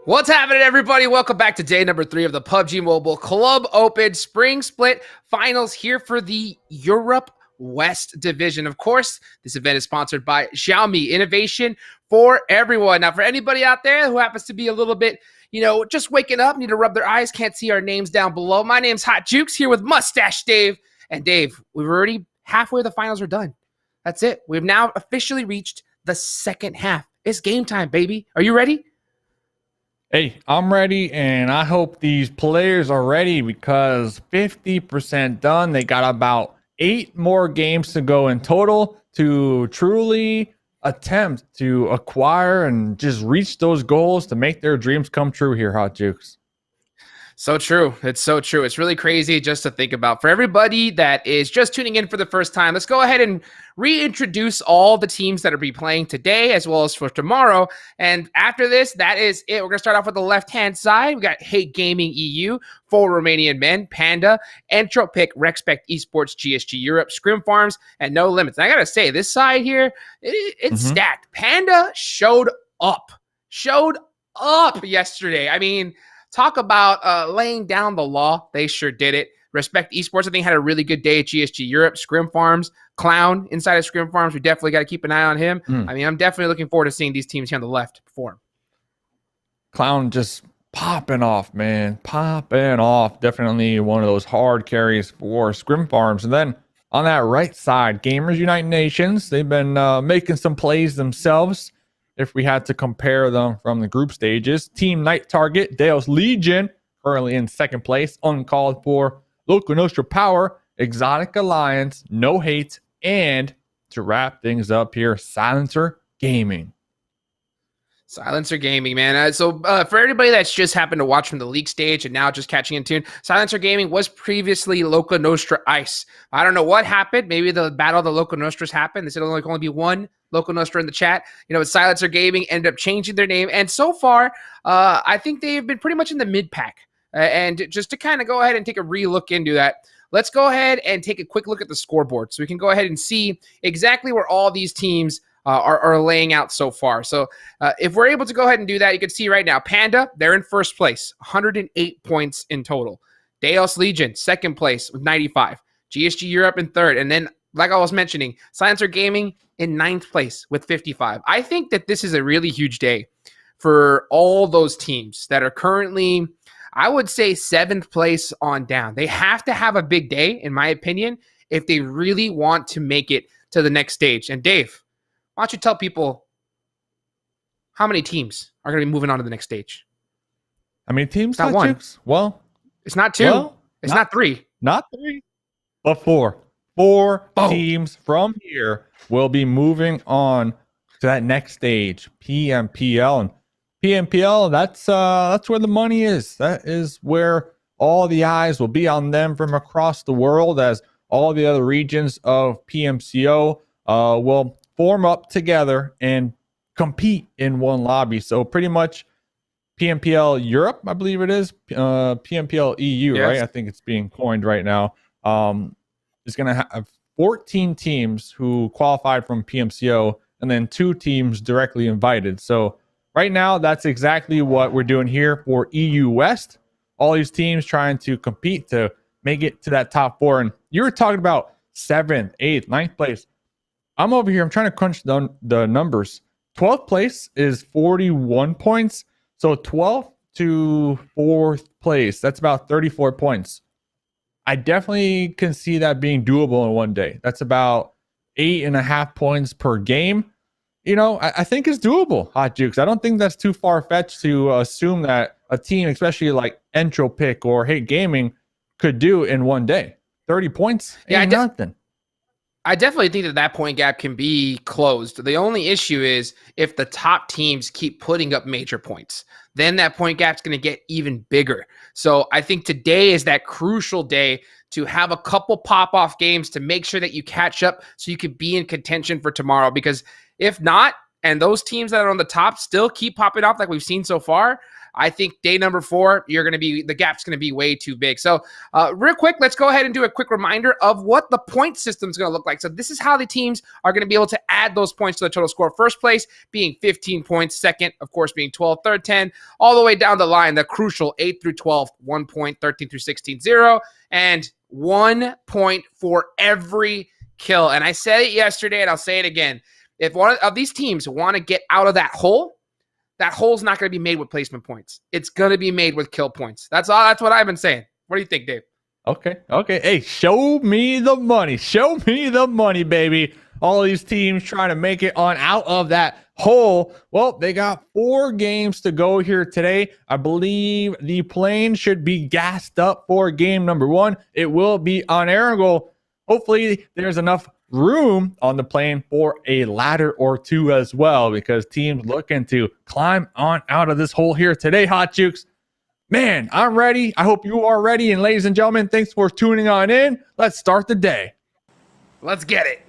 What's happening, everybody? Welcome back to day number 3 of the PUBG Mobile Club Open Spring Split Finals here for the Europe West Division. Of course, this event is sponsored by Xiaomi, innovation for everyone. Now, for anybody out there who happens to be a little bit, just waking up, need to rub their eyes, can't see our names down below. My name's Hot Jukes here with Mustache Dave. And Dave, we're already halfway, the finals are done. That's it. We've now officially reached the second half. It's game time, baby. Are you ready? Hey, I'm ready, and I hope these players are ready because 50% done. They got about 8 more games to go in total to truly attempt to acquire and just reach those goals to make their dreams come true here, Hot Jukes. So true. It's so true. It's really crazy just to think about. For everybody that is just tuning in for the first time, let's go ahead and reintroduce all the teams that will be playing today as well as for tomorrow. And after this, that is it. We're going to start off with the left-hand side. We got Hate Gaming EU, for Romanian Men, Panda, Entropiq, Rexpect Esports, GSG Europe, Scrimfarms, and No Limits. And I got to say, this side here, it's stacked. Panda showed up yesterday. I mean, talk about laying down the law. They sure did it. Rexpect Esports, I think, had a really good day at GSG Europe. Scrimfarms, Clown inside of Scrimfarms. We definitely got to keep an eye on him. I mean, I'm definitely looking forward to seeing these teams here on the left perform. Clown just popping off, man. Popping off. Definitely one of those hard carries for Scrimfarms. And then on that right side, Gamers United Nations. They've been making some plays themselves. If we had to compare them from the group stages, Team Night Target, Daos Legion, currently in second place, uncalled for, LakoNostra Power, Exotic Alliance, No Hate, and to wrap things up here, Silencer Gaming. Silencer Gaming, man. For everybody that's just happened to watch from the league stage and now just catching in tune, Silencer Gaming was previously LakoNostra ICE. I don't know what happened. Maybe the battle of the LakoNostras happened. They said only be one LakoNostra in the chat. Silencer Gaming ended up changing their name. And so far, I think they've been pretty much in the mid-pack. And just to kind of go ahead and take a re-look into that, let's go ahead and take a quick look at the scoreboard so we can go ahead and see exactly where all these teams are laying out so far. So if we're able to go ahead and do that, you can see right now, Panda, they're in first place, 108 points in total. Daos Legion, second place with 95. GSG Europe in third. And then, like I was mentioning, Silencer Gaming in ninth place with 55. I think that this is a really huge day for all those teams that are currently, I would say, 7th place on down. They have to have a big day, in my opinion, if they really want to make it to the next stage. And Dave, why don't you tell people how many teams are going to be moving on to the next stage? How many teams? It's not one. Jukes? Well, it's not 2. Well, it's not 3. Not 3, but 4. 4 teams from here will be moving on to that next stage, PMPL. And PMPL, that's where the money is. That is where all the eyes will be on them from across the world, as all the other regions of PMCO will form up together and compete in one lobby. So pretty much PMPL Europe, I believe it is, PMPL EU, yes. Right? I think it's being coined right now. Is going to have 14 teams who qualified from PMCO and then 2 teams directly invited. So right now, that's exactly what we're doing here for EU West. All these teams trying to compete to make it to that top 4. And you were talking about 7th, 8th, 9th place. I'm over here. I'm trying to crunch the numbers. 12th place is 41 points. So 12th to 4th place, that's about 34 points. I definitely can see that being doable in one day. That's about 8.5 points per game. I think it's doable, Hot Jukes. I don't think that's too far-fetched to assume that a team, especially like Entropiq or Hate Gaming, could do in one day. 30 points ain't nothing. I definitely think that point gap can be closed. The only issue is if the top teams keep putting up major points, then that point gap's going to get even bigger. So I think today is that crucial day to have a couple pop-off games to make sure that you catch up so you can be in contention for tomorrow. Because if not, and those teams that are on the top still keep popping off like we've seen so far, I think day number 4, the gap's going to be way too big. So real quick, let's go ahead and do a quick reminder of what the point system is going to look like. So this is how the teams are going to be able to add those points to the total score. First place being 15 points. Second, of course, being 12. Third, 10. All the way down the line, the crucial 8 through 12, 1 point. 13 through 16, 0. And 1 point for every kill. And I said it yesterday, and I'll say it again. If one of these teams want to get out of that hole's not going to be made with placement points. It's going to be made with kill points. That's what I've been saying. What do you think, Dave? Okay. Hey, show me the money. Show me the money, baby. All these teams trying to make it on out of that hole. Well, they got 4 games to go here today. I believe the plane should be gassed up for game number 1. It will be on Erangel. Hopefully, there's enough room on the plane for a ladder or 2 as well, because teams looking to climb on out of this hole here today. Hot Jukes, man, I'm ready. I hope you are ready. And ladies and gentlemen, thanks for tuning on in. Let's start the day. Let's get it.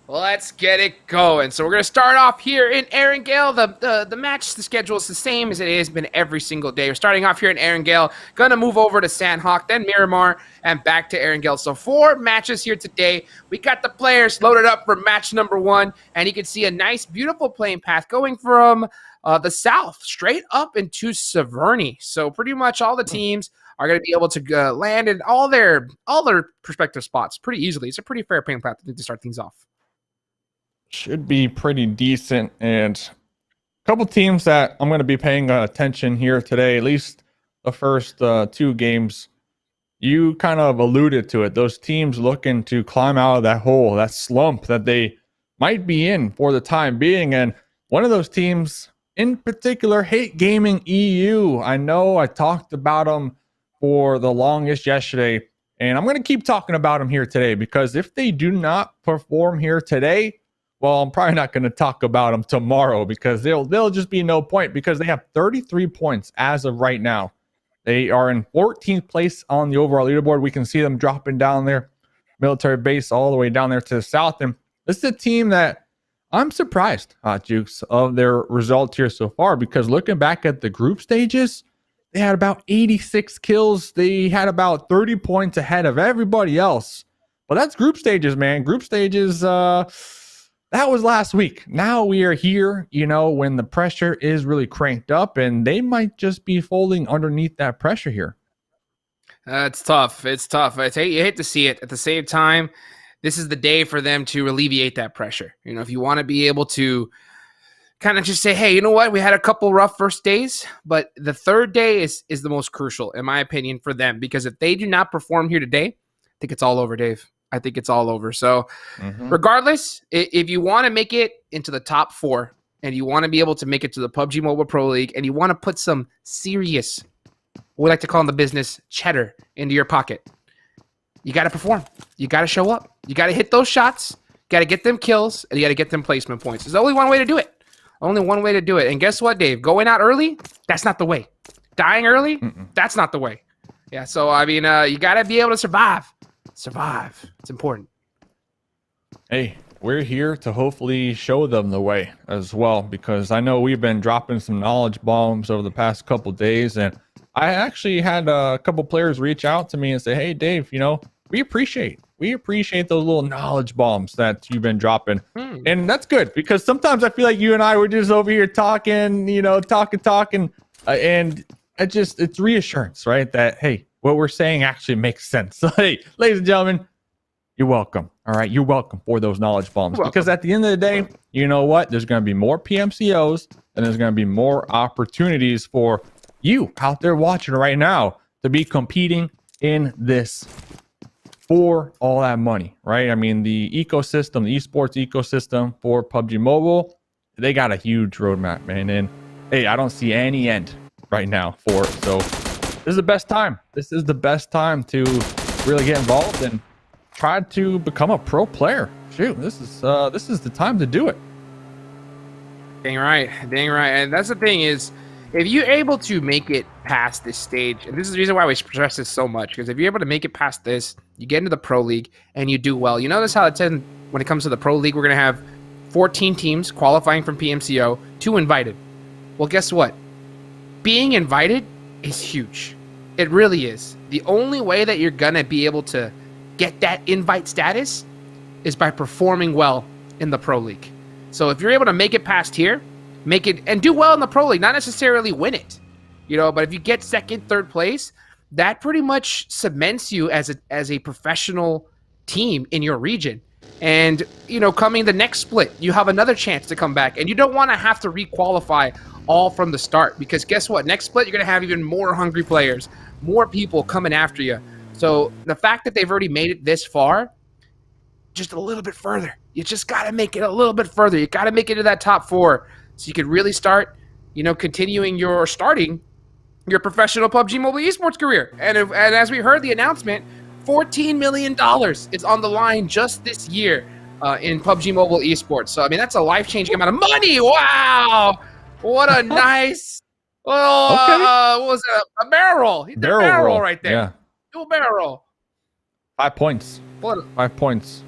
Let's get it going. So we're going to start off here in Erangel. The match, the schedule is the same as it has been every single day. We're starting off here in Erangel, going to move over to Sanhok, then Miramar, and back to Erangel. So 4 matches here today. We got the players loaded up for match number 1, and you can see a nice, beautiful playing path going from the south straight up into Severny. So pretty much all the teams are going to be able to land in all their prospective spots pretty easily. It's a pretty fair playing path to start things off. Should be pretty decent, and a couple teams that I'm going to be paying attention here today, at least the first 2 games. You kind of alluded to it. Those teams looking to climb out of that hole, that slump that they might be in for the time being. And one of those teams in particular, Hate Gaming EU. I know I talked about them for the longest yesterday, and I'm going to keep talking about them here today, because if they do not perform here today, well, I'm probably not going to talk about them tomorrow, because they'll just be no point, because they have 33 points as of right now. They are in 14th place on the overall leaderboard. We can see them dropping down their military base all the way down there to the south. And this is a team that I'm surprised, Jukes, of their results here so far, because looking back at the group stages, they had about 86 kills. They had about 30 points ahead of everybody else. But that's group stages, man. Group stages, that was last week. Now we are here, when the pressure is really cranked up, and they might just be folding underneath that pressure here. It's tough. It's tough. You hate to see it. At the same time, this is the day for them to alleviate that pressure. If you want to be able to kind of just say, hey, you know what? We had a couple rough first days, but the third day is the most crucial, in my opinion, for them, because if they do not perform here today, I think it's all over, Dave. I think it's all over. So regardless, if you want to make it into the top 4 and you want to be able to make it to the PUBG Mobile Pro League and you want to put some serious, we like to call in the business, cheddar into your pocket, you got to perform. You got to show up. You got to hit those shots. You got to get them kills, and you got to get them placement points. There's only one way to do it. Only one way to do it. And guess what, Dave? Going out early, that's not the way. Dying early, that's not the way. Yeah, so, I mean, you got to be able to survive. Survive. It's important. Hey, we're here to hopefully show them the way as well, because I know we've been dropping some knowledge bombs over the past couple days, and I actually had a couple players reach out to me and say, hey, Dave, we appreciate those little knowledge bombs that you've been dropping. And that's good, because sometimes I feel like you and I were just over here talking, talking, and it's reassurance, right? That, hey, what we're saying actually makes sense. So, hey, ladies and gentlemen, you're welcome. All right, you're welcome for those knowledge bombs, because at the end of the day, you know what? There's going to be more PMCOs, and there's going to be more opportunities for you out there watching right now to be competing in this for all that money, right? I mean, the ecosystem, the esports ecosystem for PUBG Mobile, they got a huge roadmap, man. And hey, I don't see any end right now for it. So this is the best time. This is the best time to really get involved and try to become a pro player. Shoot, this is the time to do it. Dang right. And that's the thing is, if you're able to make it past this stage, and this is the reason why we stress this so much, because if you're able to make it past this, you get into the Pro League and you do well. You notice how it's in, when it comes to the Pro League, we're going to have 14 teams qualifying from PMCO, 2 invited. Well, guess what? being invited is huge. It really is. The only way that you're going to be able to get that invite status is by performing well in the Pro League. So if you're able to make it past here, make it and do well in the Pro League, not necessarily win it, but if you get second, third place, that pretty much cements you as a professional team in your region. And, coming the next split, you have another chance to come back, and you don't want to have to re-qualify all from the start, because guess what? Next split, you're going to have even more hungry players, more people coming after you. So the fact that they've already made it this far, just a little bit further. You just got to make it a little bit further. You got to make it to that top 4 so you can really start, starting your professional PUBG Mobile Esports career. And as we heard the announcement, $14 million is on the line just this year in PUBG Mobile Esports. So, that's a life-changing amount of money. Wow. What a nice, what was it? A barrel roll. He did a barrel roll right there. Yeah. Do a barrel roll. 5 points. 5 points.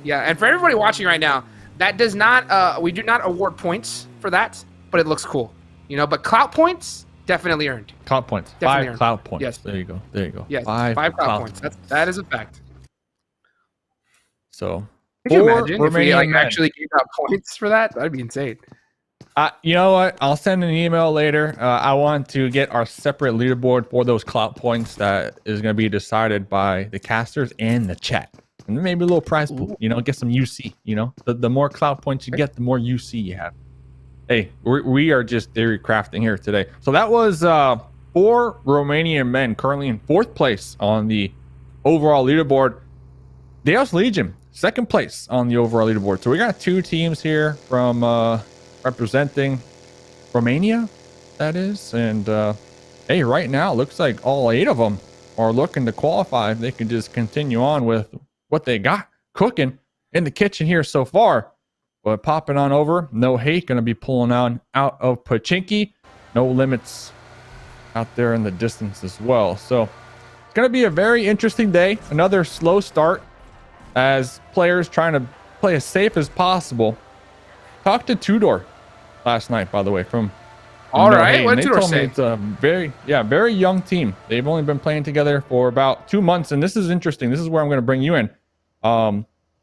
Yeah, and for everybody watching right now, that does not, we do not award points for that, but it looks cool. But clout points, definitely earned. Clout points. Definitely 5 earned. clout points. Yes. There you go. Yes, 5 clout points. That is a fact. So, could you imagine if we Romanian men actually gave out points for that? That'd be insane. You know what? I'll send an email later. I want to get our separate leaderboard for those clout points that is going to be decided by the casters and the chat. And then maybe a little prize pool, get some UC, the more clout points you get, the more UC you have. Hey, we are just theory crafting here today. So that was 4 Romanian men currently in 4th place on the overall leaderboard. Daos Legion, 2nd place on the overall leaderboard. So we got 2 teams here from representing Romania, that is. And hey, right now, it looks like all 8 of them are looking to qualify. They can just continue on with what they got cooking in the kitchen here so far. But popping on over, No Hate going to be pulling out of Pachinki. No Limits out there in the distance as well. So it's going to be a very interesting day. Another slow start as players trying to play as safe as possible. Talked to Tudor last night, by the way, from all right. What did Tudor say? It's a very young team. They've only been playing together for about 2 months, and this is interesting. This is where I'm going to bring you in.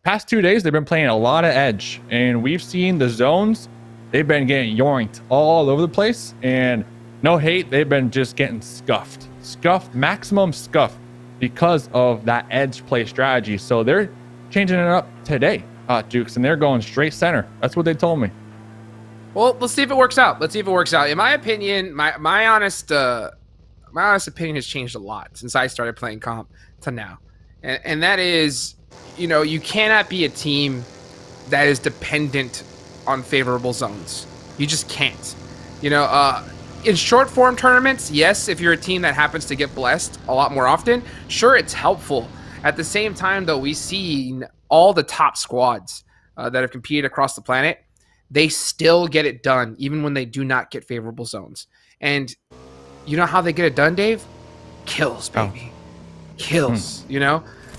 Past 2 days, they've been playing a lot of Edge, and we've seen the zones. They've been getting yoinked all over the place, and No Hate, they've been just getting scuffed, maximum scuff because of that Edge play strategy. So they're changing it up today, Dukes, and they're going straight center. That's what they told me. Well, let's see if it works out. In my opinion, my honest opinion has changed a lot since I started playing comp to now, and that is, you cannot be a team that is dependent on favorable zones. You just can't. In short form tournaments, yes, if you're a team that happens to get blessed a lot more often, sure, it's helpful. At the same time, though, we've seen all the top squads that have competed across the planet, they still get it done, even when they do not get favorable zones. And you know how they get it done, Dave? Kills, baby. Kills,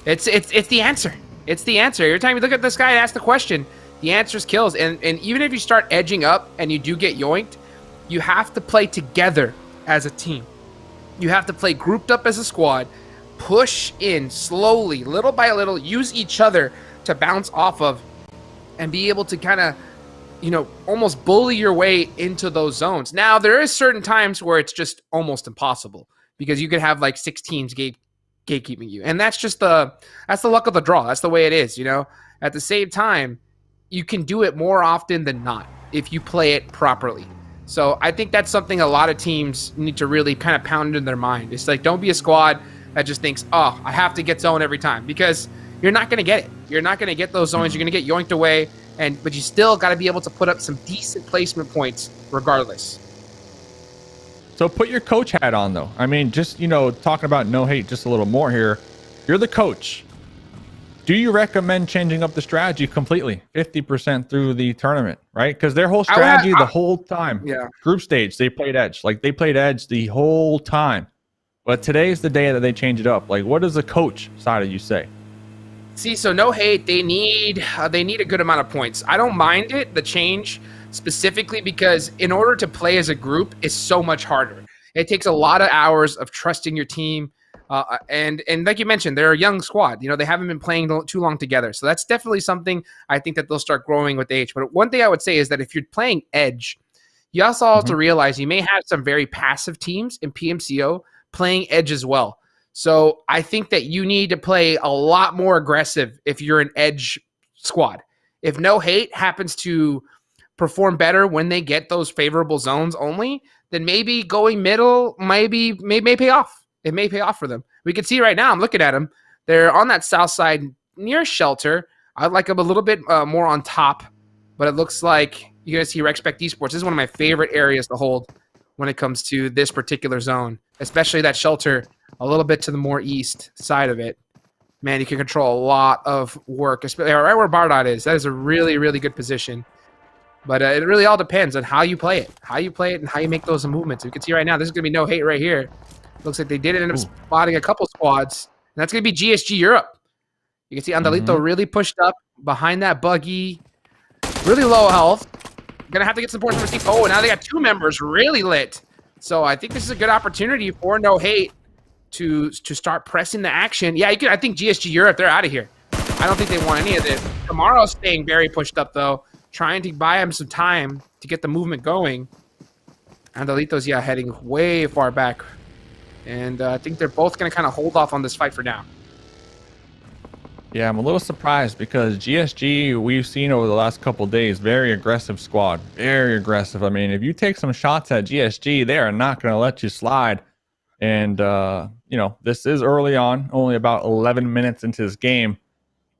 It's the answer. It's the answer. Every time you look at this guy and ask the question, the answer is kills. And even if you start edging up and you do get yoinked, you have to play together as a team. You have to play grouped up as a squad, push in slowly, little by little, use each other to bounce off of, and be able to kind of, almost bully your way into those zones. Now, there is certain times where it's just almost impossible because you could have like 6 teams gatekeeping you. And that's just that's the luck of the draw. That's the way it is, At the same time, you can do it more often than not if you play it properly. So I think that's something a lot of teams need to really kind of pound in their mind. It's like, don't be a squad that just thinks, oh, I have to get zone every time, because you're not going to get it. You're not going to get those zones. You're going to get yoinked away, but you still got to be able to put up some decent placement points regardless. So put your coach hat on, though. I mean, just, talking about No Hate just a little more here. You're the coach. Do you recommend changing up the strategy completely, 50% through the tournament, right? Because their whole strategy the whole time, group stage, they played Edge. Like, they played Edge the whole time. But today's the day that they change it up. Like, what does the coach side of you say? See, so no hate. They need a good amount of points. I don't mind it, the change, specifically because in order to play as a group is so much harder. It takes a lot of hours of trusting your team, and like you mentioned, they're a young squad. They haven't been playing too long together, so that's definitely something I think that they'll start growing with age. But one thing I would say is that if you're playing Edge, you also have to realize you may have some very passive teams in PMCO playing Edge as well. So I think that you need to play a lot more aggressive if you're an Edge squad. If no hate happens to perform better when they get those favorable zones only, then maybe going middle may pay off. It may pay off for them. We can see right now, I'm looking at them. They're on that south side near shelter. I'd like them a little bit more on top, but it looks like you guys see Rexpect Esports. This is one of my favorite areas to hold when it comes to this particular zone, especially that shelter a little bit to the more east side of it. Man, you can control a lot of work, especially right where Bardot is. That is a really, really good position. But it really all depends on how you play it, and how you make those movements. You can see right now, this is going to be no hate right here. Looks like they did end up spotting a couple squads. And that's going to be GSG Europe. You can see Untitled really pushed up behind that buggy. Really low health. Going to have to get support from the team. Oh, now they got two members really lit. So I think this is a good opportunity for no hate to start pressing the action. Yeah, I think GSG Europe, they're out of here. I don't think they want any of this. Tomorrow's staying very pushed up, though, trying to buy him some time to get the movement going. Andalito's, heading way far back. And I think they're both going to kind of hold off on this fight for now. Yeah, I'm a little surprised because GSG, we've seen over the last couple of days, very aggressive squad. Very aggressive. I mean, if you take some shots at GSG, they are not going to let you slide. And, this is early on, only about 11 minutes into this game.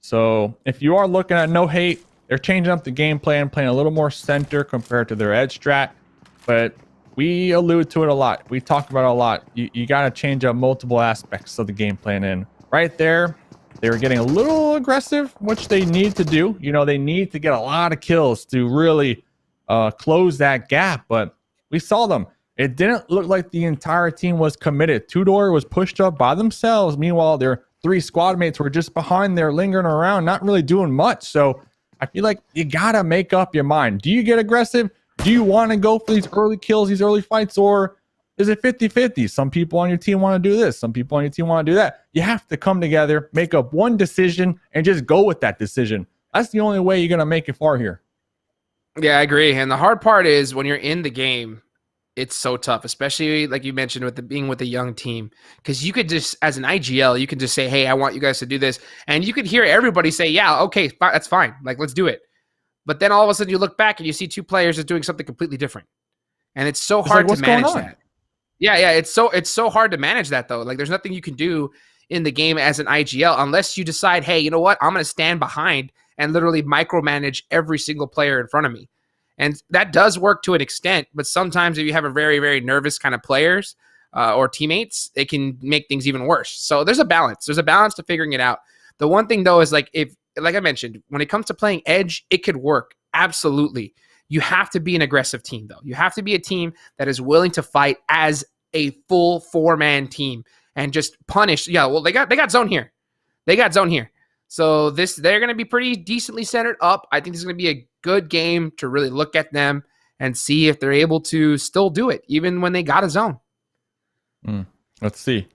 So if you are looking at no hate, they're changing up the game plan, playing a little more center compared to their edge strat. But we allude to it a lot. We talk about it a lot. You got to change up multiple aspects of the game plan. And right there, they were getting a little aggressive, which they need to do. They need to get a lot of kills to really close that gap. But we saw them. It didn't look like the entire team was committed. Tudor was pushed up by themselves. Meanwhile, their three squad mates were just behind there, lingering around, not really doing much. So I feel like you got to make up your mind. Do you get aggressive? Do you want to go for these early kills, these early fights, or is it 50-50? Some people on your team want to do this. Some people on your team want to do that. You have to come together, make up one decision, and just go with that decision. That's the only way you're going to make it far here. Yeah, I agree. And the hard part is when you're in the game, it's so tough, especially like you mentioned with being with a young team, because you could just, as an IGL, you can just say, hey, I want you guys to do this. And you could hear everybody say, yeah, okay, that's fine. Like, let's do it. But then all of a sudden you look back and you see two players just doing something completely different. And it's so hard to manage that. Yeah. It's so hard to manage that, though. Like, there's nothing you can do in the game as an IGL unless you decide, hey, you know what? I'm going to stand behind and literally micromanage every single player in front of me. And that does work to an extent, but sometimes if you have a very, very nervous kind of players or teammates, it can make things even worse. So there's a balance. There's a balance to figuring it out. The one thing, though, is like I mentioned, when it comes to playing Edge, it could work. Absolutely. You have to be an aggressive team, though. You have to be a team that is willing to fight as a full four-man team and just punish. Yeah, well, they got zone here. They got zone here. So they're going to be pretty decently centered up. I think this is going to be a good game to really look at them and see if they're able to still do it, even when they got a zone. Let's see.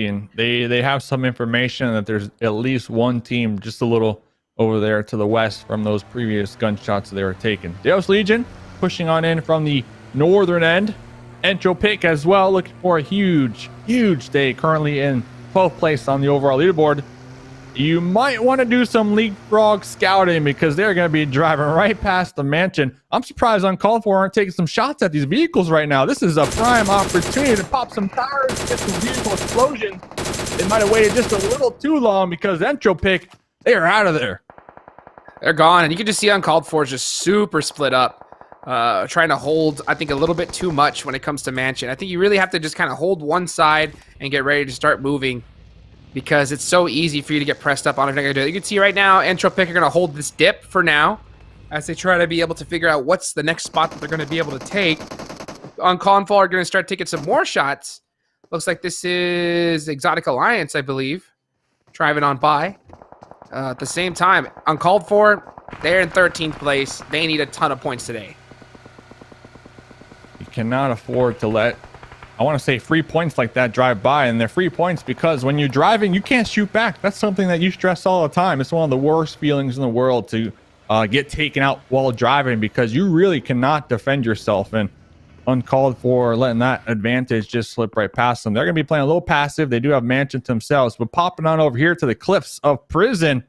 And they have some information that there's at least one team just a little over there to the west from those previous gunshots they were taking. Daos Legion pushing on in from the northern end. Entropiq as well, looking for a huge day, currently in 12th place on the overall leaderboard. You might want to do some leapfrog scouting because they're going to be driving right past the mansion. I'm surprised Uncalled For aren't taking some shots at these vehicles right now. This is a prime opportunity to pop some tires, get some vehicle explosion. They might have waited just a little too long because Entropiq, they are out of there. They're gone, and you can just see Uncalled For is just super split up, trying to hold, I think, a little bit too much when it comes to mansion. I think you really have to just kind of hold one side and get ready to start moving, because it's so easy for you to get pressed up on if you're not going to do it. You can see right now, Entropiq are going to hold this dip for now as they try to be able to figure out what's the next spot that they're going to be able to take. Uncalled For are going to start taking some more shots. Looks like this is Exotic Alliance, I believe, driving on by. At the same time, uncalled for, they're in 13th place. They need a ton of points today. You cannot afford to let, I want to say, free points like that drive by. And they're free points because when you're driving, you can't shoot back. That's something that you stress all the time. It's one of the worst feelings in the world to get taken out while driving because you really cannot defend yourself. And uncalled for, letting that advantage just slip right past them. They're going to be playing a little passive. They do have mansion to themselves, but popping on over here to the cliffs of prison.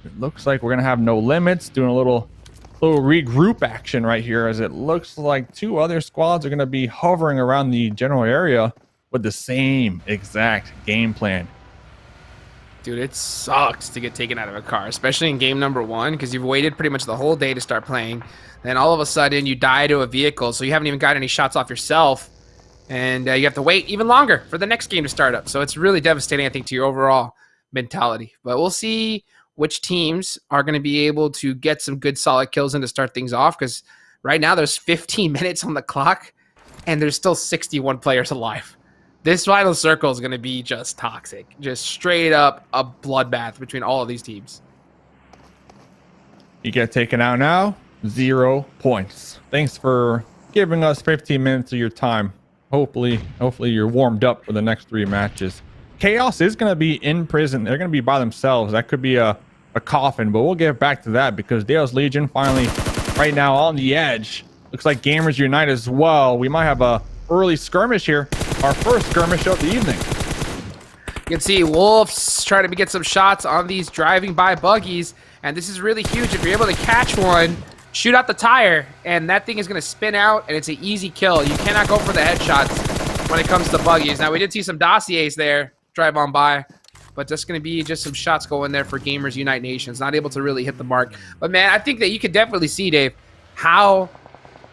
It looks like we're going to have no limits, doing a little regroup action right here, as it looks like two other squads are going to be hovering around the general area with the same exact game plan. Dude, it sucks to get taken out of a car, especially in game number 1, because you've waited pretty much the whole day to start playing. Then all of a sudden you die to a vehicle, so you haven't even got any shots off yourself. And you have to wait even longer for the next game to start up. So it's really devastating, I think, to your overall mentality. But we'll see which teams are going to be able to get some good solid kills in to start things off, because right now there's 15 minutes on the clock and there's still 61 players alive. This final circle is going to be just toxic, just straight up a bloodbath between all of these teams. You get taken out now, 0 points. Thanks for giving us 15 minutes of your time. Hopefully you're warmed up for the next 3 matches. Chaos is going to be in prison. They're going to be by themselves. That could be a coffin, but we'll get back to that because Daos Legion finally right now on the edge. Looks like Gamers Unite as well. We might have a early skirmish here. Our first skirmish of the evening. You can see Wolves trying to get some shots on these driving by buggies, and this is really huge. If you're able to catch one, shoot out the tire, and that thing is going to spin out, and it's an easy kill. You cannot go for the headshots when it comes to buggies. Now, we did see some dossiers there drive on by, but that's going to be just some shots going there for Gamers Unite Nations. Not able to really hit the mark. But, man, I think that you could definitely see, Dave, how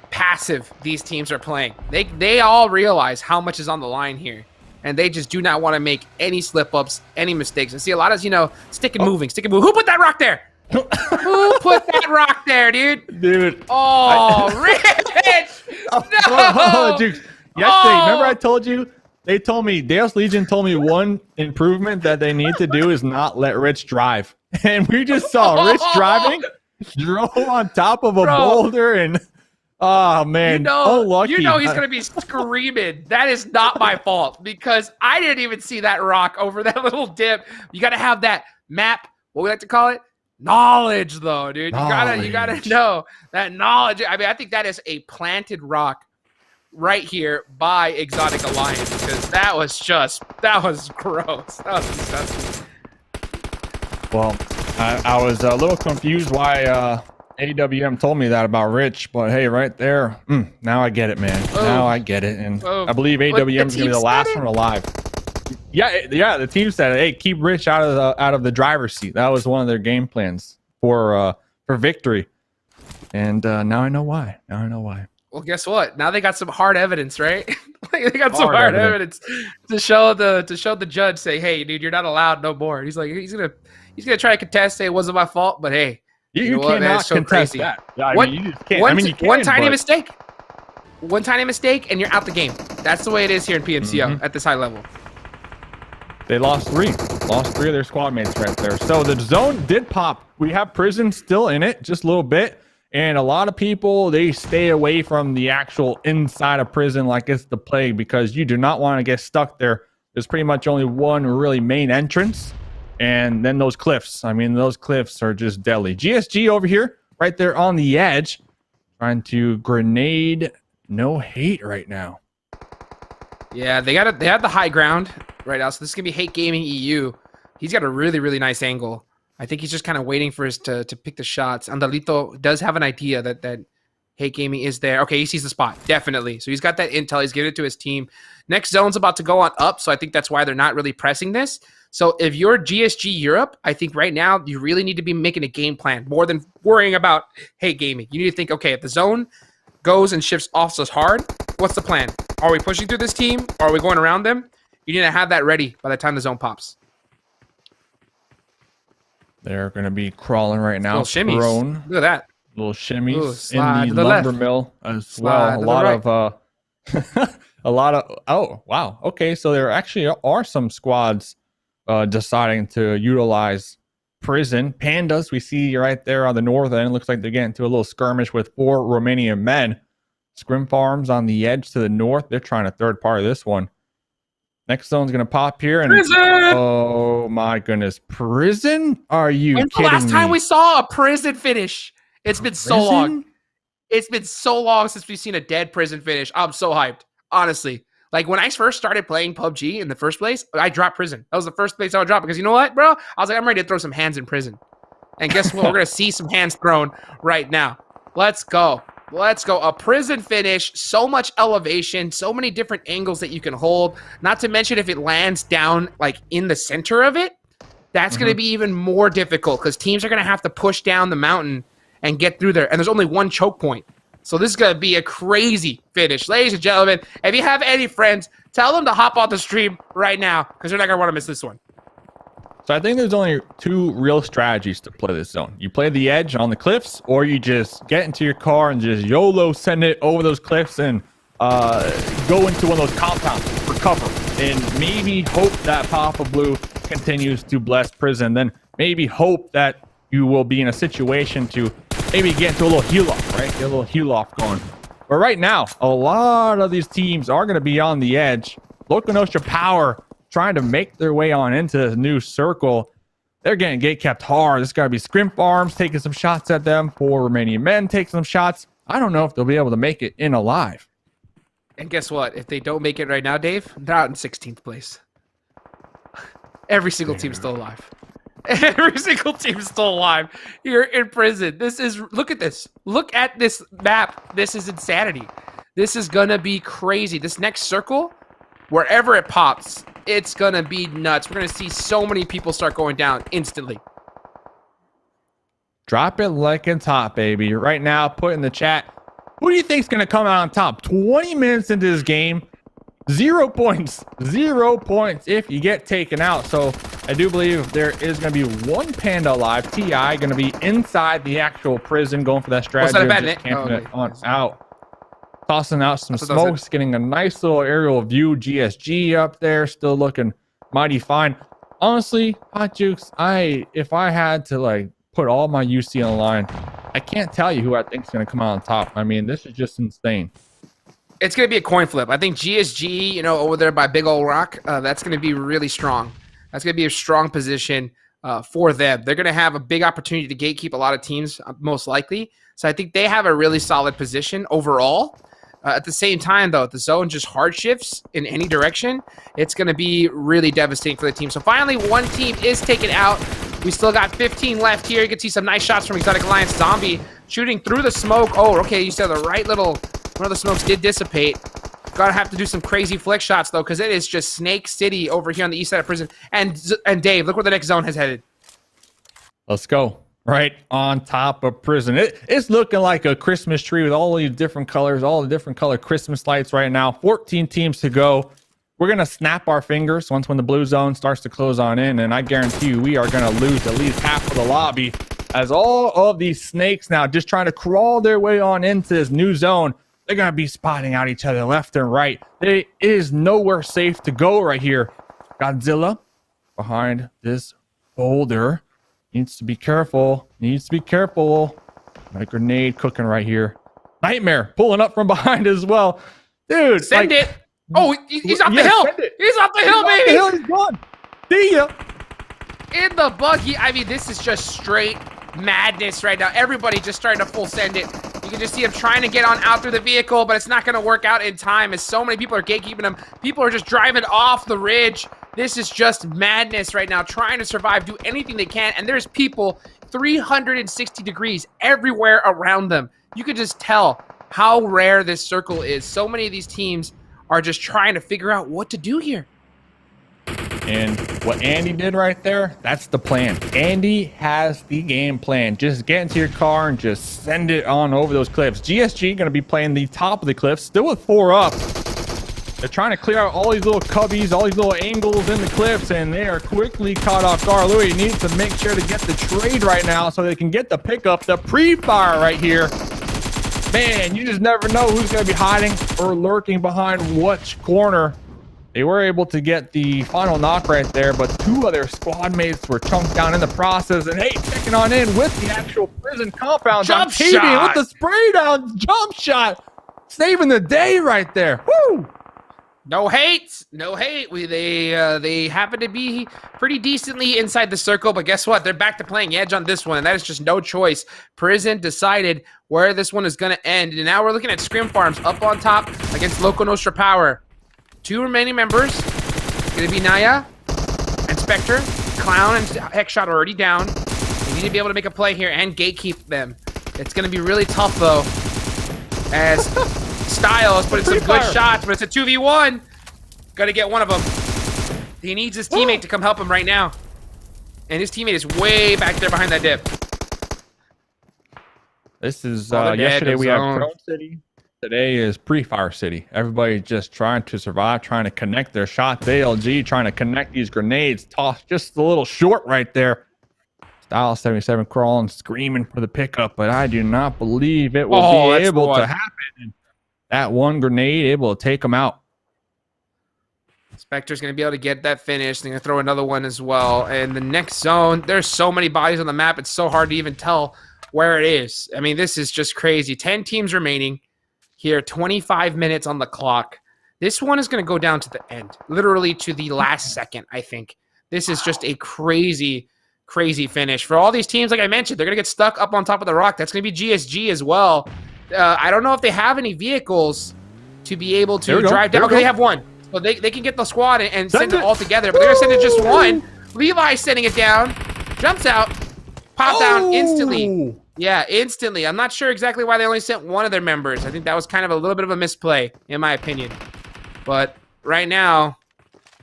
passive these teams are playing. They all realize how much is on the line here, and they just do not want to make any slip-ups, any mistakes. I see a lot of, stick and moving. Who put that rock there? Who put that rock there, dude? Dude. Oh, Rich! No! Dude. Yesterday, remember I told you? They told me, Daos Legion told me one improvement that they need to do is not let Rich drive. And we just saw Rich driving, drove on top of a boulder, and oh, man. Unlucky. You know he's going to be screaming. That is not my fault because I didn't even see that rock over that little dip. You got to have that map, what we like to call it? Knowledge, though, dude. You gotta know that knowledge. I mean, I think that is a planted rock right here by Exotic Alliance because that was gross. That was disgusting. Well, I was a little confused why AWM told me that about Rich, but hey, right there, now I get it, man. Now I get it, and I believe AWM is gonna be the last one alive. Yeah. The team said, "Hey, keep Rich out of the driver's seat." That was one of their game plans for victory, and now I know why. Well, guess what? Now they got some hard evidence, right? They got some hard evidence to show the judge. Say, "Hey, dude, you're not allowed no more." He's like, he's gonna try to contest. Say it wasn't my fault, but hey, you cannot contest that. Yeah, you just can't. You can, one tiny mistake, and you're out the game. That's the way it is here in PMCO at this high level. They lost 3 of their squad mates right there. So the zone did pop. We have prison still in it, just a little bit. And a lot of people, they stay away from the actual inside of prison like it's the plague because you do not want to get stuck there. There's pretty much only one really main entrance. And then those cliffs. I mean, those cliffs are just deadly. GSG over here, right there on the edge, trying to grenade no hate right now. Yeah, they have the high ground right now. So this is gonna be Hate Gaming EU. He's got a really, really nice angle. I think he's just kind of waiting for us to pick the shots. Andalito does have an idea that Hate Gaming is there. Okay, he sees the spot, definitely. So he's got that intel. He's giving it to his team. Next zone's about to go on up, so I think that's why they're not really pressing this. So if you're GSG Europe, I think right now you really need to be making a game plan more than worrying about Hate Gaming. You need to think, okay, if the zone goes and shifts off us hard, what's the plan? Are we pushing through this team? Or are we going around them? You need to have that ready by the time the zone pops. They're going to be crawling right now. Little shimmies. Look at that. Little shimmies in the lumber mill as well. Oh, wow. Okay, so there actually are some squads deciding to utilize Prison. Pandas, we see right there on the north end. It looks like they're getting into a little skirmish with 4 Romanian men. Scrimfarms on the edge to the north. They're trying to third party this one. Next zone's going to pop here. And Prison! Oh, my goodness. Prison? Are you When's kidding the last time me? we saw a prison finish? It's been so long. It's been so long since we've seen a dead prison finish. I'm so hyped, honestly. Like, when I first started playing PUBG in the first place, I dropped prison. That was the first place I would drop because you know what, bro? I was like, I'm ready to throw some hands in prison. And guess what? We're going to see some hands thrown right now. Let's go. Let's go. A prison finish, so much elevation, so many different angles that you can hold. Not to mention if it lands down, like, in the center of it, that's going to be even more difficult because teams are going to have to push down the mountain and get through there. And there's only one choke point. So this is going to be a crazy finish. Ladies and gentlemen, if you have any friends, tell them to hop on the stream right now because they're not going to want to miss this one. So I think there's only 2 real strategies to play this zone. You play the edge on the cliffs, or you just get into your car and just YOLO send it over those cliffs and go into one of those compounds for cover. And maybe hope that Papa Blue continues to bless prison. Then maybe hope that you will be in a situation to maybe get into a little heal off, right? Get a little heal off going. But right now, a lot of these teams are going to be on the edge. LakoNostra Power trying to make their way on into this new circle. They're getting gate kept hard. This got to be Scrimfarms taking some shots at them. 4 Romanian men take some shots. I don't know if they'll be able to make it in alive. And guess what? If they don't make it right now, Dave, they're out in 16th place. Every single team's still alive. Every single team's still alive here in prison. This is, look at this. Look at this map. This is insanity. This is going to be crazy. This next circle, wherever it pops, it's going to be nuts. We're going to see so many people start going down instantly. Drop it like it's hot, baby. Right now, put in the chat, who do you think is going to come out on top? 20 minutes into this game, 0 points. 0 points if you get taken out. So I do believe there is going to be 1 Panda alive. TI going to be inside the actual prison, going for that strategy. Just camping it on out. Tossing out some smokes, getting a nice little aerial view. GSG up there, still looking mighty fine. Honestly, Hot Jukes, if I had to like put all my UC on the line, I can't tell you who I think is going to come out on top. I mean, this is just insane. It's going to be a coin flip. I think GSG, you know, over there by Big Ol' Rock, that's going to be really strong. That's going to be a strong position for them. They're going to have a big opportunity to gatekeep a lot of teams, most likely. So I think they have a really solid position overall. At the same time, though, if the zone just hard shifts in any direction, it's going to be really devastating for the team. So finally, 1 team is taken out. We still got 15 left here. You can see some nice shots from Exotic Alliance. Zombie shooting through the smoke. Oh, okay, you said the right little... One of the smokes did dissipate. Gotta have to do some crazy flick shots, though, because it is just Snake City over here on the east side of prison. And Dave, look where the next zone has headed. Let's go. Right on top of prison. It's looking like a Christmas tree with all these different colors, all the different color Christmas lights right now. 14 teams to go. We're going to snap our fingers once when the blue zone starts to close on in, and I guarantee you we are going to lose at least half of the lobby as all of these snakes now just trying to crawl their way on into this new zone. They're going to be spotting out each other left and right. There is nowhere safe to go right here. Godzilla behind this boulder. Needs to be careful. Needs to be careful. Got a grenade cooking right here. Nightmare pulling up from behind as well. Dude. Send it. Oh, he's off the hill. He's off the hill, baby. He's gone. See ya. In the buggy. I mean, this is just straight madness right now. Everybody just starting to full send it. You can just see him trying to get on out through the vehicle, but it's not going to work out in time as so many people are gatekeeping him. People are just driving off the ridge. This is just madness right now, trying to survive, do anything they can, and there's people 360 degrees everywhere around them. You could just tell how rare this circle is. So many of these teams are just trying to figure out what to do here. And what Andy did right there, that's the plan. Andy has the game plan. Just get into your car and just send it on over those cliffs. GSG going to be playing the top of the cliff, still with 4 up. They're trying to clear out all these little cubbies, all these little angles in the cliffs, and they are quickly caught off guard. Louis needs to make sure to get the trade right now so they can get the pickup, the pre-fire right here. Man, you just never know who's going to be hiding or lurking behind which corner. They were able to get the final knock right there, but 2 of their squad mates were chunked down in the process. And hey, checking on in with the actual prison compound. Jump shot! With the spray down jump shot. Saving the day right there. Woo! No hate, no hate. They happen to be pretty decently inside the circle, but guess what? They're back to playing edge on this one, and that is just no choice. Prison decided where this one is going to end, and now we're looking at Scrimfarms up on top against LakoNostra Power. 2 remaining members. It's going to be Naya and Spectre. Clown and Hexshot are already down. They need to be able to make a play here and gatekeep them. It's going to be really tough, though, as Styles putting some good shots, but it's a 2v1. Gotta get one of them. He needs his teammate to come help him right now. And his teammate is way back there behind that dip. This is, yesterday we had Drone City. Today is Pre-Fire City. Everybody just trying to survive, trying to connect their shots. ALG trying to connect these grenades. Toss just a little short right there. Style 77 crawling, screaming for the pickup, but I do not believe it will be able to happen. That one grenade able to take him out. Spectre's going to be able to get that finish. They're going to throw another one as well. And the next zone, there's so many bodies on the map, it's so hard to even tell where it is. I mean, this is just crazy. 10 teams remaining here, 25 minutes on the clock. This one is going to go down to the end, literally to the last second, I think. This is just a crazy, crazy finish. For all these teams, like I mentioned, they're going to get stuck up on top of the rock. That's going to be GSG as well. I don't know if they have any vehicles to be able to drive down. Okay, they have one. So they can get the squad and send it all together, but they're going to send it just one. Levi's sending it down. Jumps out. Pop down instantly. Yeah, instantly. I'm not sure exactly why they only sent one of their members. I think that was kind of a little bit of a misplay, in my opinion. But right now,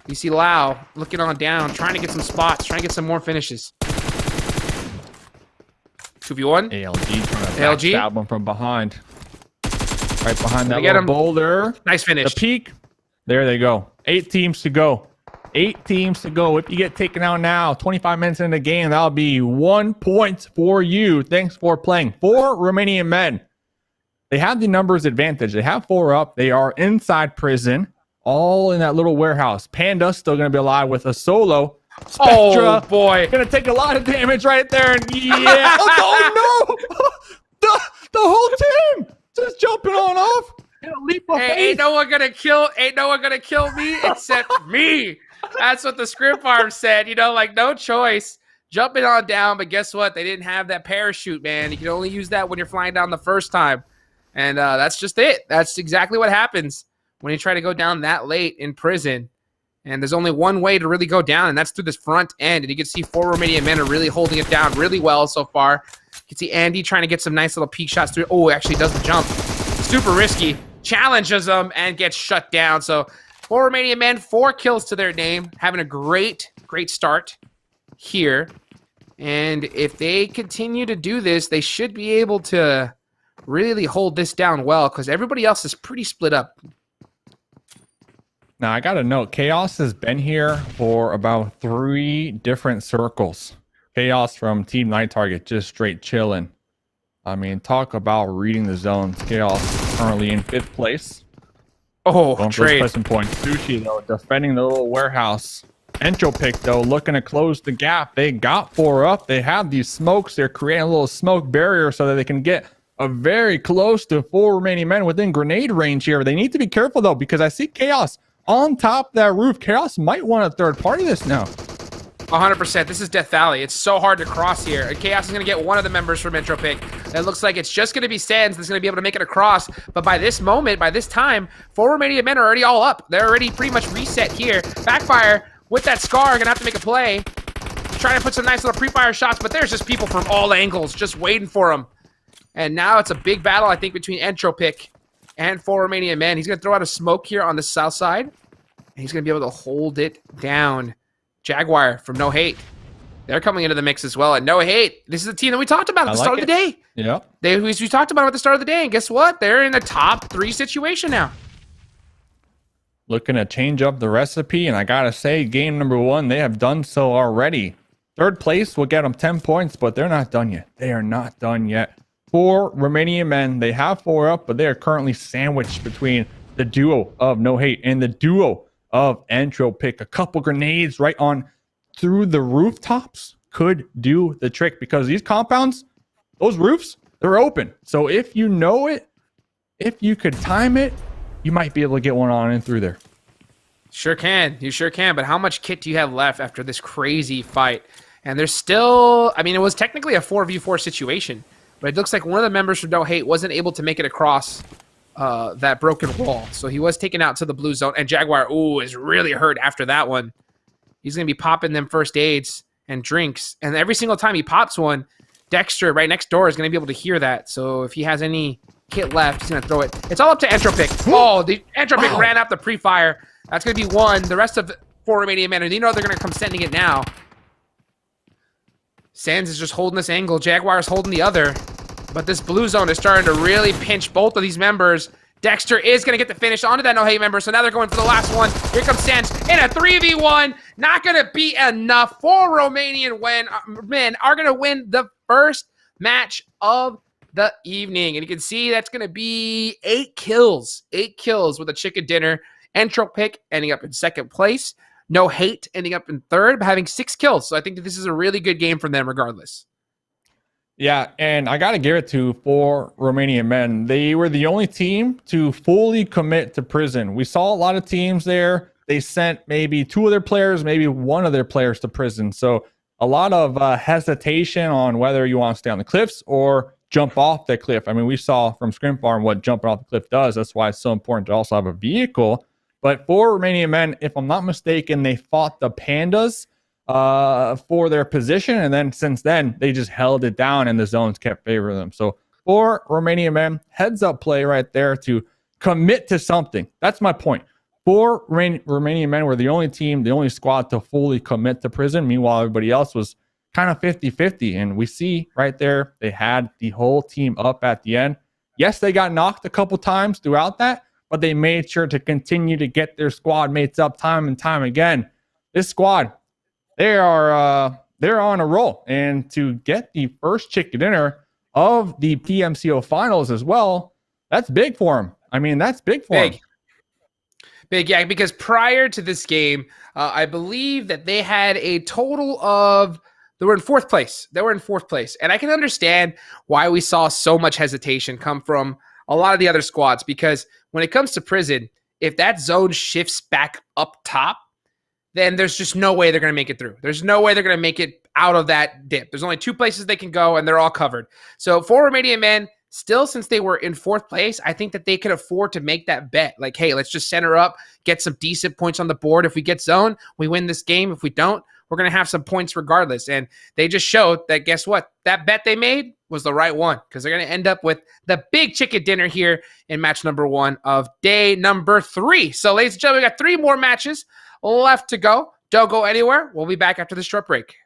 you see Lau looking on down, trying to get some spots, trying to get some more finishes. 2v1. ALG trying to backstab him from behind. Right behind that little boulder. Nice finish. The peak. There they go. 8 teams to go. 8 teams to go. If you get taken out now, 25 minutes into the game, that'll be 1 point for you. Thanks for playing. 4 Romanian men. They have the numbers advantage. They have 4 up. They are inside prison, all in that little warehouse. Panda still going to be alive with a solo. Spectra, oh boy, gonna take a lot of damage right there, and yeah, oh no, the whole team just jumping on off. Ain't no one gonna kill me except me. That's what the Scrimfarms said. You know, like no choice, jumping on down. But guess what? They didn't have that parachute, man. You can only use that when you're flying down the first time, and that's just it. That's exactly what happens when you try to go down that late in prison. And there's only one way to really go down, and that's through this front end. And you can see 4 Romanian men are really holding it down really well so far. You can see Andy trying to get some nice little peek shots through. Oh, actually does the jump. Super risky. Challenges them and gets shut down. So 4 Romanian men, 4 kills to their name. Having a great, great start here. And if they continue to do this, they should be able to really hold this down well because everybody else is pretty split up. Now, I got to note, Chaos has been here for about 3 different circles. Chaos from Team Night Target, just straight chilling. I mean, talk about reading the zones. Chaos currently in 5th place. Oh, trade. Place in points. Sushi, though, defending the little warehouse. Entropiq, though, looking to close the gap. They got 4 up. They have these smokes. They're creating a little smoke barrier so that they can get a very close to 4 remaining men within grenade range here. They need to be careful, though, because I see Chaos on top of that roof. Chaos might want a third party this now. 100%. This is Death Valley. It's so hard to cross here. Chaos is going to get one of the members from Entropiq. It looks like it's just going to be Sands that's going to be able to make it across. But by this moment, by this time, 4 Romanian men are already all up. They're already pretty much reset here. Backfire with that Scar. Going to have to make a play. Trying to put some nice little pre-fire shots, but there's just people from all angles just waiting for him. And now it's a big battle, I think, between Entropiq and 4 Romanian men. He's going to throw out a smoke here on the south side. And he's going to be able to hold it down. Jaguar from No Hate. They're coming into the mix as well. And No Hate, this is a team that we talked about at the start of the day. Yeah. We talked about it at the start of the day. And guess what? They're in the top 3 situation now. Looking to change up the recipe. And I got to say, game number 1, they have done so already. 3rd place will get them 10 points, but they're not done yet. They are not done yet. 4 Romanian men. They have 4 up, but they are currently sandwiched between the duo of No Hate and the duo of Entropiq. A couple grenades right on through the rooftops could do the trick, because these compounds, those roofs, they're open. So if you know it, if you could time it, you might be able to get one on in through there. Sure can. You sure can. But how much kit do you have left after this crazy fight? And there's still, I mean, it was technically a 4v4 situation, but it looks like one of the members from No Hate wasn't able to make it across that broken wall. So he was taken out to the blue zone. And Jaguar, ooh, is really hurt after that one. He's going to be popping them first aids and drinks. And every single time he pops one, Dexter right next door is going to be able to hear that. So if he has any kit left, he's going to throw it. It's all up to Entropiq. Oh, the Entropiq ran up the pre-fire. That's going to be one. The rest of 4 Romanian men, you know they're going to come sending it now. Sands is just holding this angle. Jaguar is holding the other. But this blue zone is starting to really pinch both of these members. Dexter is going to get the finish onto that No Hate member, so now they're going for the last one. Here comes Sands in a 3v1. Not going to be enough. 4 Romanian men are going to win the first match of the evening. And you can see that's going to be 8 kills. 8 kills with a chicken dinner. Entropiq ending up in second place. No Hate ending up in third, but having 6 kills. So I think that this is a really good game for them regardless. Yeah, and I got to give it to 4 Romanian men. They were the only team to fully commit to prison. We saw a lot of teams there. They sent maybe 2 of their players, maybe 1 of their players to prison. So a lot of hesitation on whether you want to stay on the cliffs or jump off the cliff. I mean, we saw from Scrimfarms what jumping off the cliff does. That's why it's so important to also have a vehicle. But 4 Romanian men, if I'm not mistaken, they fought the Pandas for their position, and then since then they just held it down and the zones kept favoring them. So 4 Romanian men, heads up play right there to commit to something. That's my point. 4 Romanian men were the only team, the only squad to fully commit to prison. Meanwhile, everybody else was kind of 50-50, and we see right there they had the whole team up at the end. Yes, they got knocked a couple times throughout that, but they made sure to continue to get their squad mates up time and time again. This squad, they're on a roll, and to get the first chicken dinner of the PMCO Finals as well, that's big for them. I mean, that's big for them. Big, yeah, because prior to this game, I believe that they had a total of, they were in 4th place. They were in 4th place, and I can understand why we saw so much hesitation come from a lot of the other squads, because when it comes to prison, if that zone shifts back up top, then there's just no way they're going to make it through. There's no way they're going to make it out of that dip. There's only 2 places they can go, and they're all covered. So 4 Romanian men, still, since they were in 4th place, I think that they could afford to make that bet. Like, hey, let's just center up, get some decent points on the board. If we get zone, we win this game. If we don't, we're going to have some points regardless. And they just showed that, guess what? That bet they made was the right one, because they're going to end up with the big chicken dinner here in match number 1 of day number 3. So, ladies and gentlemen, we got 3 more matches left to go. Don't go anywhere. We'll be back after this short break.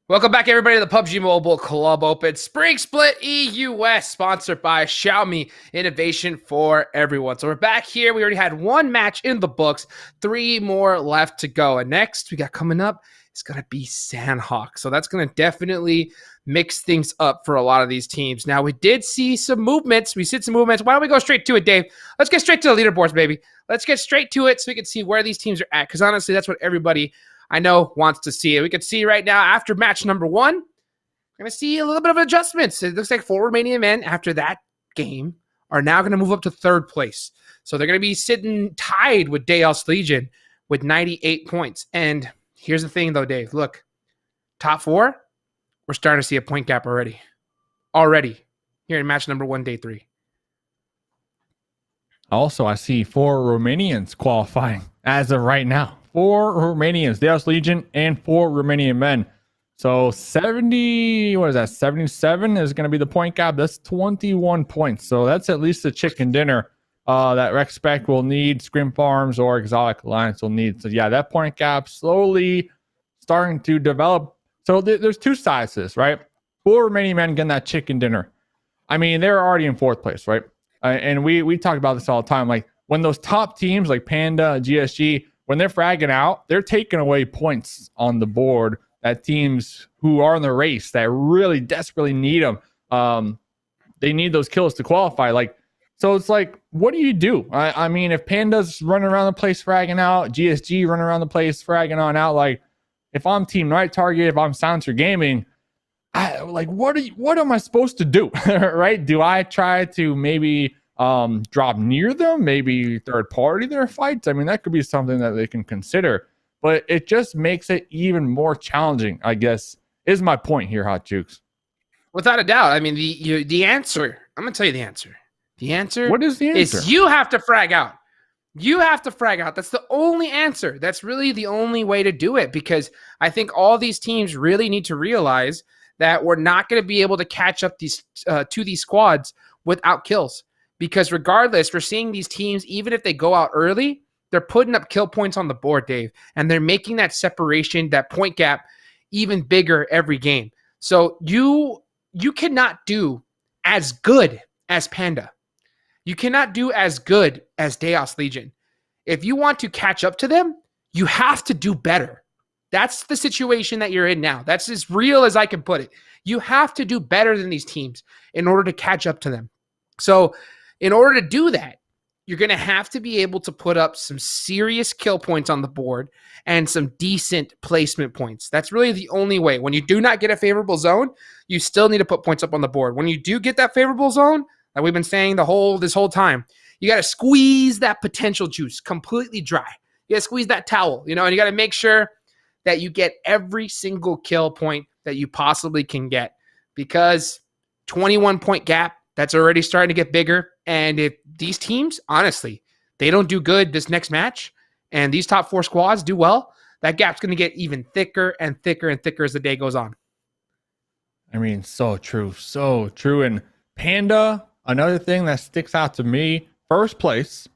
Welcome back, everybody, to the PUBG Mobile Club Open Spring Split EUS, sponsored by Xiaomi, innovation for everyone. So we're back here. We already had one match in the books, 3 more left to go. And next we got coming up, it's going to be Sanhok. So that's going to definitely mix things up for a lot of these teams. Now, we did see some movements. We see some movements. Why don't we go straight to it, Dave? Let's get straight to the leaderboards, baby. Let's get straight to it so we can see where these teams are at, because honestly, that's what everybody I know wants to see it. We can see right now after match number 1, we're going to see a little bit of adjustments. It looks like 4 Romanian men after that game are now going to move up to 3rd place. So they're going to be sitting tied with Daos Legion with 98 points. And here's the thing, though, Dave. Look, top 4, we're starting to see a point gap already. Already here in match number 1, day 3. Also, I see 4 Romanians qualifying as of right now. 4 Romanians, Daos Legion, and 4 Romanian men. So 70, what is that? 77 is going to be the point gap. That's 21 points. So that's at least a chicken dinner that Rexpect will need, Scrimfarms or Exotic Alliance will need. So yeah, that point gap slowly starting to develop. So there's 2 sides to this, right? 4 Romanian men getting that chicken dinner. I mean, they're already in 4th place, right? And we talk about this all the time. Like when those top teams like Panda, GSG, when they're fragging out, they're taking away points on the board that teams who are in the race that really desperately need them. They need those kills to qualify. Like, so it's like, what do? I mean, if Panda's running around the place fragging out, GSG running around the place fragging on out, like if I'm Team Night Target, if I'm Silencer Gaming, what am I supposed to do? Right? Do I try to maybe drop near them, maybe third party their fights? I mean, that could be something that they can consider, but it just makes it even more challenging, I guess, is my point here, Hot Jukes. Without a doubt. I mean, the answer, I'm going to tell you the answer. The answer, what is the answer? Is you have to frag out. You have to frag out. That's the only answer. That's really the only way to do it, because I think all these teams really need to realize that we're not going to be able to catch up to these squads without kills. Because regardless, we're seeing these teams, even if they go out early, they're putting up kill points on the board, Dave. And they're making that separation, that point gap, even bigger every game. So you cannot do as good as Panda. You cannot do as good as Daos Legion. If you want to catch up to them, you have to do better. That's the situation that you're in now. That's as real as I can put it. You have to do better than these teams in order to catch up to them. So in order to do that, you're going to have to be able to put up some serious kill points on the board and some decent placement points. That's really the only way. When you do not get a favorable zone, you still need to put points up on the board. When you do get that favorable zone, like we've been saying this whole time, you got to squeeze that potential juice completely dry. You got to squeeze that towel, and you got to make sure that you get every single kill point that you possibly can get, because 21 point gap, that's already starting to get bigger. And if these teams, honestly, they don't do good this next match, and these top 4 squads do well, that gap's going to get even thicker and thicker and thicker as the day goes on. I mean, so true. So true. And Panda, another thing that sticks out to me, 1st place,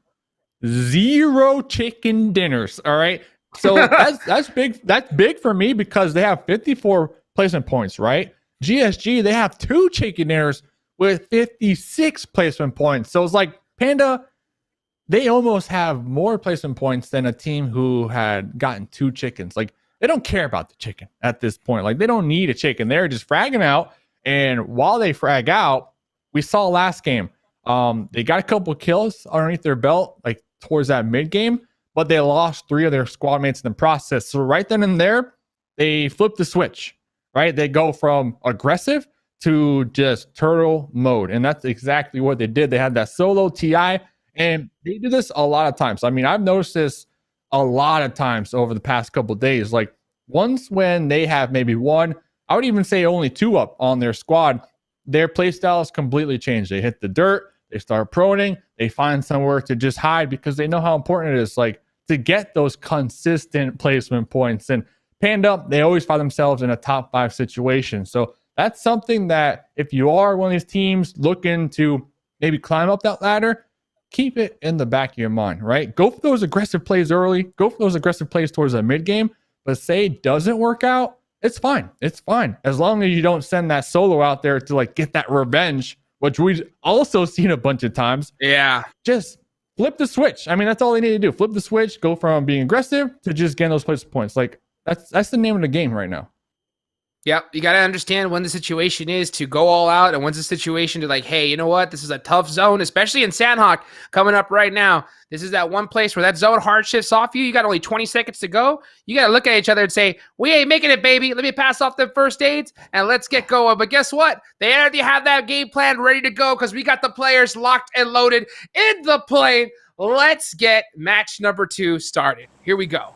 0 chicken dinners. All right. So that's big. That's big for me because they have 54 placement points, right? GSG, they have 2 chicken dinners with 56 placement points. So it's like Panda, they almost have more placement points than a team who had gotten 2 chickens. Like, they don't care about the chicken at this point. Like, they don't need a chicken. They're just fragging out. And while they frag out, we saw last game, they got a couple kills underneath their belt, like towards that mid game, but they lost 3 of their squad mates in the process. So right then and there, they flip the switch, right? They go from aggressive to just turtle mode. And that's exactly what they did. They had that solo TI, and they do this a lot of times. I mean, I've noticed this a lot of times over the past couple of days. Like, once when they have maybe 1, I would even say only 2 up on their squad, their playstyle is completely changed. They hit the dirt, they start proning, they find somewhere to just hide because they know how important it is, like, to get those consistent placement points. And Panda, they always find themselves in a top 5 situation. So that's something that if you are one of these teams looking to maybe climb up that ladder, keep it in the back of your mind, right? Go for those aggressive plays early. Go for those aggressive plays towards the mid game. But say it doesn't work out, it's fine. It's fine. As long as you don't send that solo out there to like get that revenge, which we've also seen a bunch of times. Yeah. Just flip the switch. I mean, that's all they need to do. Flip the switch, go from being aggressive to just getting those placement points. Like that's the name of the game right now. Yep, you got to understand when the situation is to go all out and when's the situation to like, hey, you know what? This is a tough zone, especially in Sanhok coming up right now. This is that one place where that zone hard shifts off you. You got only 20 seconds to go. You got to look at each other and say, we ain't making it, baby. Let me pass off the first aids and let's get going. But guess what? They already have that game plan ready to go because we got the players locked and loaded in the plane. Let's get match number 2 started. Here we go.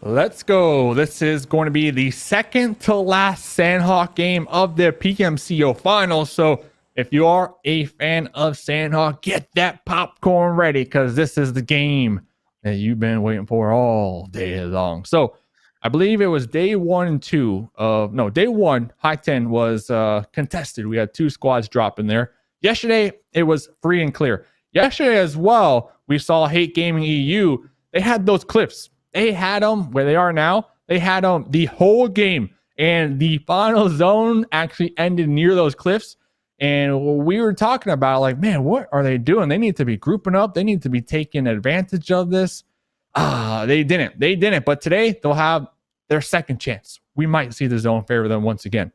Let's go. This is going to be the second to last Sanhok game of the PMCO Finals. So if you are a fan of Sanhok, get that popcorn ready because this is the game that you've been waiting for all day long. So I believe it was day 1 and 2 of day 1. High 10 was contested. We had 2 squads drop in there. Yesterday it was free and clear. Yesterday as well, we saw Hate Gaming EU. They had those cliffs. They had them where they are now. They had them the whole game. And the final zone actually ended near those cliffs. And we were talking about like, man, what are they doing? They need to be grouping up. They need to be taking advantage of this. They didn't. They didn't. But today they'll have their second chance. We might see the zone favor them once again.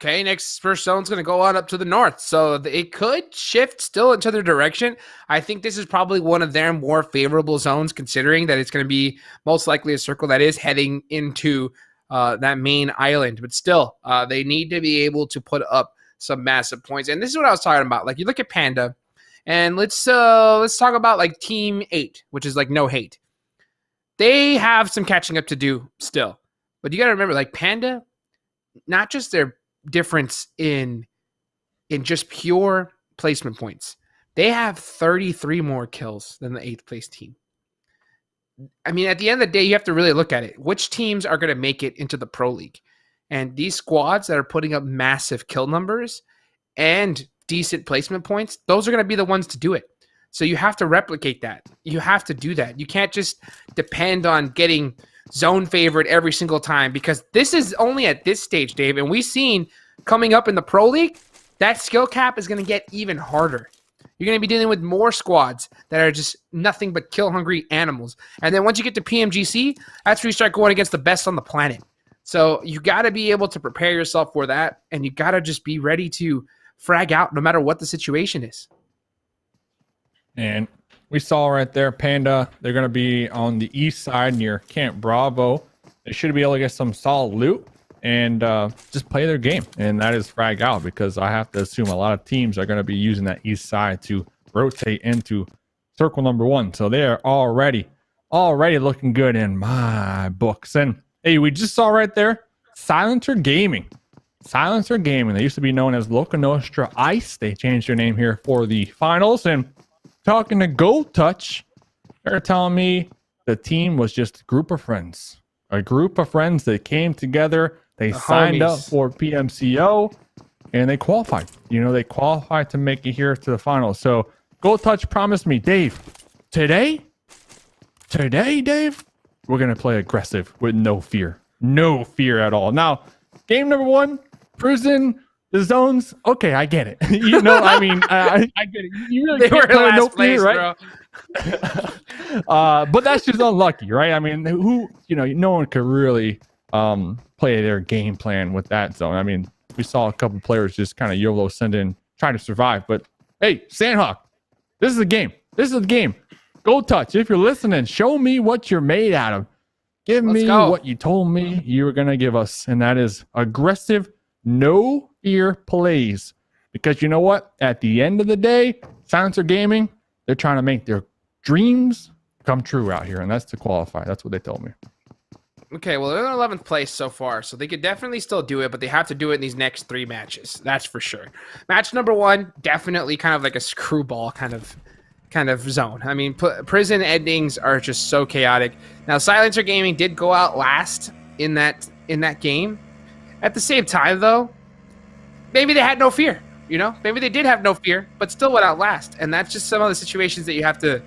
Okay, next first zone's going to go on up to the north. So it could shift still into their direction. I think this is probably one of their more favorable zones, considering that it's going to be most likely a circle that is heading into that main island. But still, they need to be able to put up some massive points. And this is what I was talking about. Like, you look at Panda, and let's talk about like Team 8, which is like no hate. They have some catching up to do still. But you got to remember, like Panda, not just their difference in just pure placement points. They have 33 more kills than the 8th place team. I mean, at the end of the day, you have to really look at it. Which teams are going to make it into the Pro League? And these squads that are putting up massive kill numbers and decent placement points, those are going to be the ones to do it. So you have to replicate that. You have to do that. You can't just depend on getting zone favored every single time, because this is only at this stage, Dave, and we've seen coming up in the Pro League, that skill cap is going to get even harder. You're going to be dealing with more squads that are just nothing but kill hungry animals. And then once you get to PMGC, that's where you start going against the best on the planet. So you got to be able to prepare yourself for that, and you got to just be ready to frag out no matter what the situation is. And we saw right there, Panda, they're going to be on the east side near Camp Bravo. They should be able to get some solid loot and just play their game. And that is frag out, because I have to assume a lot of teams are going to be using that east side to rotate into circle number 1. So they are already looking good in my books. And hey, we just saw right there, Silencer Gaming. Silencer Gaming. They used to be known as LakoNostra ICE. They changed their name here for the finals. And talking to Gold Touch, they're telling me the team was just a group of friends that came together. They signed up for PMCO and they qualified. They qualified to make it here to the finals. So Gold Touch promised me, Dave, today, Dave, we're going to play aggressive with no fear at all. Now, game number 1, Prison. The zones, okay, I get it. I get it. You really can't play with no fear, right? But that's just unlucky, right? I mean, no one could really play their game plan with that zone. I mean, we saw a couple players just kind of YOLO send in, trying to survive. But hey, Sanhok, this is a game. Gold Touch, if you're listening, show me what you're made out of. Give me what you told me you were going to give us, and that is aggressive, no fear plays. Because you know what? At the end of the day, Silencer Gaming, they're trying to make their dreams come true out here, and that's to qualify. That's what they told me. Okay, well, they're in 11th place so far, so they could definitely still do it, but they have to do it in these next 3 matches. That's for sure. Match number 1, definitely kind of like a screwball kind of zone. I mean, prison endings are just so chaotic. Now, Silencer Gaming did go out last in that game. At the same time, though, maybe they had no fear. Maybe they did have no fear, but still went out last. And that's just some of the situations that you have to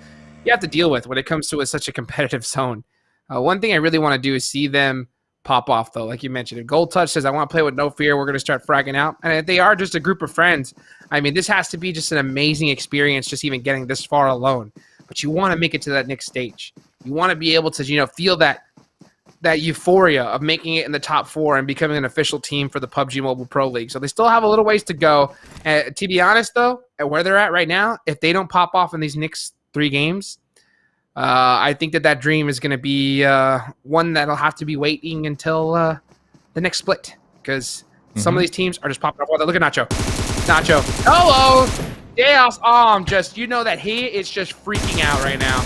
deal with when it comes to such a competitive zone. One thing I really want to do is see them pop off, though, like you mentioned. If Gold Touch says, I want to play with no fear, we're going to start fragging out. And if they are just a group of friends, I mean, this has to be just an amazing experience just even getting this far alone. But you want to make it to that next stage. You want to be able to, feel that euphoria of making it in the top 4 and becoming an official team for the PUBG Mobile Pro League. So they still have a little ways to go. To be honest, though, at where they're at right now, if they don't pop off in these next 3 games, I think that dream is going to be one that'll have to be waiting until the next split, because some of these teams are just popping off. Look at Nacho. Hello, Daos. Just that he is just freaking out right now.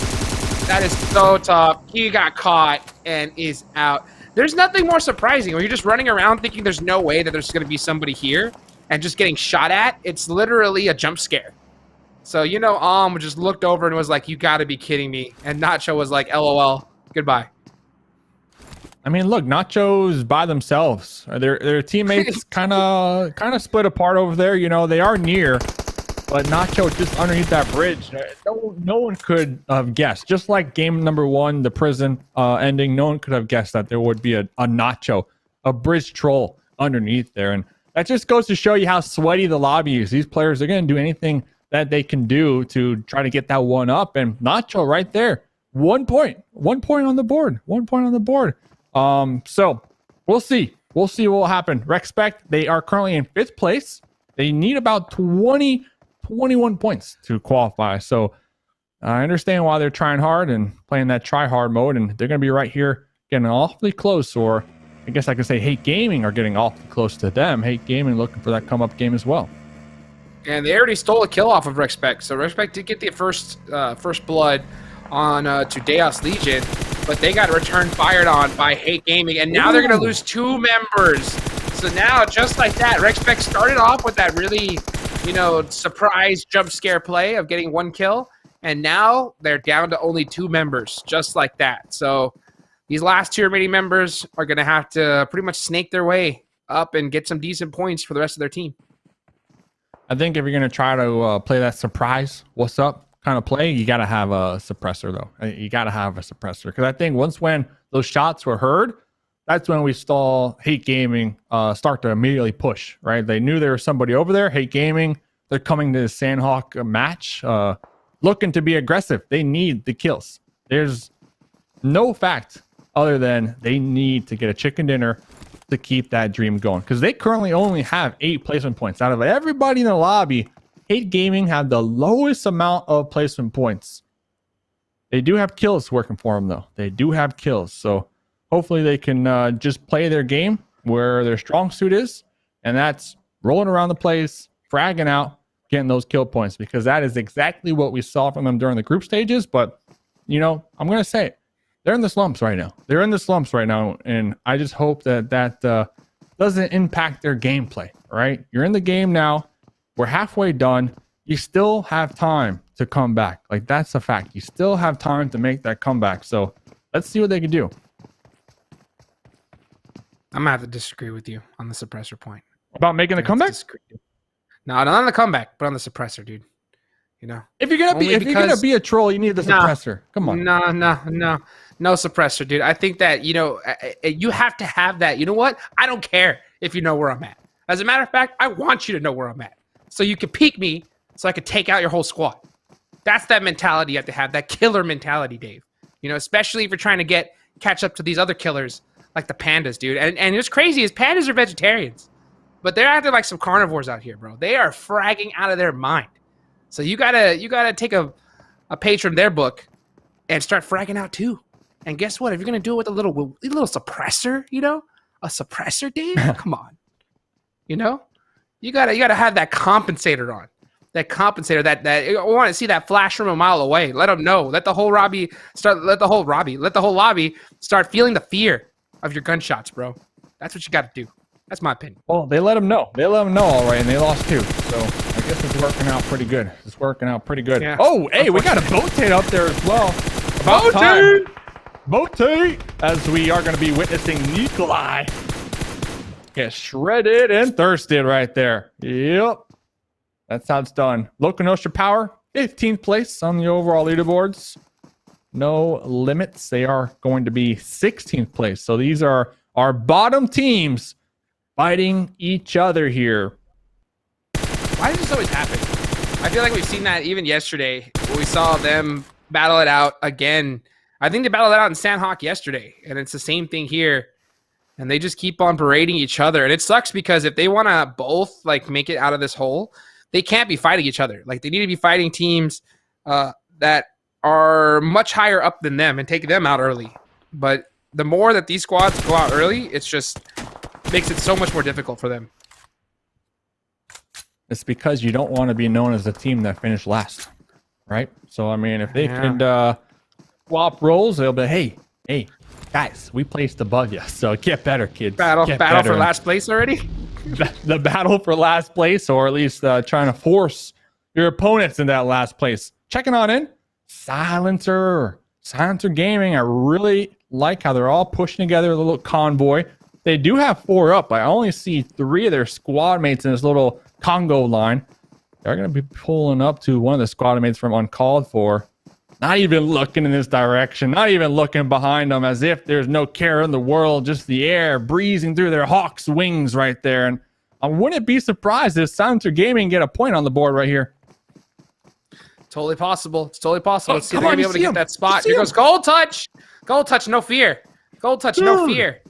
That is so tough. He got caught and is out. There's nothing more surprising when you're just running around thinking there's no way that there's going to be somebody here and just getting shot at. It's literally a jump scare. So, just looked over and was like, you got to be kidding me. And Nacho was like, LOL, goodbye. I mean, look, Nacho's by themselves. Their teammates kind of split apart over there. They are near, but Nacho just underneath that bridge. No one could have guessed. Just like game number 1, the prison ending, no one could have guessed that there would be a Nacho, a bridge troll underneath there. And that just goes to show you how sweaty the lobby is. These players are going to do anything that they can do to try to get that one up. And Nacho right there, 1 point on the board, 1 point on the board. So we'll see what will happen. Rexpect, they are currently in 5th place. They need about 21 points to qualify. So I understand why they're trying hard and playing that try hard mode, and they're going to be right here getting awfully close, or I guess I could say Hate Gaming are getting awfully close to them. Hate Gaming looking for that come up game as well. And they already stole a kill off of Rexpect. So Rexpect did get the first blood on to Daos Legion, but they got returned fired on by Hate Gaming, and now they're going to lose 2 members. So now, just like that, Rexpect started off with that really, surprise jump scare play of getting 1 kill, and now they're down to only 2 members, just like that. So these last 2 remaining members are going to have to pretty much snake their way up and get some decent points for the rest of their team. I think if you're going to try to play that surprise, what's up kind of play, you got to have a suppressor, though. You got to have a suppressor, because I think when those shots were heard, that's when we saw Hate Gaming start to immediately push, right? They knew there was somebody over there. Hate Gaming, they're coming to the Sanhok match, looking to be aggressive. They need the kills. There's no fact other than they need to get a chicken dinner to keep that dream going, because they currently only have 8 placement points. Out of everybody in the lobby, Hate Gaming had the lowest amount of placement points. They do have kills working for them, though. They do have kills. So hopefully they can just play their game where their strong suit is, and that's rolling around the place, fragging out, getting those kill points, because that is exactly what we saw from them during the group stages. But, I'm going to say it. They're in the slumps right now. And I just hope that doesn't impact their gameplay, right? You're in the game now. We're halfway done. You still have time to come back. Like, that's a fact. You still have time to make that comeback. So let's see what they can do. I'm going to have to disagree with you on the suppressor point. About making the comeback? No, not on the comeback, but on the suppressor, dude. If you're gonna be a troll, you need the suppressor. Come on. No suppressor, dude. I think that you have to have that. You know what? I don't care if you know where I'm at. As a matter of fact, I want you to know where I'm at, so you can peek me, so I can take out your whole squad. That's that mentality you have to have. That killer mentality, Dave. Especially if you're trying to catch up to these other killers like the pandas, dude. And what's crazy is pandas are vegetarians, but they're acting like some carnivores out here, bro. They are fragging out of their mind. So you gotta take a page from their book and start fragging out too. And guess what? If you're gonna do it with a little suppressor, a suppressor, Dave, come on. You gotta have that compensator on. That compensator. That I want to see that flash from a mile away. Let them know. Let the whole lobby start feeling the fear of your gunshots, bro. That's what you got to do. That's my opinion. Well, they let them know. All right, and they lost 2. So I guess it's working out pretty good. Yeah. Oh, hey, we got a Botate up there as well. About time. Botate! As we are going to be witnessing Nikolai get shredded and thirsted right there. Yep. That's how it's done. LakoNostra Power, 15th place on the overall leaderboards. No limits. They are going to be 16th place. So these are our bottom teams fighting each other here. Why does this always happen? I feel like we've seen that even yesterday. We saw them battle it out again. I think they battled it out in Sanhok yesterday, and it's the same thing here. And they just keep on berating each other. And it sucks because if they want to both like make it out of this hole, they can't be fighting each other. Like they need to be fighting teams that are much higher up than them and take them out early. But the more that these squads go out early, it's just makes it so much more difficult for them. It's because you don't want to be known as the team that finished last, right? So I mean, if they could swap roles, they'll be, hey, guys, we placed above you, so get better, kids. Battle for last place already? The battle for last place, or at least trying to force your opponents in that last place. Checking on in, Silencer Gaming. I really like how they're all pushing together a little convoy. They do have 4 up. I only see 3 of their squad mates in this little Congo line. They're going to be pulling up to one of the squad mates from Uncalled For. Not even looking in this direction, not even looking behind them, as if there's no care in the world, just the air breezing through their hawk's wings right there. And I wouldn't be surprised if Silencer Gaming get a point on the board right here. Totally possible. It's totally possible. Oh, See, they're going to be able to get that spot. Here goes Gold Touch. Gold Touch, no fear. Gold Touch, no fear.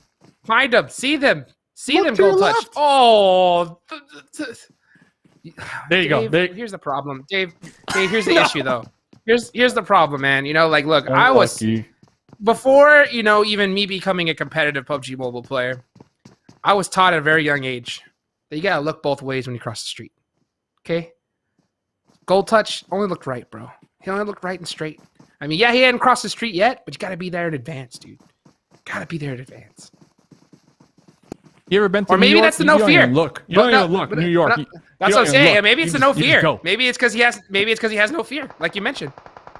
Find them. See them. See them, Gold Touch. Oh. There you go. Here's the problem. Dave, here's the issue, though. Here's the problem, man. You know, like, look, I was before, you know, even me becoming a competitive PUBG mobile player, I was taught at a very young age that you gotta look both ways when you cross the street. Okay? Gold Touch only looked right, bro. He only looked right and straight. I mean, yeah, he hadn't crossed the street yet, but you gotta be there in advance, dude. Gotta be there in advance. You ever been to or maybe New York? that's the no fear. Look, you don't even look. New York. That's what I'm saying. Yeah, maybe it's the no fear. Maybe it's because he has. Maybe it's because he has no fear, like you mentioned.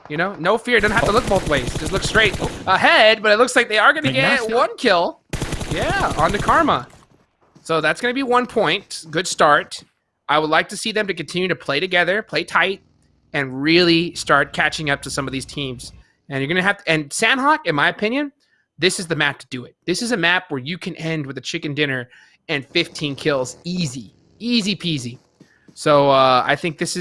You know, no fear. Doesn't have to look both ways. Just look straight ahead. But it looks like they are going to get 1 kill. Yeah, on to Karma. So that's going to be 1 point. Good start. I would like to see them to continue to play together, play tight, and really start catching up to some of these teams. And you're going to have to. And Sanhok, in my opinion, this is the map to do it. This is a map where you can end with a chicken dinner and 15 kills. Easy peasy. So I think there's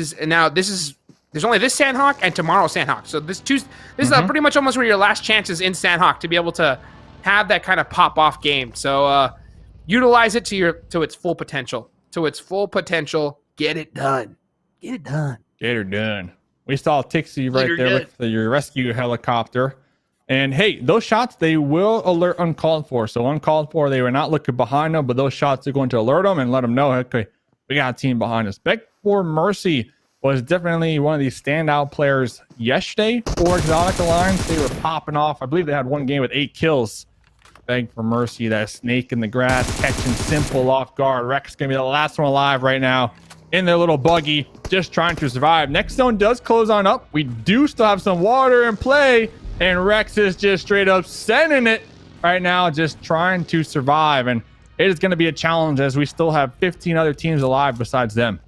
only this Sanhok and tomorrow Sanhok. So this is pretty much almost one of your last chances in Sanhok to be able to have that kind of pop off game. So utilize it to its full potential. Get it done. Get her done. We saw Tixie right there with your rescue helicopter. And hey, those shots, they will alert Uncalled For. So Uncalled For, they were not looking behind them, but those shots are going to alert them and let them know, okay, we got a team behind us. Beg for Mercy was definitely one of these standout players yesterday for Exotic Alliance. They were popping off. I believe they had 1 game with 8 kills. Beg for Mercy, that snake in the grass, catching Simple off guard. Rex is going to be the last one alive right now in their little buggy, just trying to survive. Next zone does close on up. We do still have some water in play. And Rex is just straight up sending it right now, just trying to survive. And it is going to be a challenge as we still have 15 other teams alive besides them.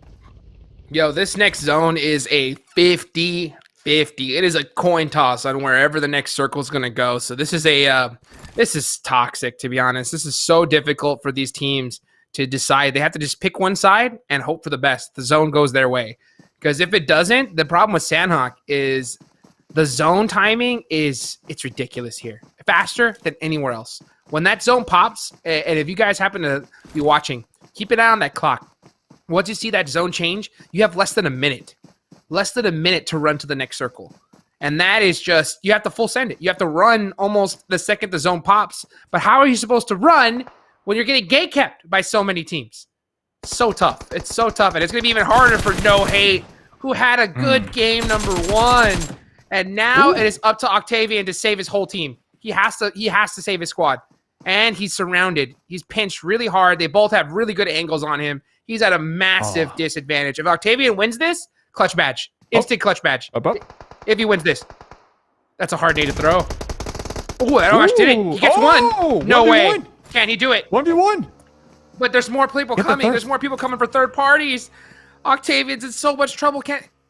Yo, this next zone is a 50-50. It is a coin toss on wherever the next circle is going to go. So this is toxic, to be honest. This is so difficult for these teams to decide. They have to just pick one side and hope for the best. The zone goes their way. Because if it doesn't, the problem with Sanhok is the zone timing it's ridiculous here. Faster than anywhere else. When that zone pops, and if you guys happen to be watching, keep an eye on that clock. Once you see that zone change, you have less than a minute. Less than a minute to run to the next circle. And that is just, you have to full send it. You have to run almost the second the zone pops. But how are you supposed to run when you're getting gate kept by so many teams? So tough. It's so tough. And it's going to be even harder for No Hate, who had a good game number 1. And now it is up to Octavian to save his whole team. He has to save his squad. And he's surrounded. He's pinched really hard. They both have really good angles on him. He's at a massive disadvantage. If Octavian wins this, clutch badge. Instant clutch badge. If he wins this. That's a hard nade to throw. Oh, that almost did it. He gets 1. No way. Can he do it? 1v1. But there's more people coming. There's more people coming for third parties. Octavian's in so much trouble.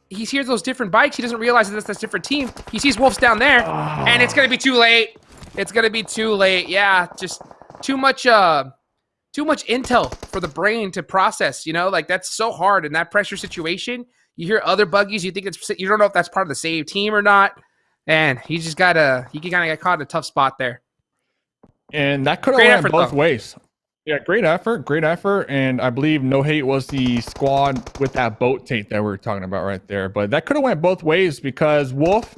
He hears those different bikes. He doesn't realize that that's a different team. He sees Wolves down there, and it's going to be too late. It's going to be too late. Yeah, just too much intel for the brain to process, you know, like that's so hard in that pressure situation. You hear other buggies, you think you don't know if that's part of the same team or not. And he kind of got caught in a tough spot there. And that could have went both ways. Yeah, great effort. And I believe No Hate was the squad with that boat tape that we were talking about right there. But that could have went both ways because Wolf,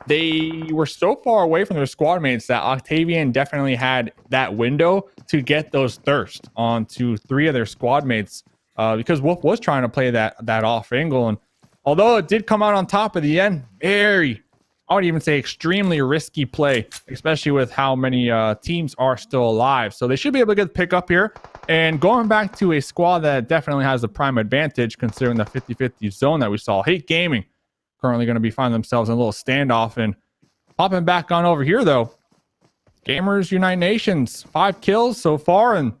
they were so far away from their squad mates that Octavian definitely had that window to get those thirst onto 3 of their squad mates because Wolf was trying to play that off angle. And although it did come out on top at the end, I would even say extremely risky play, especially with how many teams are still alive. So they should be able to get the pick up here. And going back to a squad that definitely has the prime advantage considering the 50-50 zone that we saw. Hate Gaming currently going to be finding themselves in a little standoff. And popping back on over here, though, Gamers Unite Nations, 5 kills so far, and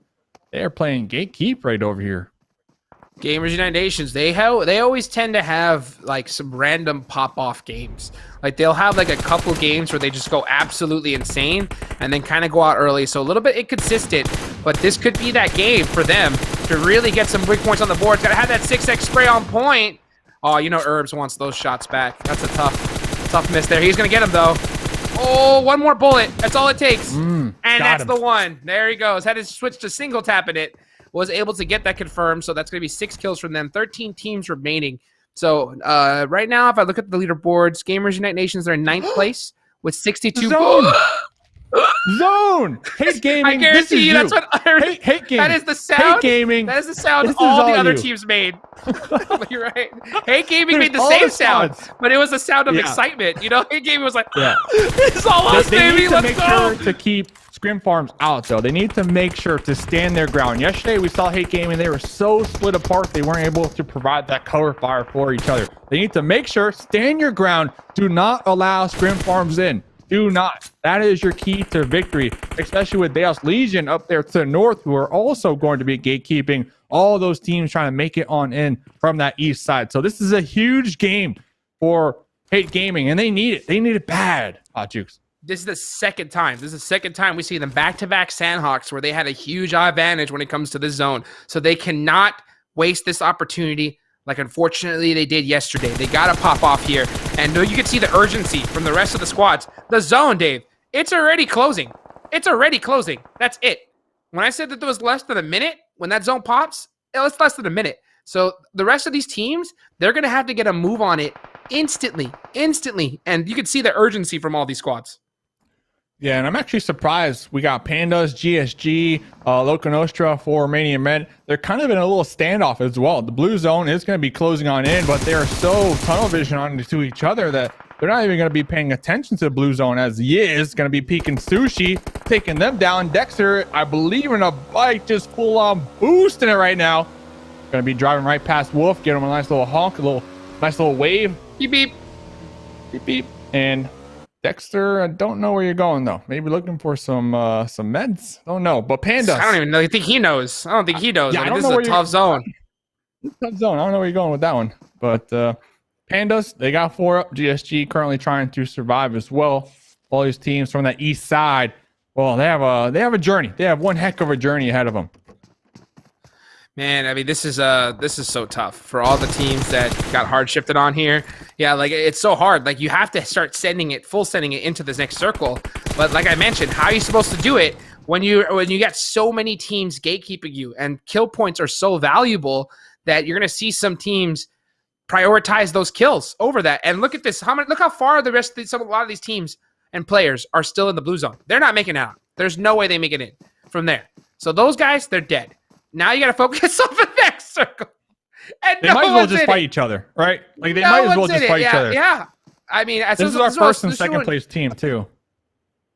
they're playing Gatekeep right over here. Gamers Unite Nations, they always tend to have like some random pop-off games. Like they'll have like a couple games where they just go absolutely insane and then kind of go out early. So a little bit inconsistent, but this could be that game for them to really get some big points on the board. Gotta have that 6x spray on point. Oh, you know Herbs wants those shots back. That's a tough miss there. He's gonna get him though. Oh, one more bullet. That's all it takes. And that's the one. There he goes. Had to switch to single tapping it. Was able to get that confirmed. So that's going to be 6 kills from them. 13 teams remaining. So right now, if I look at the leaderboards, Gamers Unite Nations are in 9th place with 62. Zone. Hate Gaming. I guarantee you, that's what I heard. Hate Gaming. That is the sound. Hate Gaming. That is the sound all the other teams made. You're right. Hate Gaming made the same sound, but it was the sound of excitement. You know, Hate Gaming was like, it's all us, baby. Let's go. Sure to keep Scrimfarms out, though. They need to make sure to stand their ground. Yesterday, we saw Hate Gaming. They were so split apart, they weren't able to provide that cover fire for each other. They need to make sure, stand your ground. Do not allow Scrimfarms in. Do not. That is your key to victory, especially with Daos Legion up there to the north, who are also going to be gatekeeping all those teams trying to make it on in from that east side. So this is a huge game for Hate Gaming, and they need it. They need it bad. Jukes. This is the second time. This is the second time we see them back-to-back Sanhoks where they had a huge advantage when it comes to this zone. So they cannot waste this opportunity like unfortunately they did yesterday. They got to pop off here. And you can see the urgency from the rest of the squads. The zone, Dave, it's already closing. It's already closing. That's it. When I said that there was less than a minute, when that zone pops, it's less than a minute. So the rest of these teams, they're going to have to get a move on it instantly. And you can see the urgency from all these squads. Yeah, and I'm actually surprised we got Pandas, GSG, LakoNostra for Romanian Men. They're kind of in a little standoff as well. The blue zone is going to be closing on in, but they're so tunnel vision onto each other that they're not even going to be paying attention to the blue zone, as Yiz going to be peeking Sushi, taking them down. Dexter, I believe in a bike, just full on boosting it right now. Going to be driving right past Wolf, give him a nice little honk, nice little wave. Beep, beep. Beep, beep. And Dexter, I don't know where you're going though. Maybe looking for some meds. Don't know. But Panda, I don't even know. I think he knows. I don't think he knows. Yeah, I mean, this is a tough zone. Tough zone. I don't know where you're going with that one. But Pandas, they got 4 up. GSG currently trying to survive as well. All these teams from that east side. Well, they have a journey. They have one heck of a journey ahead of them. Man, I mean, this is so tough for all the teams that got hard shifted on here. Yeah, like it's so hard. Like you have to start sending it into this next circle. But like I mentioned, how are you supposed to do it when you got so many teams gatekeeping you, and kill points are so valuable that you're gonna see some teams prioritize those kills over that. And look at this. Look how far the rest of a lot of these teams and players are still in the blue zone. They're not making it out. There's no way they make it in from there. So those guys, they're dead. Now you got to focus on the next circle. And they might as well just fight each other, right? Like they might as well just fight each other. Yeah. I mean, this is our first and second place team too.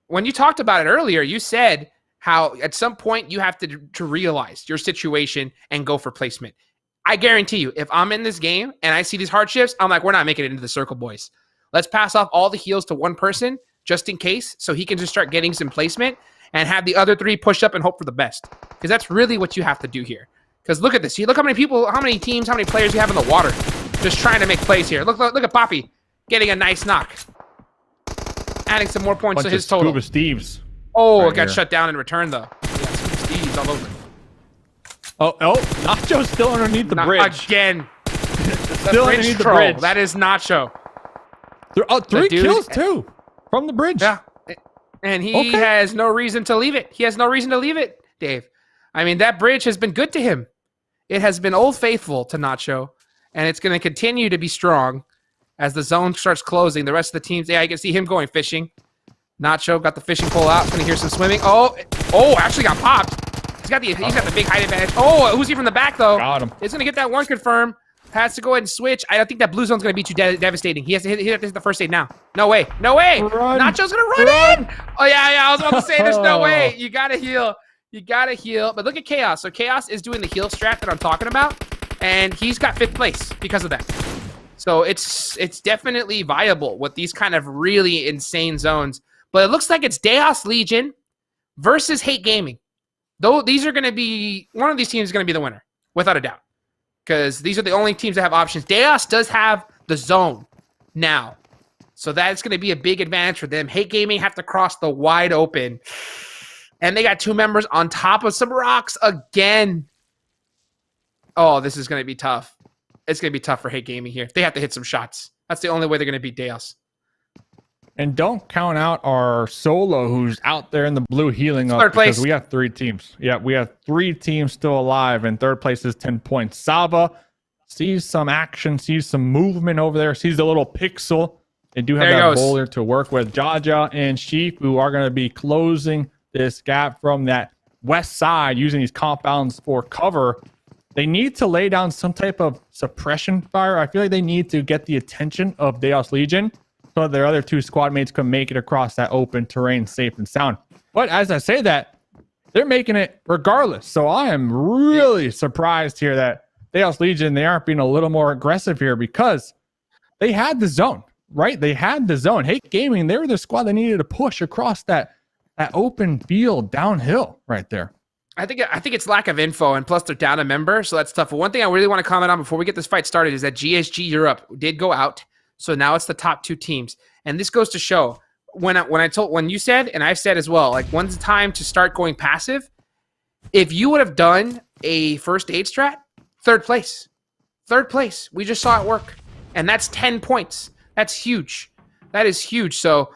When you talked about it earlier, you said how at some point you have to realize your situation and go for placement. I guarantee you, if I'm in this game and I see these hardships, I'm like, we're not making it into the circle, boys. Let's pass off all the heals to one person just in case, so he can just start getting some placement and have the other 3 push up and hope for the best. Because that's really what you have to do here. Because look at this. Look how many people, how many teams, how many players you have in the water just trying to make plays here. Look at Poppy getting a nice knock. Adding some more points to his total. Scuba Steves. Oh, it got shut down in return, though. Yeah, He's all over. Oh, Nacho's still underneath the bridge. Again. Still underneath the bridge. That is Nacho. Three kills too from the bridge. Yeah. And he has no reason to leave it. He has no reason to leave it, Dave. I mean, that bridge has been good to him. It has been old faithful to Nacho, and it's going to continue to be strong as the zone starts closing. The rest of the teams, I can see him going fishing. Nacho got the fishing pole out. Going to hear some swimming. Oh, actually got popped. He's got the big height advantage. Oh, who's he from the back, though? Got him. He's going to get that one confirm. Has to go ahead and switch. I don't think that blue zone's going to be too devastating. He has to hit the first aid now. No way. No way. Run. Nacho's going to run in. Oh, yeah. I was about to say there's no way. You got to heal. You got to heal. But look at Chaos. So Chaos is doing the heal strat that I'm talking about, and he's got 5th place because of that. So it's definitely viable with these kind of really insane zones. But it looks like it's Daos Legion versus Hate Gaming. Though these are going to be, one of these teams is going to be the winner, without a doubt. Because these are the only teams that have options. Daos does have the zone now. So that's going to be a big advantage for them. Hate Gaming have to cross the wide open. And they got 2 members on top of some rocks again. Oh, this is going to be tough. It's going to be tough for Hate Gaming here. They have to hit some shots. That's the only way they're going to beat Daos. And don't count out our solo who's out there in the blue healing up. Because we have 3 teams. Yeah, we have 3 teams still alive, and 3rd place is 10 points. Sava sees some action, sees some movement over there, sees the little pixel. They do have that boulder to work with. Jaja and Sheep, who are going to be closing this gap from that west side using these compounds for cover. They need to lay down some type of suppression fire. I feel like they need to get the attention of Daos Legion so their other 2 squad mates can make it across that open terrain safe and sound. But as I say that, they're making it regardless. So I am really surprised here that Daos Legion, they aren't being a little more aggressive here because they had the zone, right? They had the zone. Hate Gaming, they were the squad that needed to push across that open field downhill right there. I think it's lack of info, and plus they're down a member, so that's tough. But one thing I really want to comment on before we get this fight started is that GSG Europe did go out. So now it's the top 2 teams. And this goes to show when you said, and I've said as well, like when's the time to start going passive? If you would have done a first aid strat, 3rd place. 3rd place. We just saw it work. And that's 10 points. That's huge. That is huge. So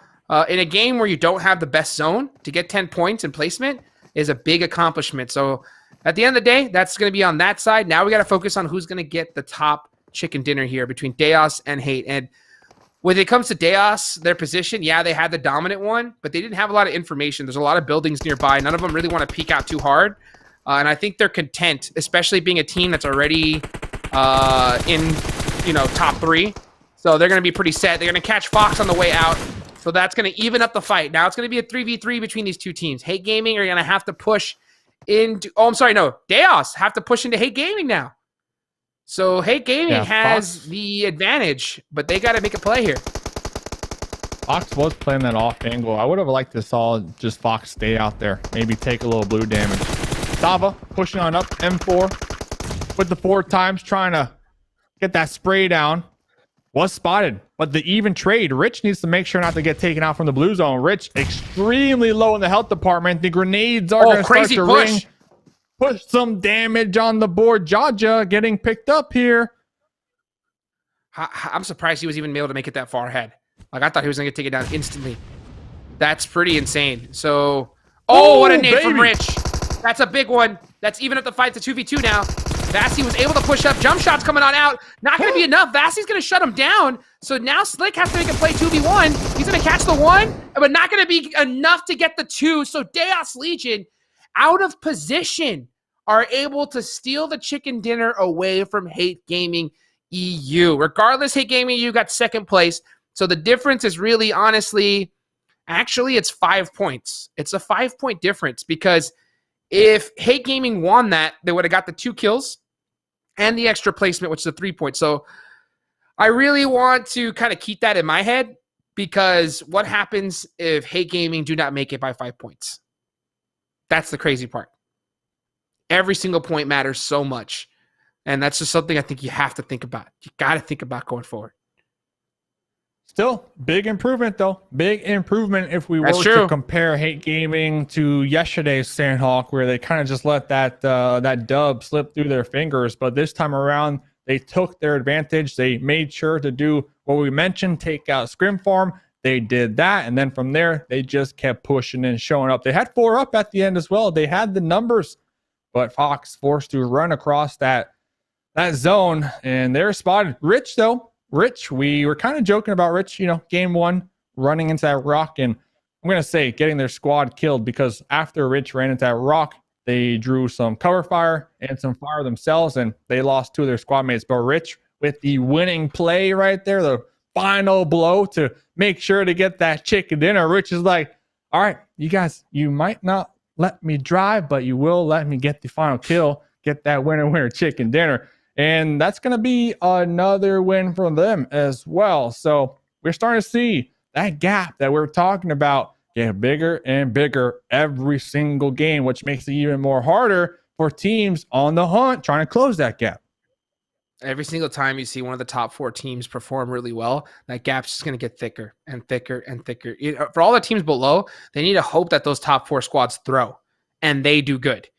in a game where you don't have the best zone, to get 10 points in placement is a big accomplishment. So at the end of the day, that's going to be on that side. Now we got to focus on who's going to get the top chicken dinner here between Daos and Hate. And when it comes to Daos, their position, yeah, they had the dominant one, but they didn't have a lot of information. There's a lot of buildings nearby. None of them really want to peek out too hard. And I think they're content, especially being a team that's already in, top 3. So they're going to be pretty set. They're going to catch Fox on the way out. So that's going to even up the fight. Now it's going to be a 3v3 between these 2 teams. Hate Gaming are going to have to push into, Daos have to push into Hate Gaming now. So Hate Gaming has Fox, the advantage, but they got to make a play here. Fox was playing that off angle. I would have liked to saw just Fox stay out there, maybe take a little blue damage. Sava pushing on up, M4 with the 4 times, trying to get that spray down. Was spotted, but the even trade. Rich needs to make sure not to get taken out from the blue zone. Rich extremely low in the health department. The grenades are going to start to ring. Push some damage on the board. Jaja getting picked up here. I'm surprised he was even able to make it that far ahead. Like, I thought he was going to take it down instantly. That's pretty insane. So, what a nade from Rich. That's a big one. That's even up the fight to 2v2 now. Vasi was able to push up. Jump shots coming on out. Not going to be enough. Vasi's going to shut him down. So now Slick has to make a play 2v1. He's going to catch the 1, but not going to be enough to get the 2. So Daos Legion, out of position, are able to steal the chicken dinner away from Hate Gaming EU. Regardless, Hate Gaming EU got 2nd place. So the difference is really, honestly, actually, it's 5 points. It's a 5-point difference because if Hate Gaming won that, they would have got the 2 kills and the extra placement, which is a 3 point. So I really want to kind of keep that in my head because what happens if Hate Gaming do not make it by 5 points? That's the crazy part. Every single point matters so much. And that's just something I think you have to think about. You got to think about going forward. Still, big improvement though. Big improvement if we were That's to true. compare Hate Gaming to yesterday's Sanhok, where they kind of just let that dub slip through their fingers. But this time around, they took their advantage. They made sure to do what we mentioned, take out Scrimfarm. They did that, and then from there, they just kept pushing and showing up. They had 4 up at the end as well. They had the numbers, but Fox forced to run across that zone, and they're spotted. Rich though. Rich, we were kind of joking about Rich, game 1 running into that rock, and I'm going to say getting their squad killed, because after Rich ran into that rock, they drew some cover fire and some fire themselves, and they lost 2 of their squad mates. But Rich, with the winning play right there, the final blow to make sure to get that chicken dinner, Rich is like, all right, you guys, you might not let me drive, but you will let me get the final kill, get that winner chicken dinner. And that's going to be another win for them as well. So we're starting to see that gap that we're talking about get bigger and bigger every single game, which makes it even more harder for teams on the hunt trying to close that gap. Every single time you see one of the top 4 teams perform really well, that gap's just going to get thicker and thicker and thicker. For all the teams below, they need to hope that those top 4 squads throw and they do good.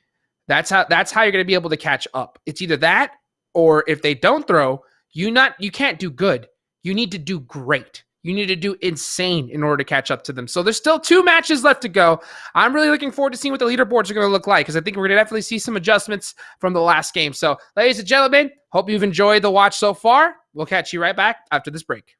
That's how you're going to be able to catch up. It's either that, or if they don't throw, you can't do good. You need to do great. You need to do insane in order to catch up to them. So there's still 2 matches left to go. I'm really looking forward to seeing what the leaderboards are going to look like, because I think we're going to definitely see some adjustments from the last game. So, ladies and gentlemen, hope you've enjoyed the watch so far. We'll catch you right back after this break.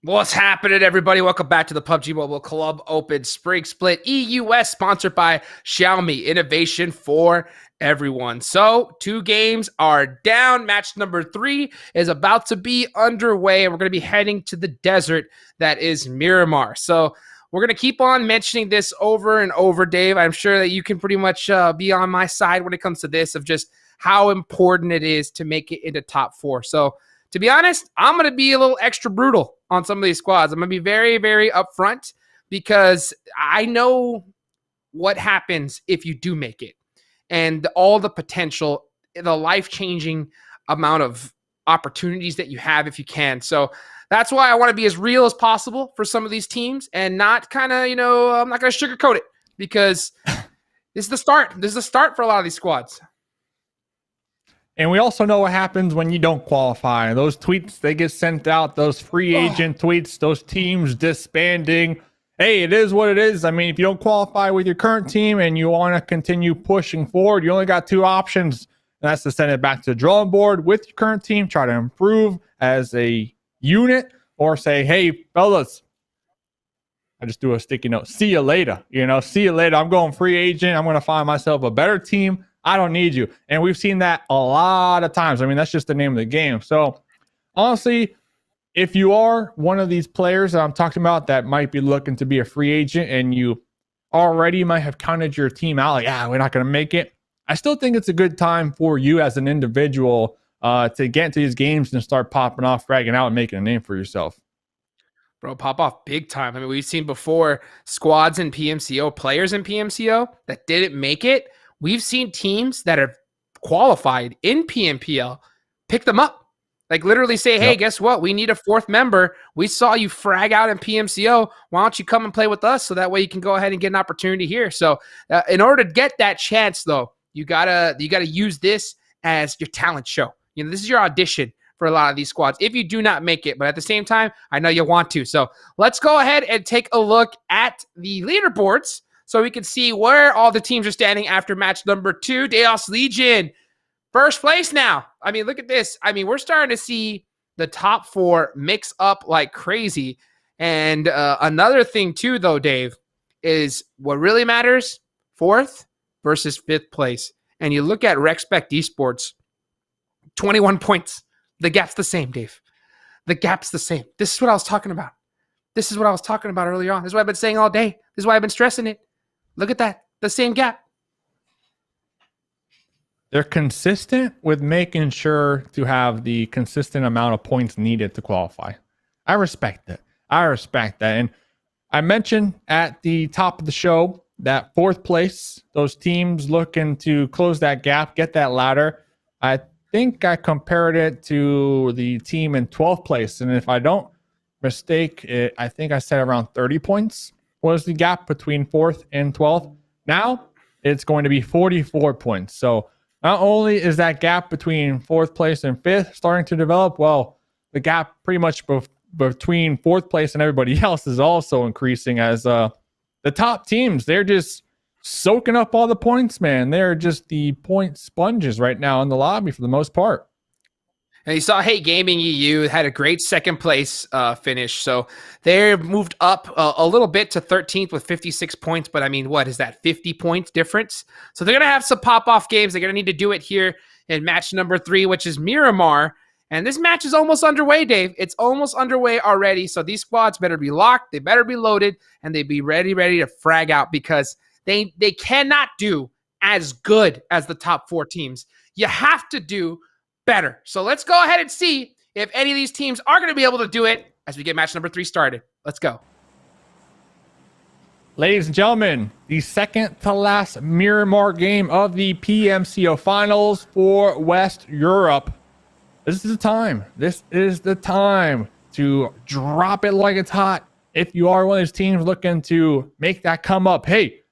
What's happening, everybody? Welcome back to the PUBG Mobile Club Open Spring Split EUS, sponsored by Xiaomi. Innovation for everyone. So 2 games are down. Match number 3 is about to be underway, and we're going to be heading to the desert that is Miramar. So we're going to keep on mentioning this over and over, Dave. I'm sure that you can pretty much be on my side when it comes to this, of just how important it is to make it into top 4. So to be honest, I'm going to be a little extra brutal on some of these squads. I'm going to be very, very upfront because I know what happens if you do make it and all the potential, the life-changing amount of opportunities that you have if you can. So that's why I want to be as real as possible for some of these teams and not kind of, I'm not going to sugarcoat it because this is the start. This is the start for a lot of these squads. And we also know what happens when you don't qualify. Those tweets, they get sent out, those free agent tweets, those teams disbanding. Hey, it is what it is. I mean, if you don't qualify with your current team and you want to continue pushing forward, you only got 2 options. And that's to send it back to the drawing board with your current team, try to improve as a unit, or say, hey, fellas, I just do a sticky note. See you later. See you later. I'm going free agent. I'm going to find myself a better team. I don't need you. And we've seen that a lot of times. I mean, that's just the name of the game. So honestly, if you are one of these players that I'm talking about that might be looking to be a free agent and you already might have counted your team out, like, we're not going to make it. I still think it's a good time for you as an individual to get into these games and start popping off, fragging out, and making a name for yourself. Bro, pop off big time. I mean, we've seen before squads in PMCO, players in PMCO that didn't make it. We've seen teams that have qualified in PMPL pick them up. Like literally say, hey, guess what? We need a 4th member. We saw you frag out in PMCO. Why don't you come and play with us? So that way you can go ahead and get an opportunity here. So in order to get that chance, though, you gotta use this as your talent show. This is your audition for a lot of these squads if you do not make it. But at the same time, I know you want to. So let's go ahead and take a look at the leaderboards so we can see where all the teams are standing after match number 2. Daos Legion, first place now. I mean, look at this. I mean, we're starting to see the top 4 mix up like crazy. And another thing too, though, Dave, is what really matters, 4th versus 5th place. And you look at Rexpect Esports, 21 points. The gap's the same, Dave. The gap's the same. This is what I was talking about. This is what I was talking about earlier on. This is what I've been saying all day. This is why I've been stressing it. Look at that. The same gap. They're consistent with making sure to have the consistent amount of points needed to qualify. I respect it. I respect that. And I mentioned at the top of the show that 4th place, those teams looking to close that gap, get that ladder. I think I compared it to the team in 12th place. And if I don't mistake it, I think I said around 30 points was the gap between 4th and 12th. Now it's going to be 44 points. So not only is that gap between 4th place and 5th starting to develop, well, the gap pretty much between 4th place and everybody else is also increasing as the top teams, they're just soaking up all the points, man. They're just the point sponges right now in the lobby for the most part. And you saw Hate Gaming EU had a great 2nd place finish. So they moved up a little bit to 13th with 56 points. But I mean, what is that? 50 points difference? So they're going to have some pop-off games. They're going to need to do it here in match number 3, which is Miramar. And this match is almost underway, Dave. It's almost underway already. So these squads better be locked. They better be loaded. And they be ready to frag out because they cannot do as good as the top 4 teams. You have to do better. So let's go ahead and see if any of these teams are going to be able to do it as we get match number 3 started. Let's go. Ladies and gentlemen, the second to last Miramar game of the PMCO Finals for West Europe. This is the time. This is the time to drop it like it's hot. If you are one of those teams looking to make that come up, hey,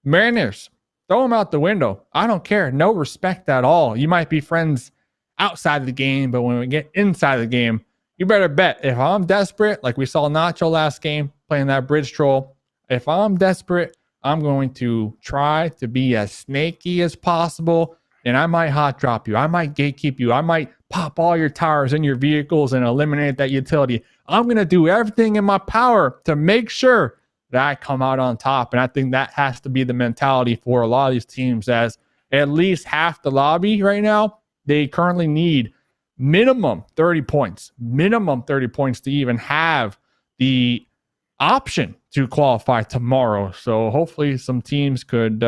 Mariners, throw them out the window. I don't care. No respect at all. You might be friends outside of the game, but when we get inside of the game, you better bet if I'm desperate, like we saw Nacho last game playing that bridge troll, if I'm desperate, I'm going to try to be as snaky as possible and I might hot drop you. I might gatekeep you. I might pop all your tires in your vehicles and eliminate that utility. I'm going to do everything in my power to make sure that I come out on top. And I think that has to be the mentality for a lot of these teams, as at least half the lobby right now, they currently need minimum 30 points to even have the option to qualify tomorrow. So hopefully some teams could,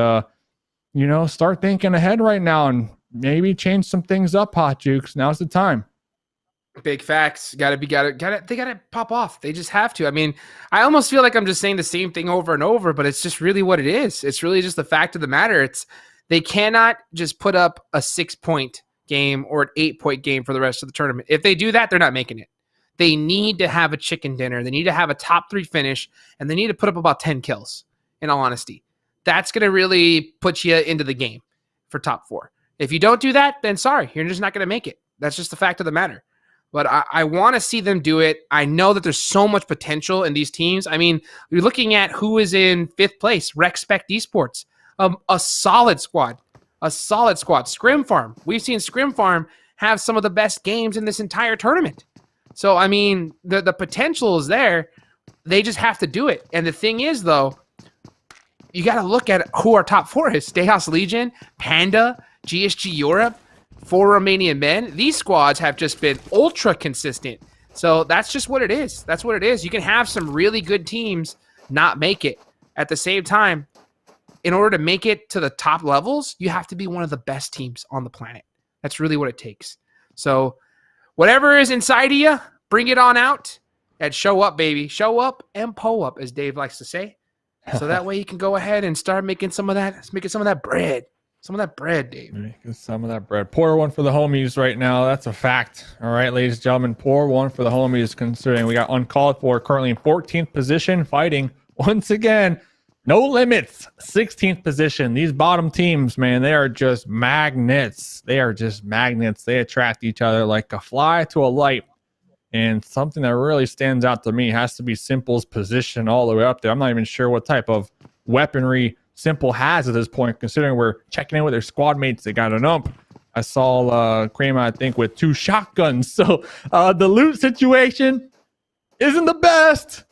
start thinking ahead right now and maybe change some things up, Hot Jukes. Now's the time. Big facts. They gotta pop off. They just have to. I mean, I almost feel like I'm just saying the same thing over and over, but it's just really what it is. It's really just the fact of the matter. They cannot just put up a 6-point game or an 8-point game for the rest of the tournament. If they do that, they're not making it. They need to have a chicken dinner. They need to have a top 3 finish, and they need to put up about 10 kills, in all honesty. That's going to really put you into the game for top 4. If you don't do that, then sorry, you're just not going to make it. That's just the fact of the matter. But I want to see them do it. I know that there's so much potential in these teams. I mean, you're looking at who is in 5th place, Rexpect Esports, a solid squad. Scrimfarm. We've seen Scrimfarm have some of the best games in this entire tournament. So, I mean, the potential is there. They just have to do it. And the thing is, though, you got to look at who our top 4 is. Daos Legion, Panda, GSG Europe, 4 Romanian Men. These squads have just been ultra consistent. So that's just what it is. That's what it is. You can have some really good teams not make it. At the same time, in order to make it to the top levels, you have to be one of the best teams on the planet. That's really what it takes. So whatever is inside of you, bring it on out and show up, baby. Show up and pull up, as Dave likes to say. So that way you can go ahead and start making some of that bread. Some of that bread, Dave. Making some of that bread. Pour one for the homies right now. That's a fact. All right, ladies and gentlemen, pour one for the homies, considering we got uncalled for, currently in 14th position, fighting once again. No limits, 16th position. These bottom teams, man, they are just magnets. They attract each other like a fly to a light. And something that really stands out to me has to be Simple's position all the way up there. I'm not even sure what type of weaponry Simple has at this point, considering we're checking in with their squad mates. They got an ump. I saw Kramer, I think, with 2 shotguns. So the loot situation isn't the best.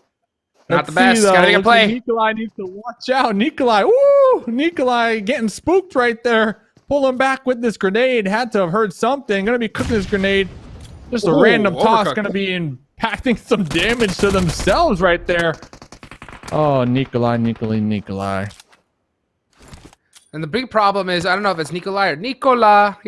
Not the best. Gotta get play. Nikolai needs to watch out. Nikolai getting spooked right there. Pulling back with this grenade. Had to have heard something. Gonna be cooking this grenade. Just a random toss. Gonna be impacting some damage to themselves right there. Oh, Nikolai. And the big problem is, I don't know if it's Nikolai or Nikola,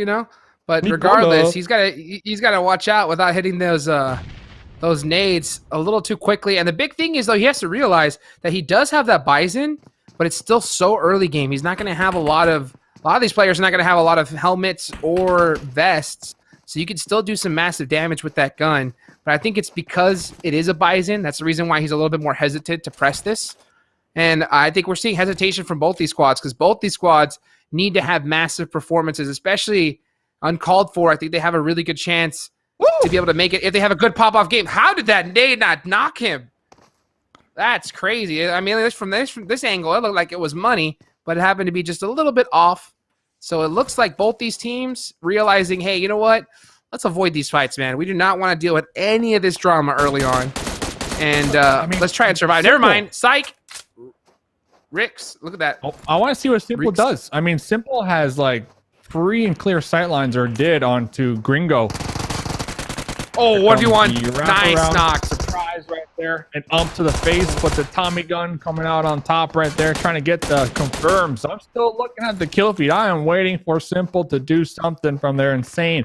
but regardless, he's got to watch out without hitting those nades a little too quickly. And the big thing is, though, he has to realize that he does have that Bison, but it's still so early game. He's not going to have a lot of these players are not going to have a lot of helmets or vests. So you can still do some massive damage with that gun. But I think it's because it is a Bison. That's the reason why he's a little bit more hesitant to press this. And I think we're seeing hesitation from both these squads, because both these squads need to have massive performances, especially uncalled for. I think they have a really good chance to be able to make it if they have a good pop-off game. How did that nade not knock him? That's crazy. I mean, from this angle, it looked like it was money, but it happened to be just a little bit off. So it looks like both these teams realizing, hey, you know what? Let's avoid these fights, man. We do not want to deal with any of this drama early on. And let's try and survive. Never mind. Psych. Ricks, look at that. Oh, I want to see what Simple does. I mean, Simple has like free and clear sightlines, or did, onto Gringo. Oh, 1v1. Nice knock. Surprise right there. An ump to the face, but the Tommy gun coming out on top right there, trying to get the confirm. So I'm still looking at the kill feed. I am waiting for Simple to do something from their insane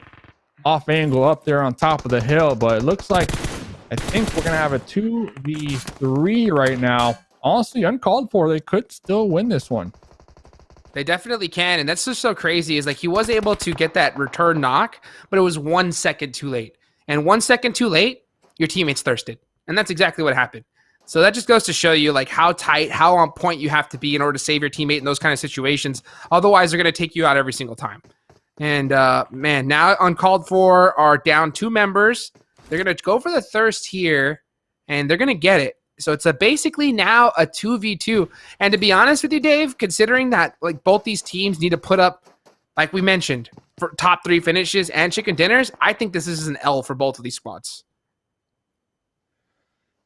off angle up there on top of the hill. But it looks like, I think we're going to have a 2v3 right now. Honestly, uncalled for, they could still win this one. They definitely can, and that's just so crazy. Is like he was able to get that return knock, but it was 1 second too late. And 1 second too late, your teammates thirsted. And that's exactly what happened. So that just goes to show you like how tight, how on point you have to be in order to save your teammate in those kind of situations. Otherwise, they're going to take you out every single time. And man, now uncalled for are down 2 members. They're going to go for the thirst here, and they're going to get it. So it's basically now a 2v2. And to be honest with you, Dave, considering that like both these teams need to put up like we mentioned, for top 3 finishes and chicken dinners, I think this is an L for both of these squads.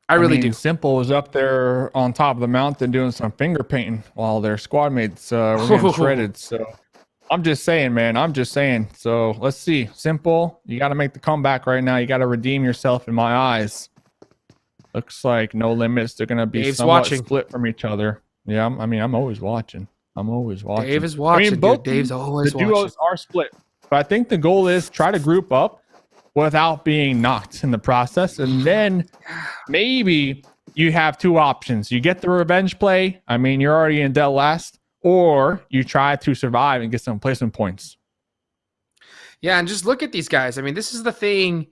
I really do. Simple was up there on top of the mountain doing some finger painting while their squad mates were getting shredded. So I'm just saying, man. I'm just saying. So let's see. Simple, you got to make the comeback right now. You got to redeem yourself in my eyes. Looks like No Limits. They're going to be somewhat split from each other. Yeah, I'm always watching. Dave is watching. Both Dave's always watching. The duos are split. But I think the goal is try to group up without being knocked in the process. And then maybe you have 2 options. You get the revenge play. You're already in dead last. Or you try to survive and get some placement points. Yeah, and just look at these guys. This is the thing.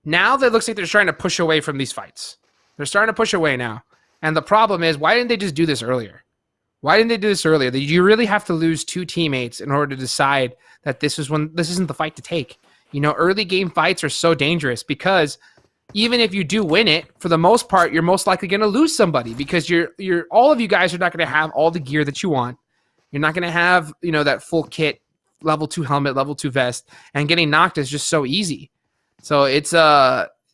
Now that it looks like they're trying to push away from these fights. They're starting to push away now. And the problem is, why didn't they just do this earlier? Did you really have to lose 2 teammates in order to decide that this isn't the fight to take? Early game fights are so dangerous because even if you do win it, for the most part, you're most likely going to lose somebody because all of you guys are not going to have all the gear that you want. You're not going to have, that full kit, level 2 helmet, level 2 vest, and getting knocked is just so easy. So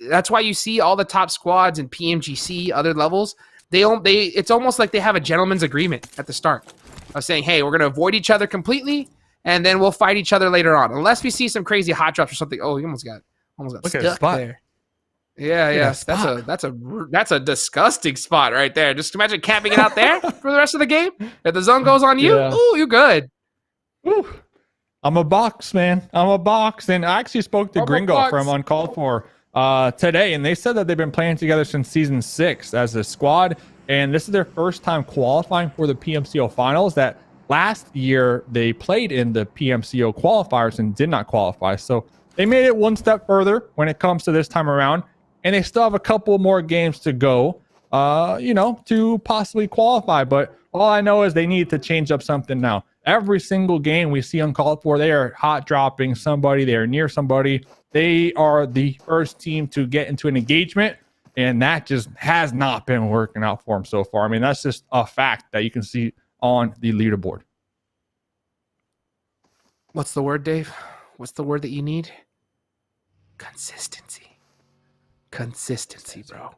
that's why you see all the top squads in PMGC, other levels. It's almost like they have a gentleman's agreement at the start of saying, hey, we're going to avoid each other completely, and then we'll fight each other later on, unless we see some crazy hot drops or something. Oh, he almost got stuck there. Yeah, yes, that's a disgusting spot right there. Just imagine camping it out there for the rest of the game. If the zone goes on you, ooh, you're good. Ooh. I'm a box, man. And I actually spoke to Gringo from Uncalled For today, and they said that they've been playing together since season 6 as a squad, and this is their first time qualifying for the PMCO Finals. That last year they played in the PMCO qualifiers and did not qualify, so they made it one step further when it comes to this time around, and they still have a couple more games to go, to possibly qualify. But all I know is they need to change up something now. Every single game we see Uncalled For, they are hot dropping somebody. They are near somebody. They are the first team to get into an engagement, and that just has not been working out for them so far. That's just a fact that you can see on the leaderboard. What's the word, Dave? What's the word that you need? Consistency, bro.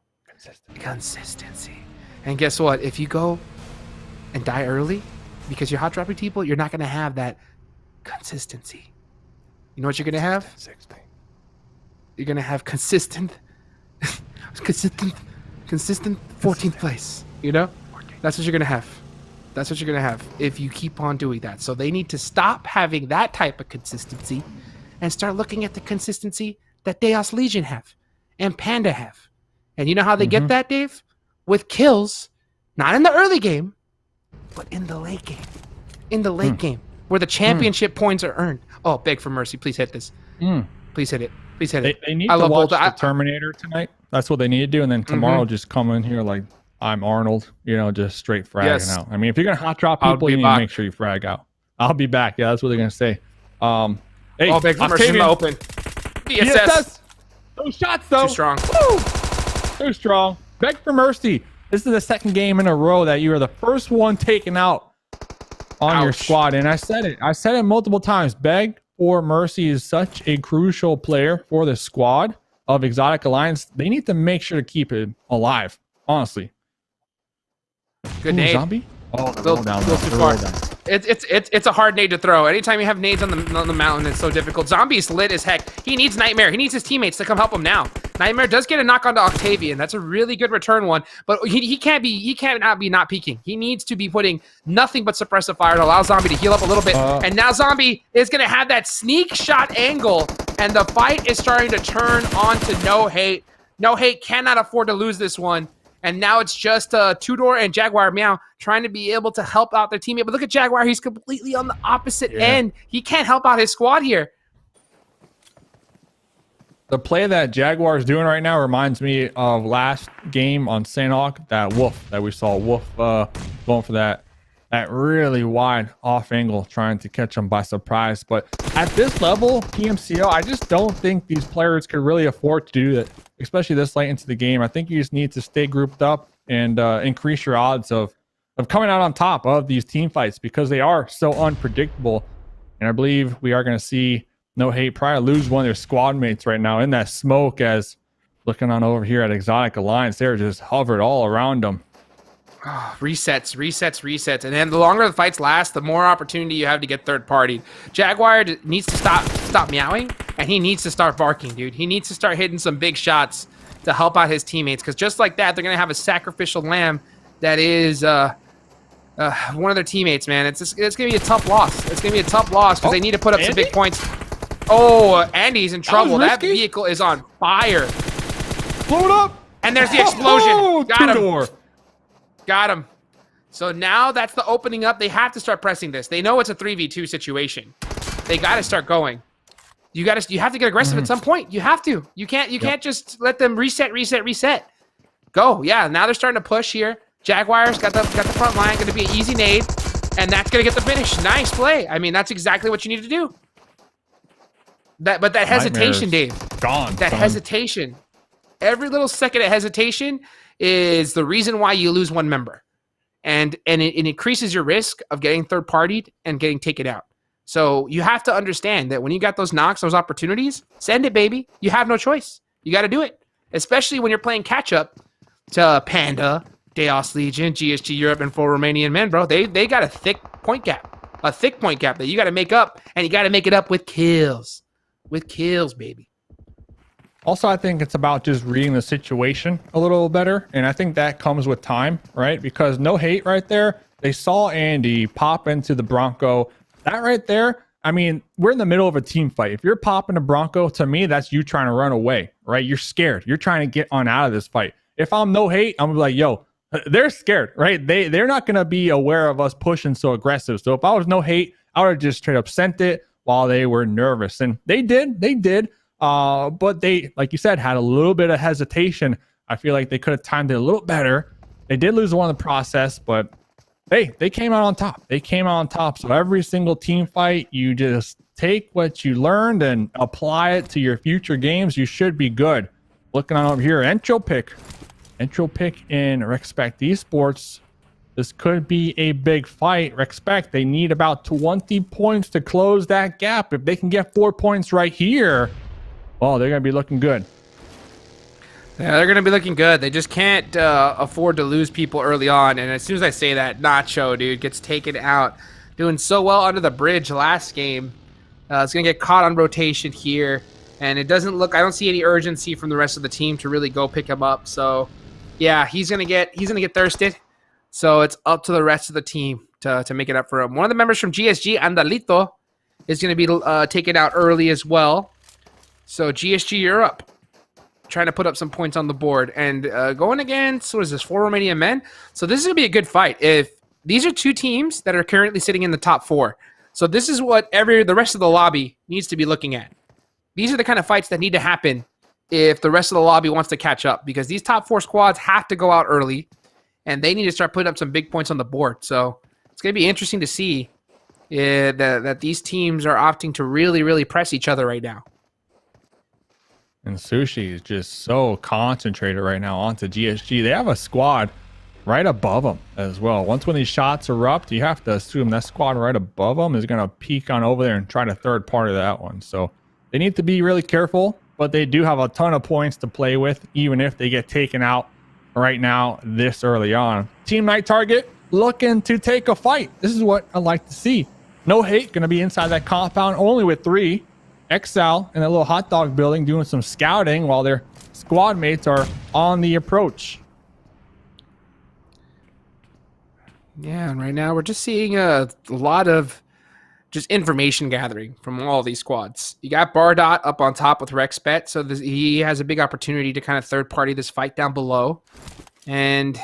Consistency. And guess what? If you go and die early because you're hot dropping people, you're not going to have that consistency. You know what you're going to have? You're going to have consistent 14th place. That's what you're going to have. That's what you're going to have if you keep on doing that. So they need to stop having that type of consistency and start looking at the consistency that Daos Legion have and Panda have. And you know how they get that, Dave? With kills, not in the early game, but in the late game. In the late game, where the championship points are earned. Oh, beg for mercy. Please hit this. Please hit it. Please hit it. They need to watch the Terminator tonight. That's what they need to do. And then tomorrow just come in here like I'm Arnold, just straight fragging out. If you're going to hot drop people, you need to make sure you frag out. I'll be back. Yeah, that's what they're going to say. Hey, beg for mercy in the open. BSS. Those shots, though. Too strong. Woo! Too strong. Beg for mercy. This is the second game in a row that you are the first one taken out on your squad. And I said it multiple times. Beg for mercy is such a crucial player for the squad of Exotic Alliance. They need to make sure to keep it alive, honestly. Good nade. Zombie? Oh, they're down. Too far. It's a hard nade to throw. Anytime you have nades on the mountain, it's so difficult. Zombie's lit as heck. He needs Nightmare. He needs his teammates to come help him now. Nightmare does get a knock onto Octavian. That's a really good return one, but he cannot be not peeking. He needs to be putting nothing but suppressive fire to allow Zombie to heal up a little bit. And now Zombie is going to have that sneak shot angle, and the fight is starting to turn on to No Hate. No Hate cannot afford to lose this one. And now it's just Tudor and Jaguar Meow trying to be able to help out their teammate. But look at Jaguar. He's completely on the opposite end. He can't help out his squad here. The play that Jaguar is doing right now reminds me of last game on Sanhok, that Wolf that we saw. Wolf going for that really wide off angle, trying to catch him by surprise. But at this level, PMCO, I just don't think these players could really afford to do that, especially this late into the game. I think you just need to stay grouped up and increase your odds of coming out on top of these team fights, because they are so unpredictable. And I believe we are going to see No Hate probably lose one of their squad mates right now in that smoke, as looking on over here at Exotic Alliance, they're just hovered all around them. Resets. And then the longer the fights last, the more opportunity you have to get third party. Jaguar needs to stop meowing, and he needs to start barking, dude. He needs to start hitting some big shots to help out his teammates, because just like that, they're going to have a sacrificial lamb that is one of their teammates, man. It's going to be a tough loss. It's going to be a tough loss because they need to put up some big points. Oh, Andy's in trouble. That vehicle is on fire. Blow it up. And there's the explosion. Got him. Two-door. Got him. So now that's the opening up. They have to start pressing this. They know it's a 3v2 situation. They got to start going. You have to get aggressive at some point. You have to. You can't just let them reset. Go. Yeah, now they're starting to push here. Jaguars got the front line. Going to be an easy nade. And that's going to get the finish. Nice play. I mean, that's exactly what you need to do. But that hesitation, Dave. Gone. That hesitation. Every little second of hesitation is the reason why you lose one member. And it increases your risk of getting third-partied and getting taken out. So you have to understand that when you got those knocks, those opportunities, send it, baby. You have no choice. You got to do it. Especially when you're playing catch-up to Panda, Daos Legion, GSG Europe, and full Romanian Men, bro. They got a thick point gap. A thick point gap that you got to make up, and you got to make it up with kills. With kills, baby. Also, I think it's about just reading the situation a little better. And I think that comes with time, right? Because No Hate right there, they saw Andy pop into the Bronco. That right there, I mean, we're in the middle of a team fight. If you're popping a Bronco, to me, that's you trying to run away, right? You're scared. You're trying to get on out of this fight. If I'm No Hate, I'm gonna be like, yo, they're scared, right? They're not going to be aware of us pushing so aggressive. So if I was No Hate, I would have just straight up sent it while they were nervous. And they did. But they, like you said, had a little bit of hesitation. I feel like they could have timed it a little better. They did lose one in the process, but they came out on top. They came out on top. So every single team fight, you just take what you learned and apply it to your future games. You should be good. Looking on over here, Entropiq in Rexpect Esports. This could be a big fight. Rexpect, they need about 20 points to close that gap. If they can get 4 points right here, well, they're going to be looking good. Yeah, they're going to be looking good. They just can't afford to lose people early on. And as soon as I say that, Nacho, dude, gets taken out. Doing so well under the bridge last game. It's going to get caught on rotation here. And it doesn't look, I don't see any urgency from the rest of the team to really go pick him up. So, yeah, he's going to get thirsted. So it's up to the rest of the team to make it up for him. One of the members from GSG, Andalito, is going to be taken out early as well. So GSG Europe trying to put up some points on the board. And going against, what is this, 4 Romanian Men? So this is going to be a good fight. If these are two teams that are currently sitting in the top 4. So this is what the rest of the lobby needs to be looking at. These are the kind of fights that need to happen if the rest of the lobby wants to catch up. Because these top 4 squads have to go out early. And they need to start putting up some big points on the board. So it's going to be interesting to see that these teams are opting to really, really press each other right now. And Sushi is just so concentrated right now onto GSG. They have a squad right above them as well. Once when these shots erupt, you have to assume that squad right above them is going to peek on over there and try to third party that one. So they need to be really careful, but they do have a ton of points to play with, even if they get taken out right now this early on. Team Night Target looking to take a fight. This is what I like to see. No Hate going to be inside that compound only with 3. Exile in that little hot dog building doing some scouting while their squad mates are on the approach. Yeah, and right now we're just seeing a lot of just information gathering from all these squads. You got Bardot up on top with Rexpect, so he has a big opportunity to kind of third party this fight down below. And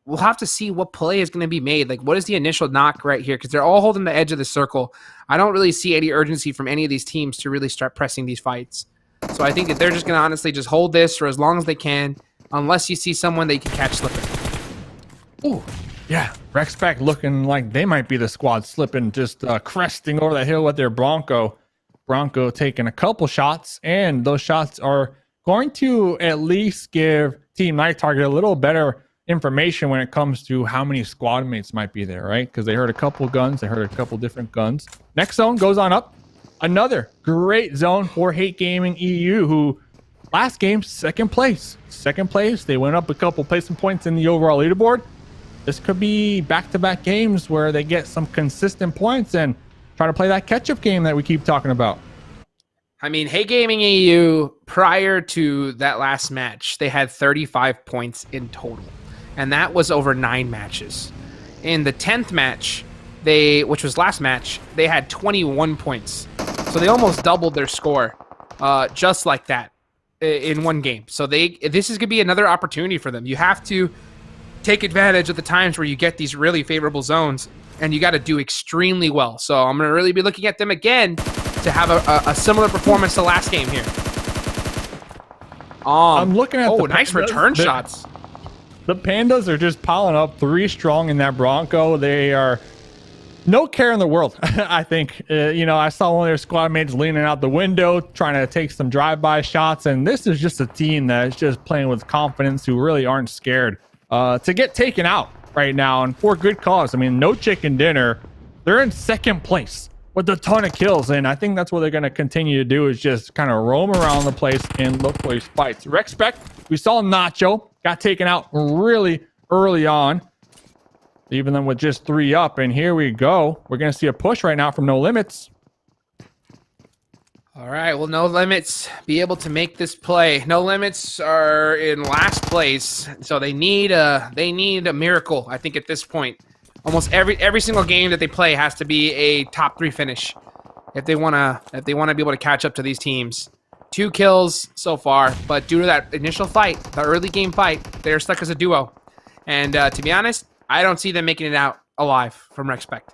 we'll have to see what play is going to be made. Like, what is the initial knock right here? Because they're all holding the edge of the circle. I don't really see any urgency from any of these teams to really start pressing these fights. So I think that they're just going to honestly just hold this for as long as they can, unless you see someone they can catch slipping. Ooh, yeah. Rexpect looking like they might be the squad slipping, just cresting over the hill with their Bronco. Bronco taking a couple shots, and those shots are going to at least give Team Night Target a little better information when it comes to how many squad mates might be there, right? Because they heard a couple guns, they heard a couple different guns. Next zone goes on up. Another great zone for Hate Gaming EU, who last game, second place. They went up a couple placement points in the overall leaderboard. This could be back-to-back games where they get some consistent points and try to play that catch-up game that we keep talking about. I mean, Hey Gaming EU, prior to that last match, they had 35 points in total. And that was over 9 matches. In the 10th match, which was last match, they had 21 points. So they almost doubled their score, just like that, in one game. So this is going to be another opportunity for them. You have to take advantage of the times where you get these really favorable zones, and you got to do extremely well. So I'm going to really be looking at them again to have a similar performance to last game here. I'm looking at nice return shots. The Pandas are just piling up 3 strong in that Bronco. They are no care in the world. I think, I saw one of their squad mates leaning out the window, trying to take some drive-by shots. And this is just a team that is just playing with confidence, who really aren't scared to get taken out right now. And for good cause. I mean, no chicken dinner. They're in second place with a ton of kills. And I think that's what they're going to continue to do, is just kind of roam around the place and look for these fights. Rexpect, we saw Nacho got taken out really early on, even then with just 3 up. And here we go. We're going to see a push right now from No Limits. All right, well, No Limits be able to make this play. No Limits are in last place, so they need a miracle, I think, at this point. Almost every single game that they play has to be a top 3 finish if they wanna be able to catch up to these teams. 2 kills so far, but due to that initial fight, the early game fight, they're stuck as a duo. And to be honest, I don't see them making it out alive from Rexpect.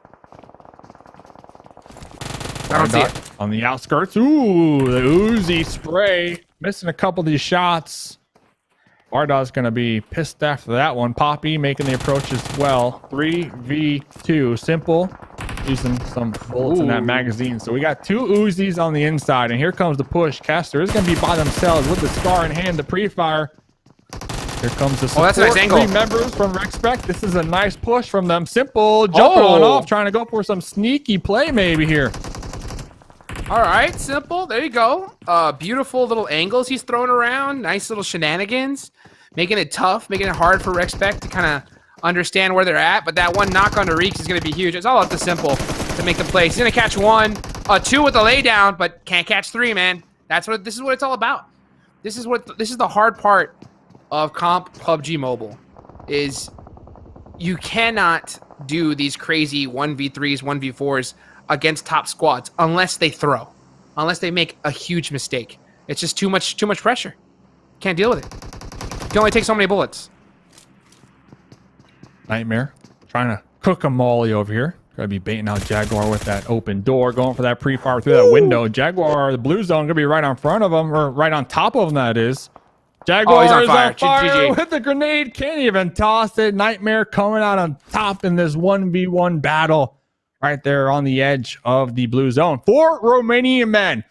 I don't see it. On the outskirts. Ooh, the Uzi spray. Missing a couple of these shots. Bardaw's going to be pissed after that one. Poppy making the approach as well. 3v2. Simple. Using some bullets in that magazine. So we got 2 Uzis on the inside. And here comes the push. Caster is going to be by themselves with the scar in hand to pre-fire. Here comes the support. That's a nice angle. 3 members from Rexpect. This is a nice push from them. Simple. Jumping on off. Trying to go for some sneaky play maybe here. All right, Simple. There you go. Beautiful little angles he's throwing around. Nice little shenanigans. Making it tough. Making it hard for Rexpect to kind of understand where they're at. But that one knock onto Reeks is going to be huge. It's all up to Simple to make the play. He's going to catch 1. 2 with the laydown, but can't catch 3, man. This is what it's all about. This is the hard part of comp PUBG Mobile, is you cannot do these crazy 1v3s, 1v4s against top squads unless they throw, unless they make a huge mistake. It's just too much pressure. Can't deal with it. You can only take so many bullets. Nightmare trying to cook a molly over here. Gotta be baiting out Jaguar with that open door, going for that pre-fire through that window. Jaguar, the blue zone, gonna be right on front of him, or right on top of him, that is. Jaguar he's on fire. GG. With the grenade, can't even toss it. Nightmare coming out on top in this 1v1 battle right there on the edge of the blue zone. 4 Romanian men,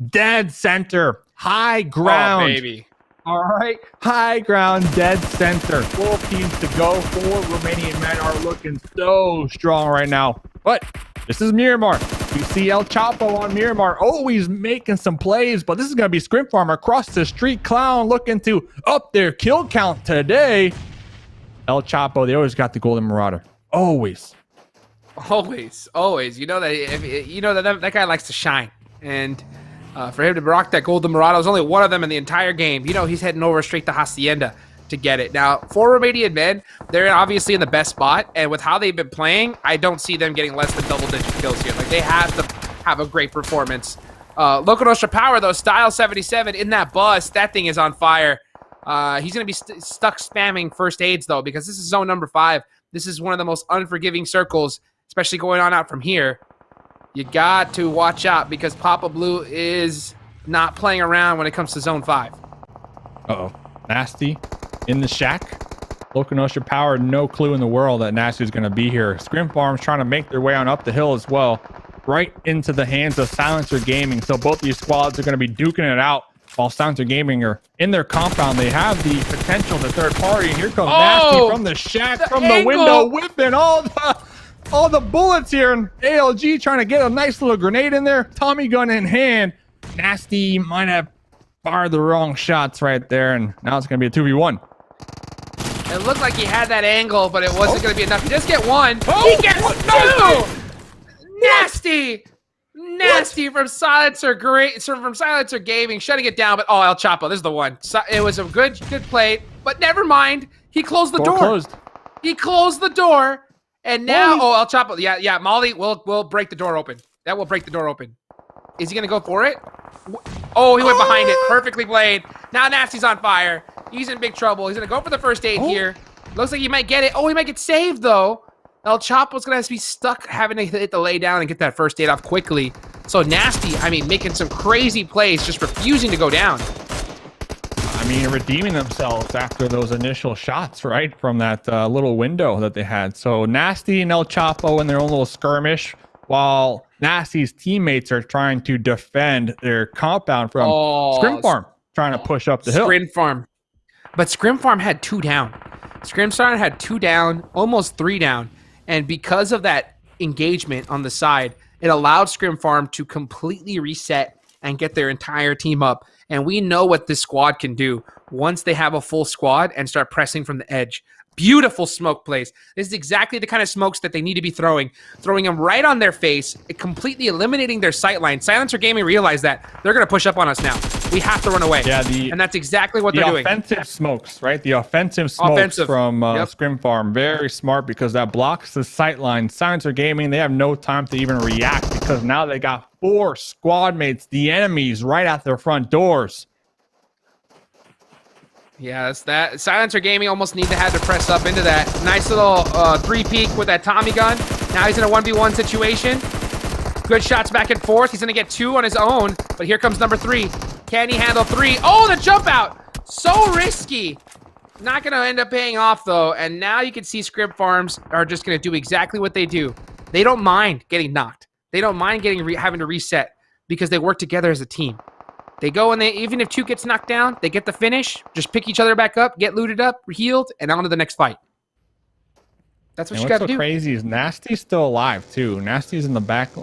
dead center, high ground. Oh, baby. All right, high ground, dead center. 12 teams to go. 4 Romanian men are looking so strong right now. But this is Miramar. We see El Chapo on Miramar, always making some plays, but this is going to be Scrimfarms across the street. Clown looking to up their kill count today. El Chapo, they always got the Golden Marauder. Always. You know that that guy likes to shine. And for him to rock that Golden Marauder, there's only 1 of them in the entire game. You know he's heading over straight to Hacienda to get it. Now, for Romanian Men, they're obviously in the best spot, and with how they've been playing, I don't see them getting less than double-digit kills here. Like, they have to have a great performance. LakoNostra Power, though, Style 77 in that bus, that thing is on fire. He's going to be stuck spamming first aids, though, because this is zone number 5. This is one of the most unforgiving circles, especially going on out from here. You got to watch out, because Papa Blue is not playing around when it comes to zone 5. Uh-oh. Nasty in the shack. LakoNostra Power, no clue in the world that Nasty's going to be here. Scrimfarms trying to make their way on up the hill as well. Right into the hands of Silencer Gaming. So both these squads are going to be duking it out while Silencer Gaming are in their compound. They have the potential, the third party. And here comes Nasty from the shack, from the window, whipping all the bullets here. And ALG trying to get a nice little grenade in there. Tommy gun in hand. Nasty might have fired the wrong shots right there. And now it's going to be a 2v1. It looked like he had that angle, but it wasn't going to be enough. He just get one. Oh, he gets two! Nasty! Nasty from Silencer, from Silencer Gaming, shutting it down. But El Chapo, this is the one. So, it was a good play, but never mind. He closed the door. He closed the door, and now El Chapo, yeah, Molly will break the door open. That will break the door open. Is he gonna go for it? Oh, he went behind it. Perfectly played. Now Nasty's on fire. He's in big trouble. He's gonna go for the first aid here. Looks like he might get it. Oh, he might get saved though. El Chapo's gonna have to be stuck having to hit the lay down and get that first aid off quickly. So Nasty, I mean, making some crazy plays, just refusing to go down. I mean, redeeming themselves after those initial shots, right? From that little window that they had. So Nasty and El Chapo in their own little skirmish, while Nasty's teammates are trying to defend their compound from Scrimfarm, trying to push up the hill. Scrimfarm. But Scrimfarm had 2 down. Scrimfarm had 2 down, almost 3 down. And because of that engagement on the side, it allowed Scrimfarm to completely reset and get their entire team up. And we know what this squad can do once they have a full squad and start pressing from the edge. Beautiful smoke plays. This is exactly the kind of smokes that they need to be throwing them right on their face, completely eliminating their sight line. Silencer Gaming realized that they're going to push up on us now. We have to run away. Yeah, and that's exactly what they're doing. The offensive smokes, right? The offensive smokes from Scrimfarm. Very smart because that blocks the sight line. Silencer Gaming, they have no time to even react because now they got 4 squad mates, the enemies, right at their front doors. Yeah, that's that. Silencer Gaming almost need to have to press up into that. Nice little 3-peek with that Tommy gun. Now he's in a 1v1 situation. Good shots back and forth. He's going to get 2 on his own, but here comes number 3. Can he handle 3? Oh, the jump out. So risky. Not going to end up paying off, though. And now you can see Scrimfarms are just going to do exactly what they do. They don't mind getting knocked. They don't mind having to reset because they work together as a team. They go and even if 2 gets knocked down, they get the finish, just pick each other back up, get looted up, healed, and on to the next fight. That's what you got to do. What's so crazy is Nasty's still alive too. Nasty's in the back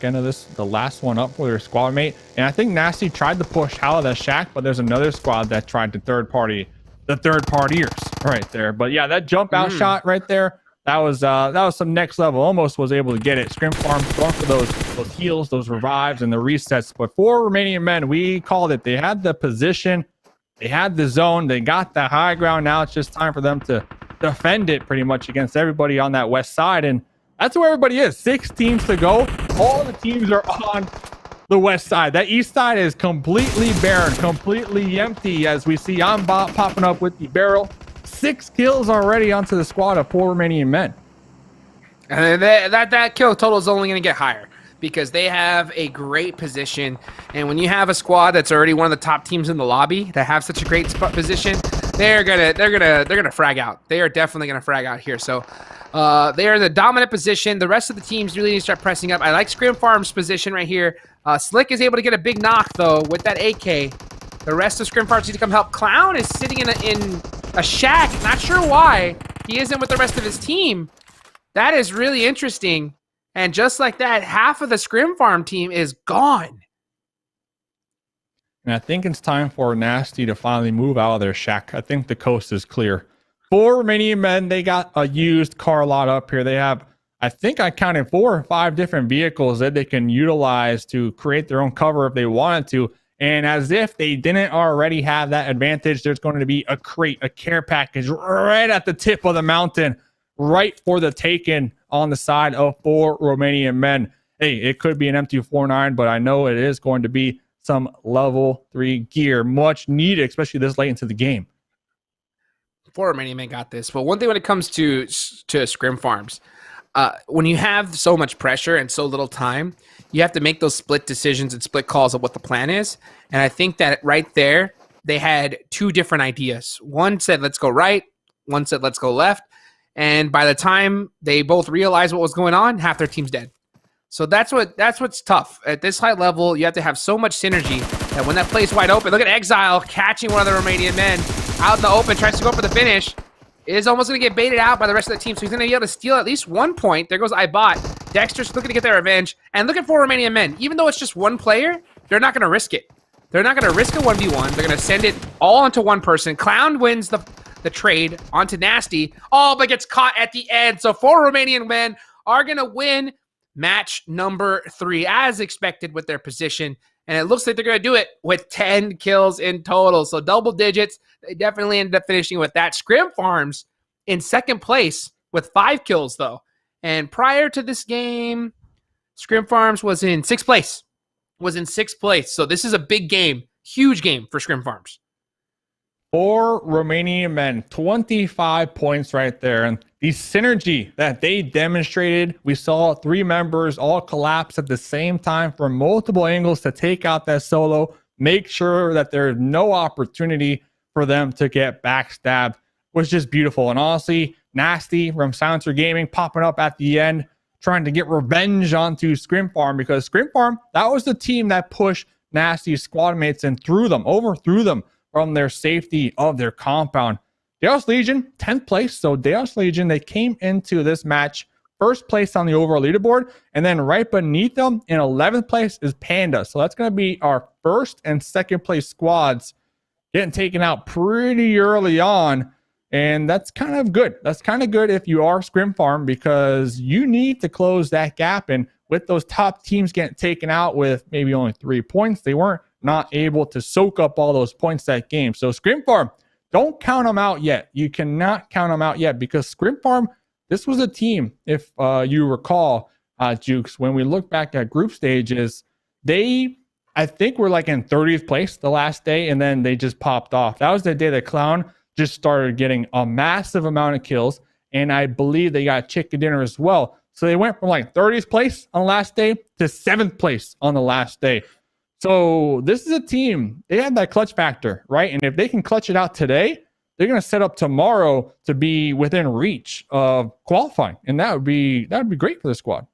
end of this, the last one up with her squad mate. And I think Nasty tried to push out of the shack, but there's another squad that tried to third partiers right there. But yeah, that jump out shot right there, that was some next level. Almost was able to get it. Scrimfarms going for those heals, those revives, and the resets. But for Romanian Men, we called it. They had the position, they had the zone, they got the high ground. Now it's just time for them to defend it pretty much against everybody on that west side. And that's where everybody is. 6 teams to go. All the teams are on the west side. That east side is completely barren, completely empty, as we see Ambot popping up with the barrel. 6 kills already onto the squad of 4 Romanian Men. And that kill total is only going to get higher because they have a great position. And when you have a squad that's already one of the top teams in the lobby that have such a great position, they're gonna frag out. They are definitely gonna frag out here. So they are in the dominant position. The rest of the teams really need to start pressing up. I like Scrimfarm's position right here. Slick is able to get a big knock though with that AK. The rest of Scrimfarms need to come help. Clown is sitting in a shack. Not sure why he isn't with the rest of his team. That is really interesting. And just like that, half of the Scrimfarm team is gone. And I think it's time for Nasty to finally move out of their shack. I think the coast is clear. 4 Romanian Men, they got a used car lot up here. They have, I think I counted 4 or 5 different vehicles that they can utilize to create their own cover if they wanted to. And as if they didn't already have that advantage, there's going to be a crate, a care package right at the tip of the mountain, right for the taken on the side of 4 Romanian Men. Hey, it could be an M249, but I know it is going to be some level 3 gear, much needed, especially this late into the game. 4 Romanian Men got this. But one thing when it comes to Scrimfarms, when you have so much pressure and so little time, you have to make those split decisions and split calls of what the plan is. And I think that right there, they had 2 different ideas. One said, let's go right. One said, let's go left. And by the time they both realized what was going on, half their team's dead. So that's what's tough. At this high level, you have to have so much synergy that when that play's wide open, look at Exile catching one of the Romanian men out in the open, tries to go for the finish. Is almost going to get baited out by the rest of the team, so he's going to be able to steal at least 1 point. There goes iBot. Dexter's looking to get their revenge. And looking for Romanian Men. Even though it's just one player, they're not going to risk it. They're not going to risk a 1v1. They're going to send it all onto one person. Clown wins the trade onto Nasty. Oh, but gets caught at the end. So 4 Romanian Men are going to win match number 3, as expected with their position. And it looks like they're going to do it with 10 kills in total. So double digits. They definitely ended up finishing with that. Scrimfarms in second place with 5 kills, though. And prior to this game, Scrimfarms was in 6th place. So this is a big game. Huge game for Scrimfarms. 4 Romanian Men, 25 points right there. And the synergy that they demonstrated, we saw 3 members all collapse at the same time from multiple angles to take out that solo, make sure that there's no opportunity for them to get backstabbed, was just beautiful. And honestly, Nasty from Silencer Gaming popping up at the end, trying to get revenge onto Scrimfarm, because Scrimfarm, that was the team that pushed Nasty's squad mates and overthrew them from their safety of their compound. Daos Legion, 10th place. So Daos Legion, they came into this match first place on the overall leaderboard, and then right beneath them in 11th place is Panda. So that's going to be our first and second place squads getting taken out pretty early on, and that's kind of good. That's kind of good if you are Scrimfarm, because you need to close that gap, and with those top teams getting taken out with maybe only 3 points, they weren't not able to soak up all those points that game. So Scrimfarm, don't count them out yet. You cannot count them out yet, because Scrimfarm, this was a team, if you recall, Jukes, when we look back at group stages, they, I think, were like in 30th place the last day, and then they just popped off. That was the day that Clown just started getting a massive amount of kills, and I believe they got chicken dinner as well. So they went from like 30th place on the last day to 7th place on the last day. So this is a team, they have that clutch factor, right? And if they can clutch it out today, they're going to set up tomorrow to be within reach of qualifying. And that would be great for the squad.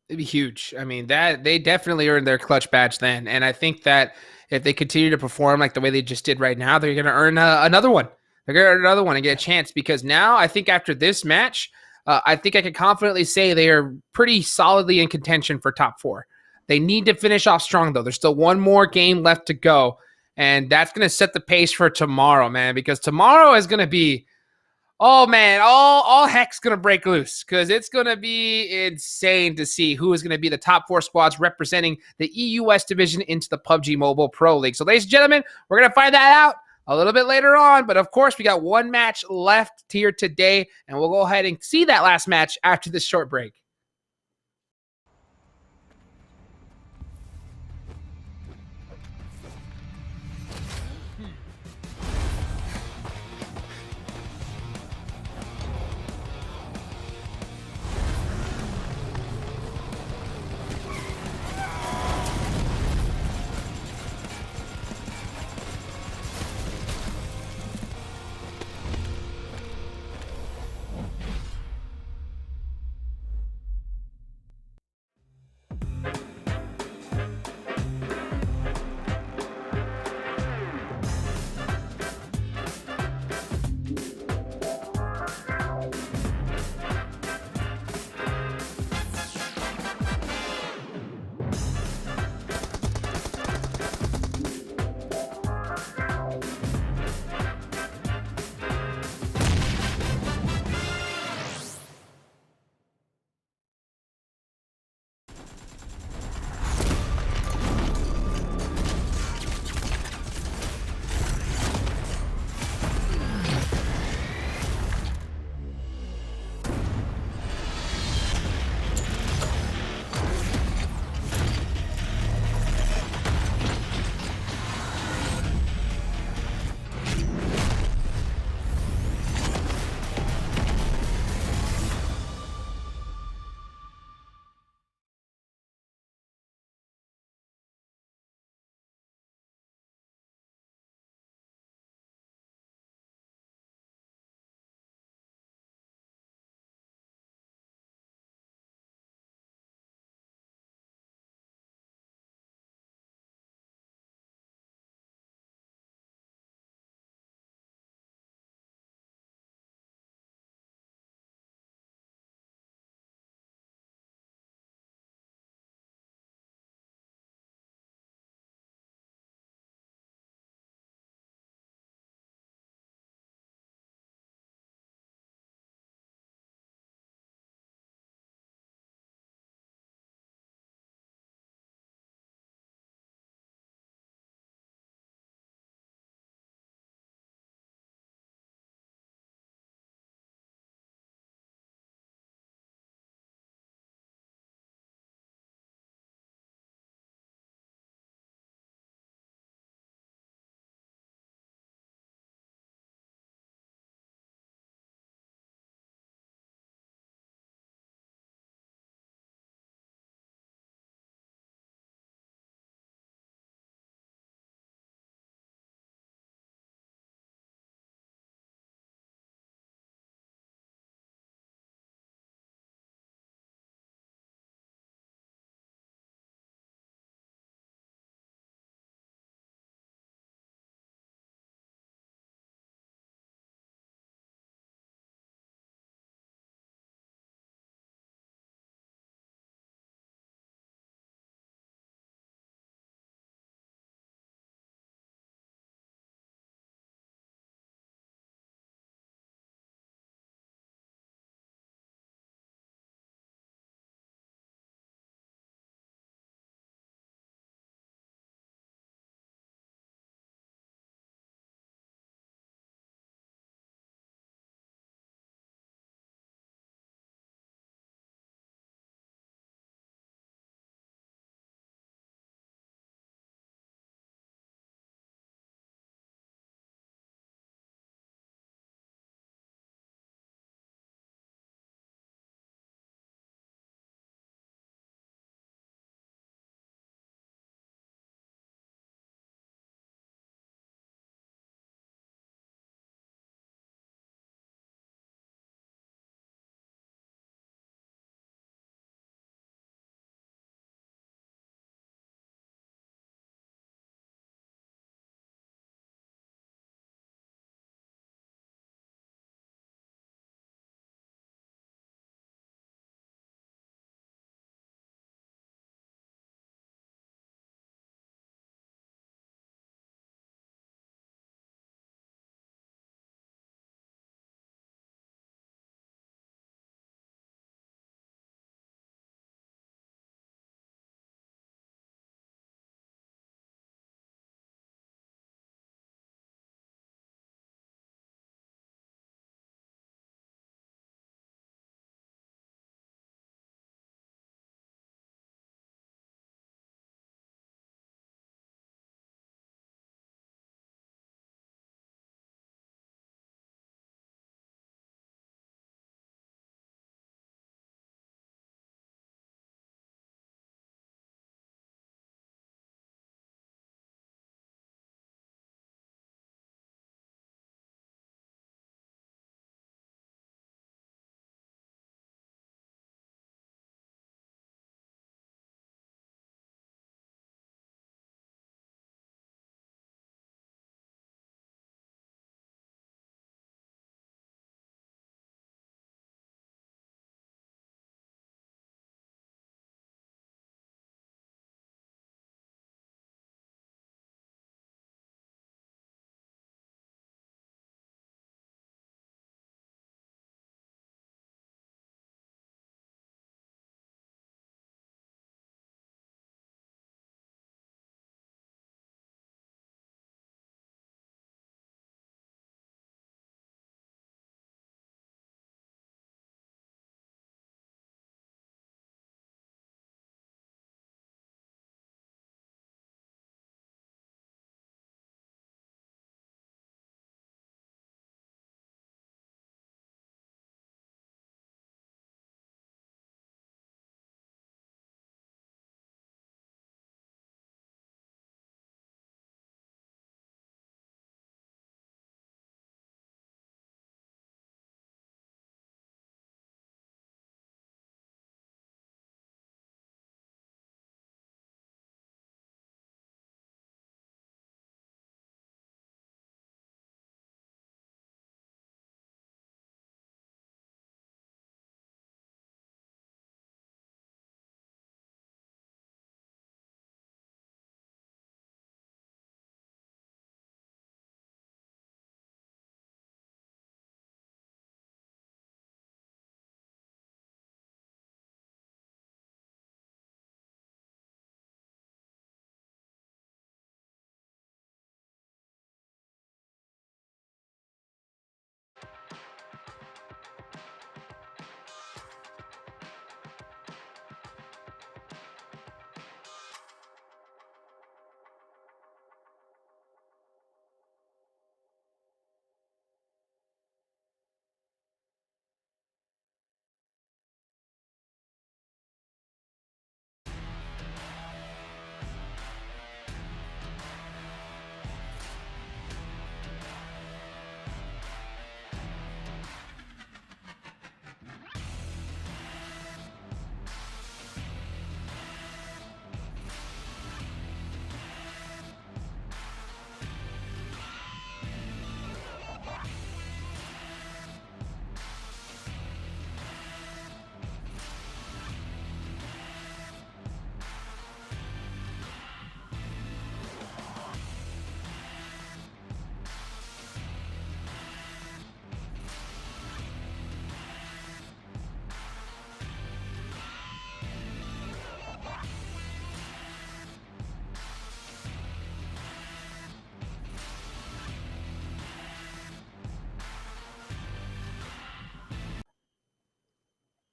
It'd be huge. I mean, that they definitely earned their clutch badge then. And I think that if they continue to perform like the way they just did right now, they're going to earn another one. They're going to earn another one and get a chance, because now I think after this match, I think I can confidently say they are pretty solidly in contention for top 4. They need to finish off strong, though. There's still one more game left to go, and that's going to set the pace for tomorrow, man, because tomorrow is going to be, oh, man, all heck's going to break loose, because it's going to be insane to see who is going to be the top 4 squads representing the EUS division into the PUBG Mobile Pro League. So, ladies and gentlemen, we're going to find that out a little bit later on, but of course, we got one match left here today, and we'll go ahead and see that last match after this short break.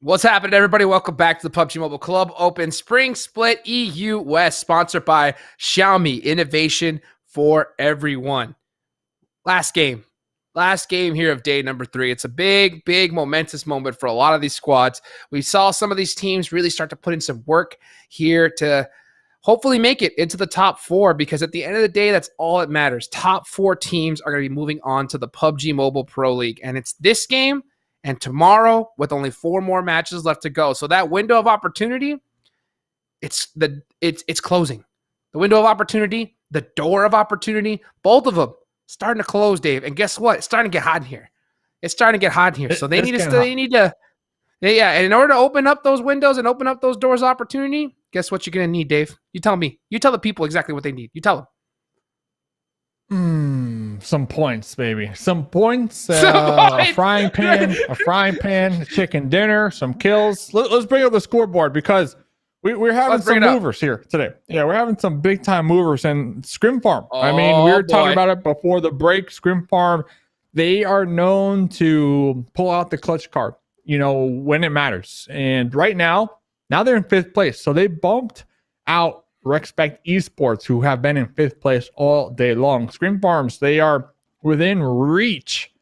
What's happening, everybody? Welcome back to the PUBG Mobile Club Open Spring Split EU West, sponsored by Xiaomi. Innovation for everyone. Last game here of day number 3. It's a big momentous moment for a lot of these squads. We saw some of these teams really start to put in some work here to hopefully make it into the top 4, because at the end of the day, that's all that matters. Top 4 teams are going to be moving on to the PUBG Mobile Pro League, and it's this game and tomorrow with only 4 more matches left to go. So that window of opportunity, it's closing. The window of opportunity, the door of opportunity, both of them starting to close, Dave. And guess what? It's starting to get hot in here. So they need to, and in order to open up those windows and open up those doors of opportunity, guess what you're going to need, Dave? You tell me. You tell the people exactly what they need. You tell them. Some points, baby. Some points. A frying pan, chicken dinner, some kills. Let's bring up the scoreboard, because we're having some movers here today. Yeah, we're having some big time movers. And Scrimfarm, we were talking about it before the break. Scrimfarm, they are known to pull out the clutch card, when it matters. And right now they're in 5th place. So they bumped out Rexpect Esports, who have been in 5th place all day long. Scrimfarms, they are within reach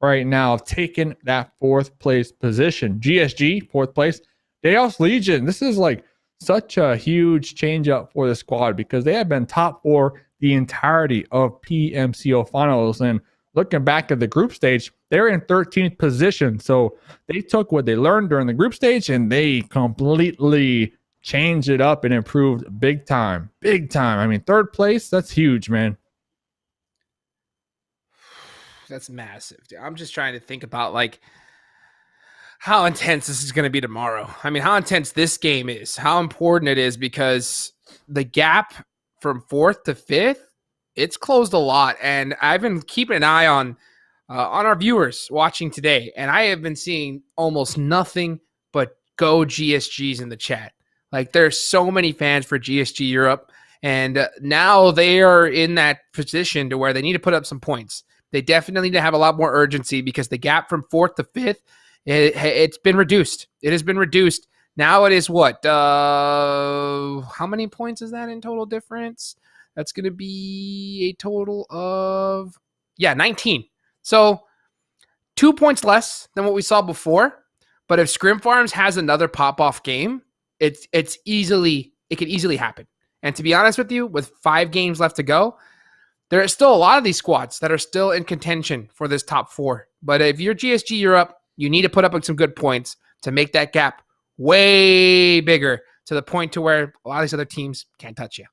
right now of taking that 4th place position. GSG, 4th place. Daos Legion, this is like such a huge change up for the squad, because they have been top 4 the entirety of PMCO Finals. And looking back at the group stage, they're in 13th position. So they took what they learned during the group stage and they completely changed it up and improved big time. 3rd place, that's huge, man. That's massive. I'm just trying to think about how intense this is going to be tomorrow. How intense this game is, how important it is, because the gap from 4th to 5th, it's closed a lot. And I've been keeping an eye on our viewers watching today, and I have been seeing almost nothing but go GSGs in the chat. There's so many fans for GSG Europe, and now they are in that position to where they need to put up some points. They definitely need to have a lot more urgency, because the gap from 4th to 5th, it's been reduced. It has been reduced. Now it is what? How many points is that in total difference? That's going to be a total of, 19. So 2 points less than what we saw before. But if Scrimfarms has another pop-off game, it could easily happen. And to be honest with you, with 5 games left to go, there are still a lot of these squads that are still in contention for this top 4. But if you're GSG Europe, you need to put up some good points to make that gap way bigger, to the point to where a lot of these other teams can't touch you.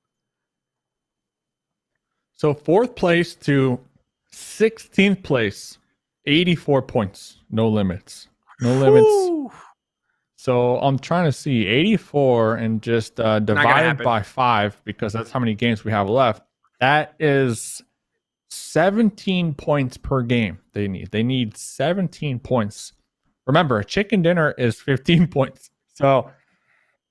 So 4th place to 16th place, 84 points, no limits. Woo! So I'm trying to see 84 and just divided by 5, because that's how many games we have left. That is 17 points per game they need. They need 17 points. Remember, a chicken dinner is 15 points. So a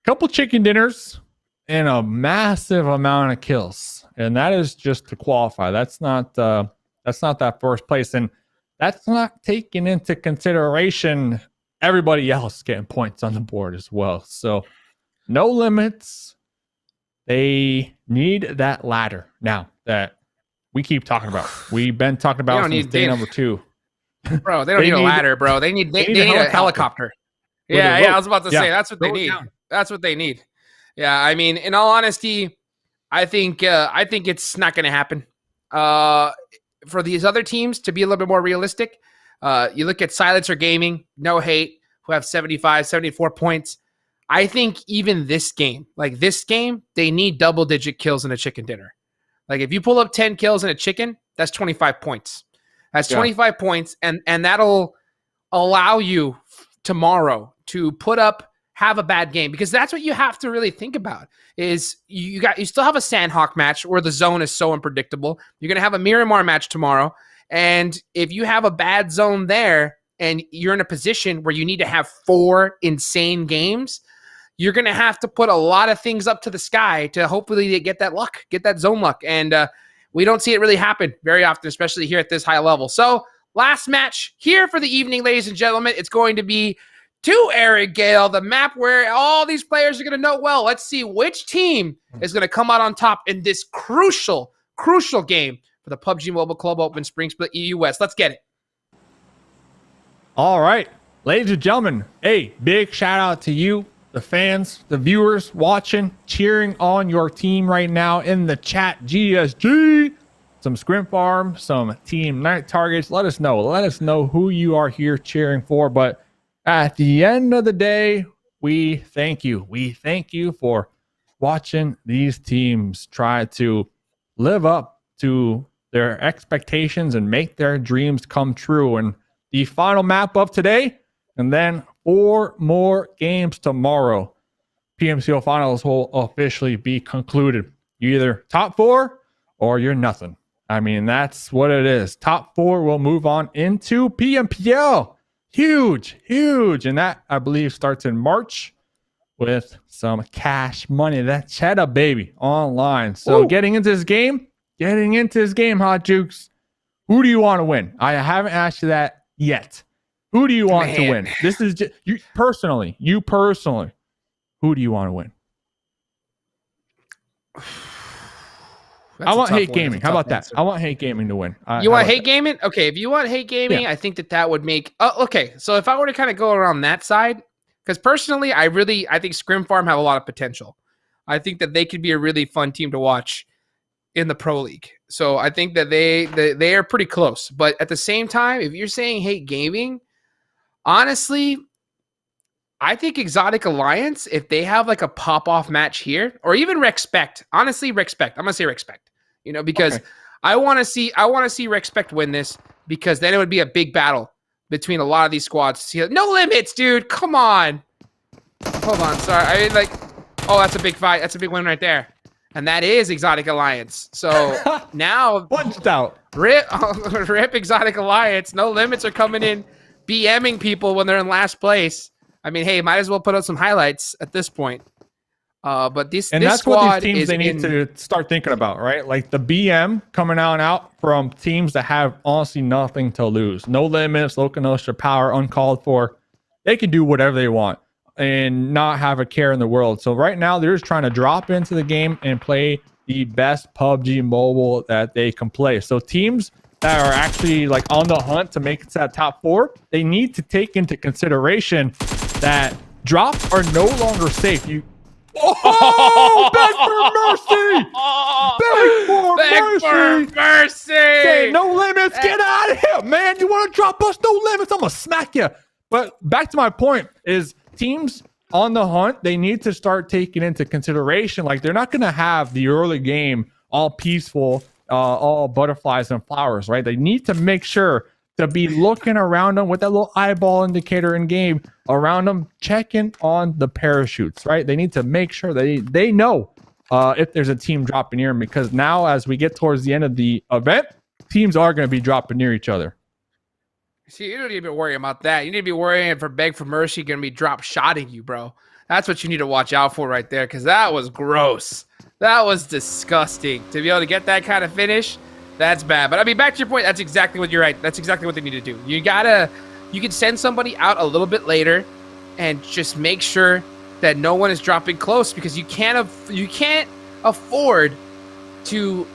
couple chicken dinners and a massive amount of kills. And that is just to qualify. That's not that 1st place. And that's not taking into consideration everybody else getting points on the board as well. So no limits. They need that ladder now that we keep talking about. We've been talking about since day number 2. Bro, they don't need a ladder, bro. They need a helicopter. Yeah, I was about to say that's what they need. That's what they need. Yeah, in all honesty, I think it's not going to happen. For these other teams to be a little bit more realistic, you look at Silencer Gaming, no hate, who have 75, 74 points. I think even this game, they need double-digit kills in a chicken dinner. If you pull up 10 kills in a chicken, that's 25 points. That's 25 points, and that'll allow you tomorrow to have a bad game, because that's what you have to really think about. Is you still have a Sanhok match where the zone is so unpredictable. You're gonna have a Miramar match tomorrow, and if you have a bad zone there and you're in a position where you need to have 4 insane games, you're going to have to put a lot of things up to the sky to hopefully get that luck, get that zone luck. And we don't see it really happen very often, especially here at this high level. So last match here for the evening, ladies and gentlemen, it's going to be to Erangel, the map where all these players are going to know well. Let's see which team is going to come out on top in this crucial game for the PUBG Mobile Club Open Spring Split EU West. Let's get it. All right, ladies and gentlemen, hey, big shout out to you, the fans, the viewers watching, cheering on your team right now in the chat. GSG, some Scrimfarms, some Team Night Targets. Let us know who you are here cheering for. But at the end of the day, we thank you. We thank you for watching these teams try to live up to their expectations and make their dreams come true. And the final map of today, and then 4 more games tomorrow. PMCO Finals will officially be concluded. You're either top 4 or you're nothing. I mean, that's what it is. Top 4 will move on into PMPL. Huge. And that, I believe, starts in March with some cash money. That cheddar, baby, online. So Ooh. getting into this game, Hot Jukes, who do you want to win? I haven't asked you that yet. Who do you want to win? This is just you personally. Who do you want to win? I want Hate Gaming. How about that? I want Hate Gaming to win. You want Hate Gaming? Okay, if you want Hate Gaming, yeah. I think that would make... okay, so if I were to kind of go around that side, because personally, I think Scrimfarm have a lot of potential. I think that they could be a really fun team to watch in the Pro League. So I think that they are pretty close. But at the same time, if you're saying Hate Gaming, honestly, I think Exotic Alliance, if they have like a pop-off match here, or even Rexpect, honestly, Rexpect. I'm gonna say Rexpect, because okay. I want to see Rexpect win this, because then it would be a big battle between a lot of these squads. No limits, dude. Come on. Hold on. Sorry. Oh, that's a big fight. That's a big win right there. And that is Exotic Alliance. So now punched out. Rip Exotic Alliance. No limits are coming in, BMing people when they're in last place. I mean, hey, might as well put out some highlights at this point. But that's what these teams they need to start thinking about, right? Like the BM coming out from teams that have honestly nothing to lose. No limits, LakoNostra power, uncalled for. They can do whatever they want and not have a care in the world. So right now they're just trying to drop into the game and play the best PUBG Mobile that they can play. So teams that are actually like on the hunt to make it to that top 4, they need to take into consideration that drops are no longer safe. Beg for mercy! Say no limits, get out of here, man. You want to drop us? No limits, I'm gonna smack you. But back to my point is teams on the hunt, they need to start taking into consideration, like they're not gonna have the early game all peaceful, all butterflies and flowers, right? They need to make sure to be looking around them with that little eyeball indicator in game around them, checking on the parachutes, right? They need to make sure they know if there's a team dropping near them, because now as we get towards the end of the event, teams are going to be dropping near each other. See, you don't need to be worrying about that. You need to be worrying for Beg for Mercy going to be drop shotting you, bro. That's what you need to watch out for right there, because that was gross. That was disgusting. To be able to get that kind of finish, that's bad. But I mean, back to your point, that's exactly what you're right. That's exactly what they need to do. You can send somebody out a little bit later and just make sure that no one is dropping close, because you can't afford to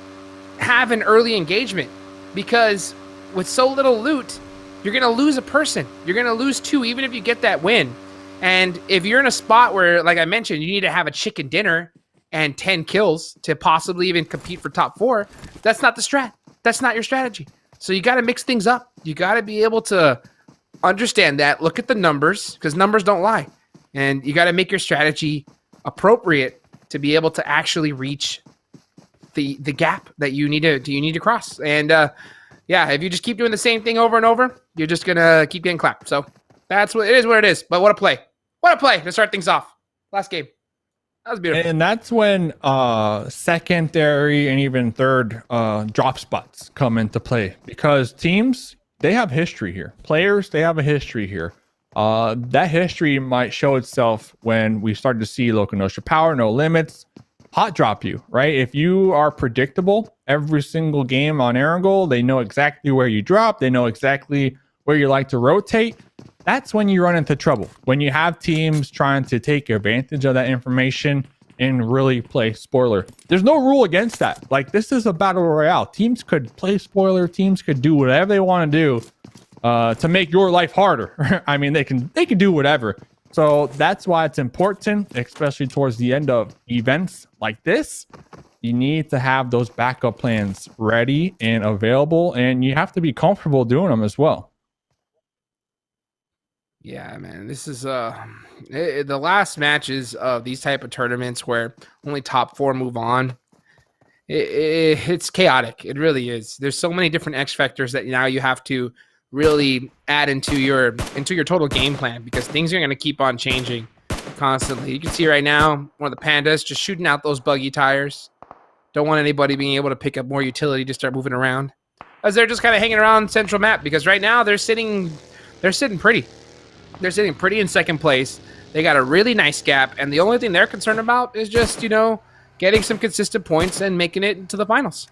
have an early engagement, because with so little loot, you're going to lose a person. You're going to lose 2, even if you get that win. And if you're in a spot where, like I mentioned, you need to have a chicken dinner and 10 kills to possibly even compete for top 4, that's not the strat. That's not your strategy. So you got to mix things up. You got to be able to understand that, look at the numbers, because numbers don't lie. And you got to make your strategy appropriate to be able to actually reach the gap that you need to cross. And yeah, if you just keep doing the same thing over and over, you're just going to keep getting clapped. So that's what it is. But what a play. What a play to start things off. Last game. That was beautiful. And that's when secondary and even third drop spots come into play, because teams, they have history here. Players, they have a history here. That history might show itself when we start to see LakoNostra power, no limits, hot drop you, right? If you are predictable every single game on Erangel, they know exactly where you drop. They know exactly where you like to rotate. that's when you run into trouble. When you have teams trying to take advantage of that information and really play spoiler. There's no rule against that. Like, this is a battle royale. Teams could play spoiler. Teams could do whatever they want to do to make your life harder. I mean, they can do whatever. So that's why it's important, especially towards the end of events like this. You need to have those backup plans ready and available, and you have to be comfortable doing them as well. Yeah, man, this is the last matches of these type of tournaments where only top 4 move on. It's chaotic. It really is. There's so many different X factors that now you have to really add into your total game plan, because things are going to keep on changing constantly. You can see right now one of the Pandas just shooting out those buggy tires. Don't want anybody being able to pick up more utility to start moving around, as they're just kind of hanging around central map, because right now they're sitting pretty. They're sitting pretty in second place. They got a really nice gap, and the only thing they're concerned about is just, getting some consistent points and making it into the finals.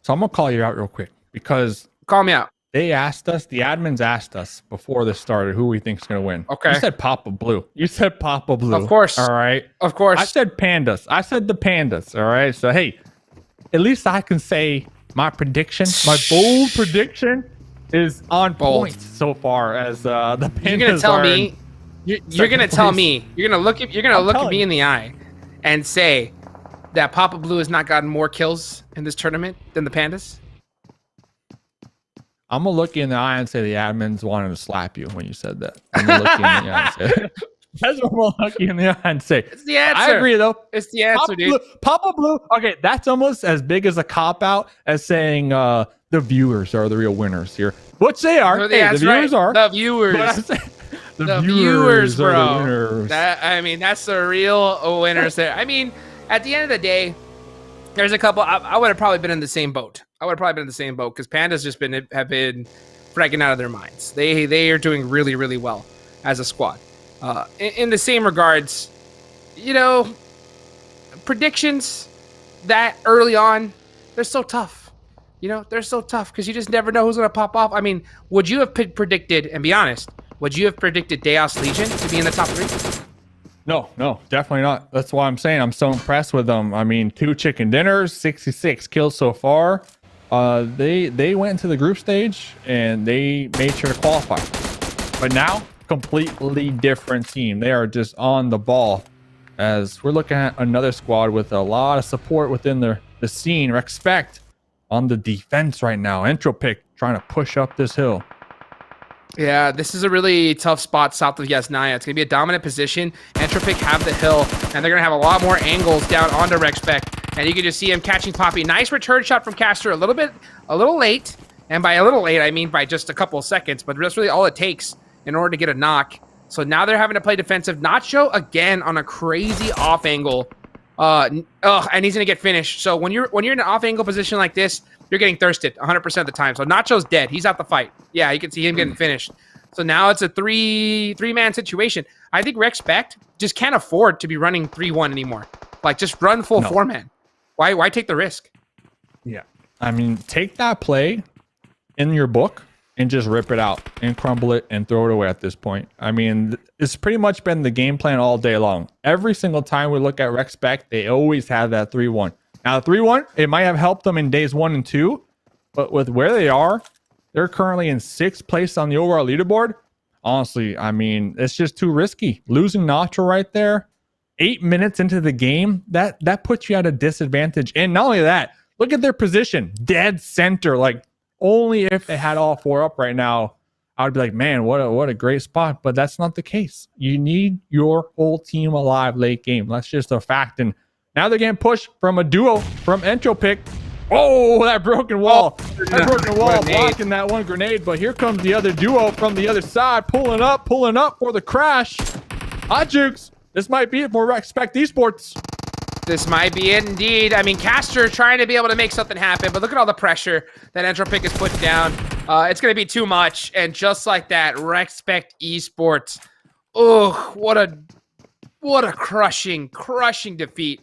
So I'm going to call you out real quick, because Call me out. the admins asked us before this started who we think is going to win. Okay. You said Papa Blue. Of course. All right. Of course. I said Pandas. I said the Pandas. All right. So, hey, at least I can say my prediction, my bold prediction is on point so far, as the Pandas You're gonna tell me. You're gonna tell me. You're gonna look at me in the eye, and say that Papa Blue has not gotten more kills in this tournament than the Pandas. I'm gonna look you in the eye and say the admins wanted to slap you when you said that. I'm gonna look you in the eye and say. That's what I'm gonna look you in the eye and say. It's the answer. I agree, though. It's the answer, dude. Papa Blue. Okay, that's almost as big as a cop out as saying the viewers are the real winners here, which they are. So the viewers are. The viewers. The viewers, bro. Are the winners. That's the real winners there. I mean, at the end of the day, there's a couple. I would have probably been in the same boat. Because Pandas just have been fragging out of their minds. They are doing really, really well as a squad. In the same regards, predictions that early on, they're so tough. They're so tough because you just never know who's going to pop off. I mean, would you have predicted, and be honest, would you have predicted Daos Legion to be in the top 3? No, definitely not. That's why I'm saying I'm so impressed with them. I mean, 2 chicken dinners, 66 kills so far. They went into the group stage and they made sure to qualify. But now, completely different team. They are just on the ball, as we're looking at another squad with a lot of support within the scene. Rexpect on the defense right now. Entropiq trying to push up this hill. Yeah, this is a really tough spot south of Yasnaya. It's going to be a dominant position. Entropiq have the hill, and they're going to have a lot more angles down onto Rexpect. And you can just see him catching Poppy. Nice return shot from Caster. A little late. And by a little late, I mean by just a couple of seconds. But that's really all it takes in order to get a knock. So now they're having to play defensive. Nacho again on a crazy off angle. And he's going to get finished. So when you're in an off angle position like this, you're getting thirsted 100% of the time. So Nacho's dead. He's out the fight. Yeah, you can see him getting finished. So now it's a three-man situation. I think Rexpect just can't afford to be running 3-1 anymore. Like, just run full 4-man. Why take the risk? Yeah. I mean, take that play in your book and just rip it out and crumble it and throw it away at this point. I mean, it's pretty much been the game plan all day long. Every single time we look at Rexpect, they always have that 3-1. Now, the 3-1, it might have helped them in days 1 and 2, but with where they are, they're currently in 6th place on the overall leaderboard. Honestly, I mean, it's just too risky. Losing Nacho right there, 8 minutes into the game, that puts you at a disadvantage. And not only that, look at their position, dead center. Like, only if they had all 4 up right now, I would be like, man, what a great spot. But that's not the case. You need your whole team alive late game. That's just a fact. And now they're getting pushed from a duo from Entropiq. Oh, that broken wall. Blocking that one grenade. But here comes the other duo from the other side, pulling up for the crash. Hot Jukes. This might be it for Rexpect Esports. This might be it indeed. I mean, Caster trying to be able to make something happen, but look at all the pressure that Entropiq is putting down. It's going to be too much. And just like that, Rexpect Esports. Oh, what a crushing defeat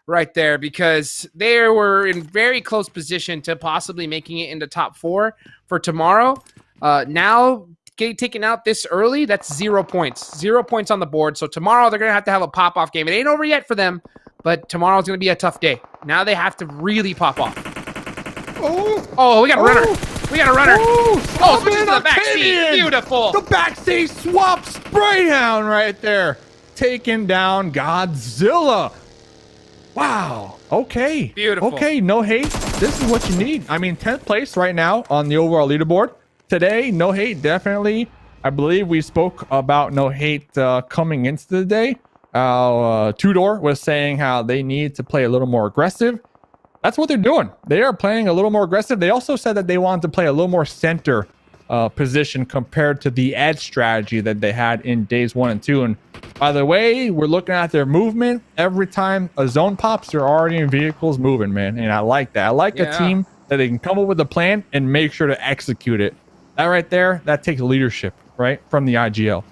right there, because they were in very close position to possibly making it into top 4 for tomorrow. Now getting taken out this early, that's 0 points. 0 points on the board. So tomorrow they're going to have a pop-off game. It ain't over yet for them, but tomorrow's going to be a tough day. Now they have to really pop off. Oh, we got a runner. We got a runner. Oh, switches to the backseat. Beautiful. The backseat swap spray down right there. Taking down Godzilla. Wow. Okay. Beautiful. Okay, no hate. This is what you need. I mean, 10th place right now on the overall leaderboard. Today, no hate, definitely. I believe we spoke about no hate coming into the day. Tudor was saying how they need to play a little more aggressive. That's what they're doing. They are playing a little more aggressive. They also said that they wanted to play a little more center position compared to the edge strategy that they had in days 1 and 2. And by the way, we're looking at their movement. Every time a zone pops, they're already in vehicles moving, man. And I like that. I like a team that they can come up with a plan and make sure to execute it. That right there, that takes leadership, right, from the IGL.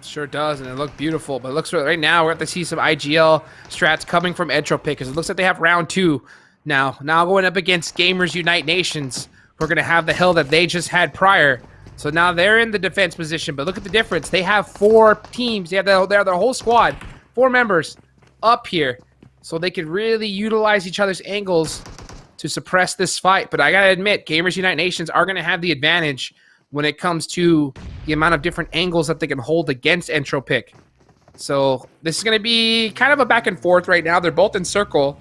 Sure does, and it looked beautiful. But it looks right now we're going to see some IGL strats coming from Entropiq because it looks like they have round 2 now. Now going up against Gamers Unite Nations. We're going to have the hill that they just had prior. So now they're in the defense position. But look at the difference. They have 4 teams. They have their whole squad, 4 members up here. So they could really utilize each other's angles to suppress this fight. But I gotta admit, Gamers Unite Nations are gonna have the advantage when it comes to the amount of different angles that they can hold against Entropiq. So this is gonna be kind of a back and forth right now. They're both in circle,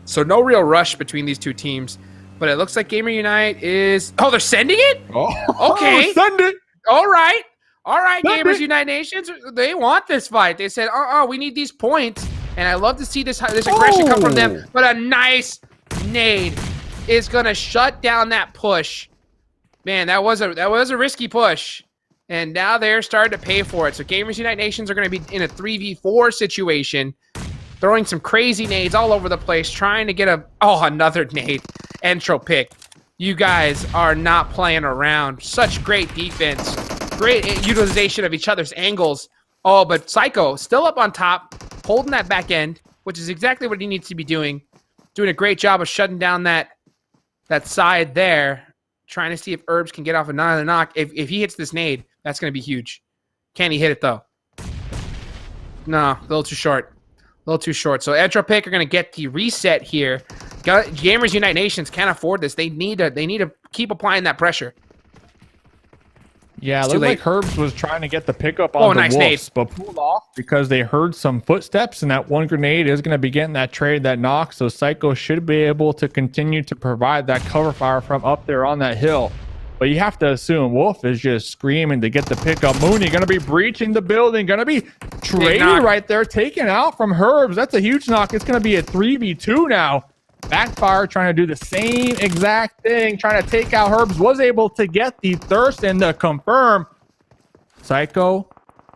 so no real rush between these two teams. But it looks like Gamer Unite is... Oh, they're sending it? Oh, okay. Send it. All right, Send Gamers it. Unite Nations. They want this fight. They said, we need these points. And I love to see this aggression come from them. But a nice nade is gonna shut down that push. Man, that was a risky push, and now they're starting to pay for it. So Gamers Unite Nations are gonna be in a 3v4 situation, throwing some crazy nades all over the place, trying to get another nade. Entropiq, you guys are not playing around. Such great defense, great utilization of each other's angles. Oh, but Psycho still up on top, holding that back end, which is exactly what he needs to be doing. Doing a great job of shutting down that side there, trying to see if Herbs can get off another knock. If he hits this nade, that's going to be huge. Can he hit it, though? No, a little too short. A little too short. So Entropiq are going to get the reset here. Gamers Unite Nations can't afford this. They need to keep applying that pressure. Yeah, it looked like Herbs was trying to get the pickup on the nice Wolves, but pulled off because they heard some footsteps, and that one grenade is going to be getting that trade, that knock, so Psycho should be able to continue to provide that cover fire from up there on that hill. But you have to assume Wolf is just screaming to get the pickup. Mooney going to be breaching the building, going to be traded right there, taken out from Herbs. That's a huge knock. It's going to be a 3v2 now. Backfire trying to do the same exact thing, trying to take out Herbs, was able to get the thirst and the confirm. Psycho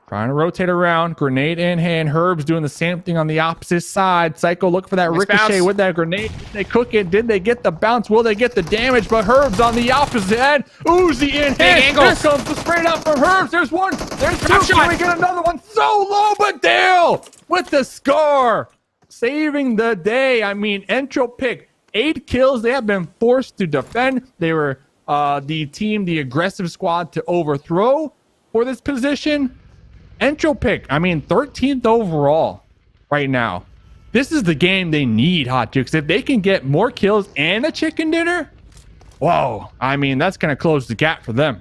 trying to rotate around, grenade in hand. Herbs doing the same thing on the opposite side. Psycho looking for that ricochet with that grenade. Did they cook it? Did they get the bounce? Will they get the damage? But Herbs on the opposite end. Uzi in hand. Here comes the straight up from Herbs. There's one. There's two. Can we get another one? So low, but Dale with the score. Saving the day. I mean, Entropiq, 8 kills. They have been forced to defend. They were the aggressive squad to overthrow for this position. Entropiq, I mean, 13th overall right now. This is the game they need, Hot Jukes. If they can get more kills and a chicken dinner, whoa. I mean, that's going to close the gap for them.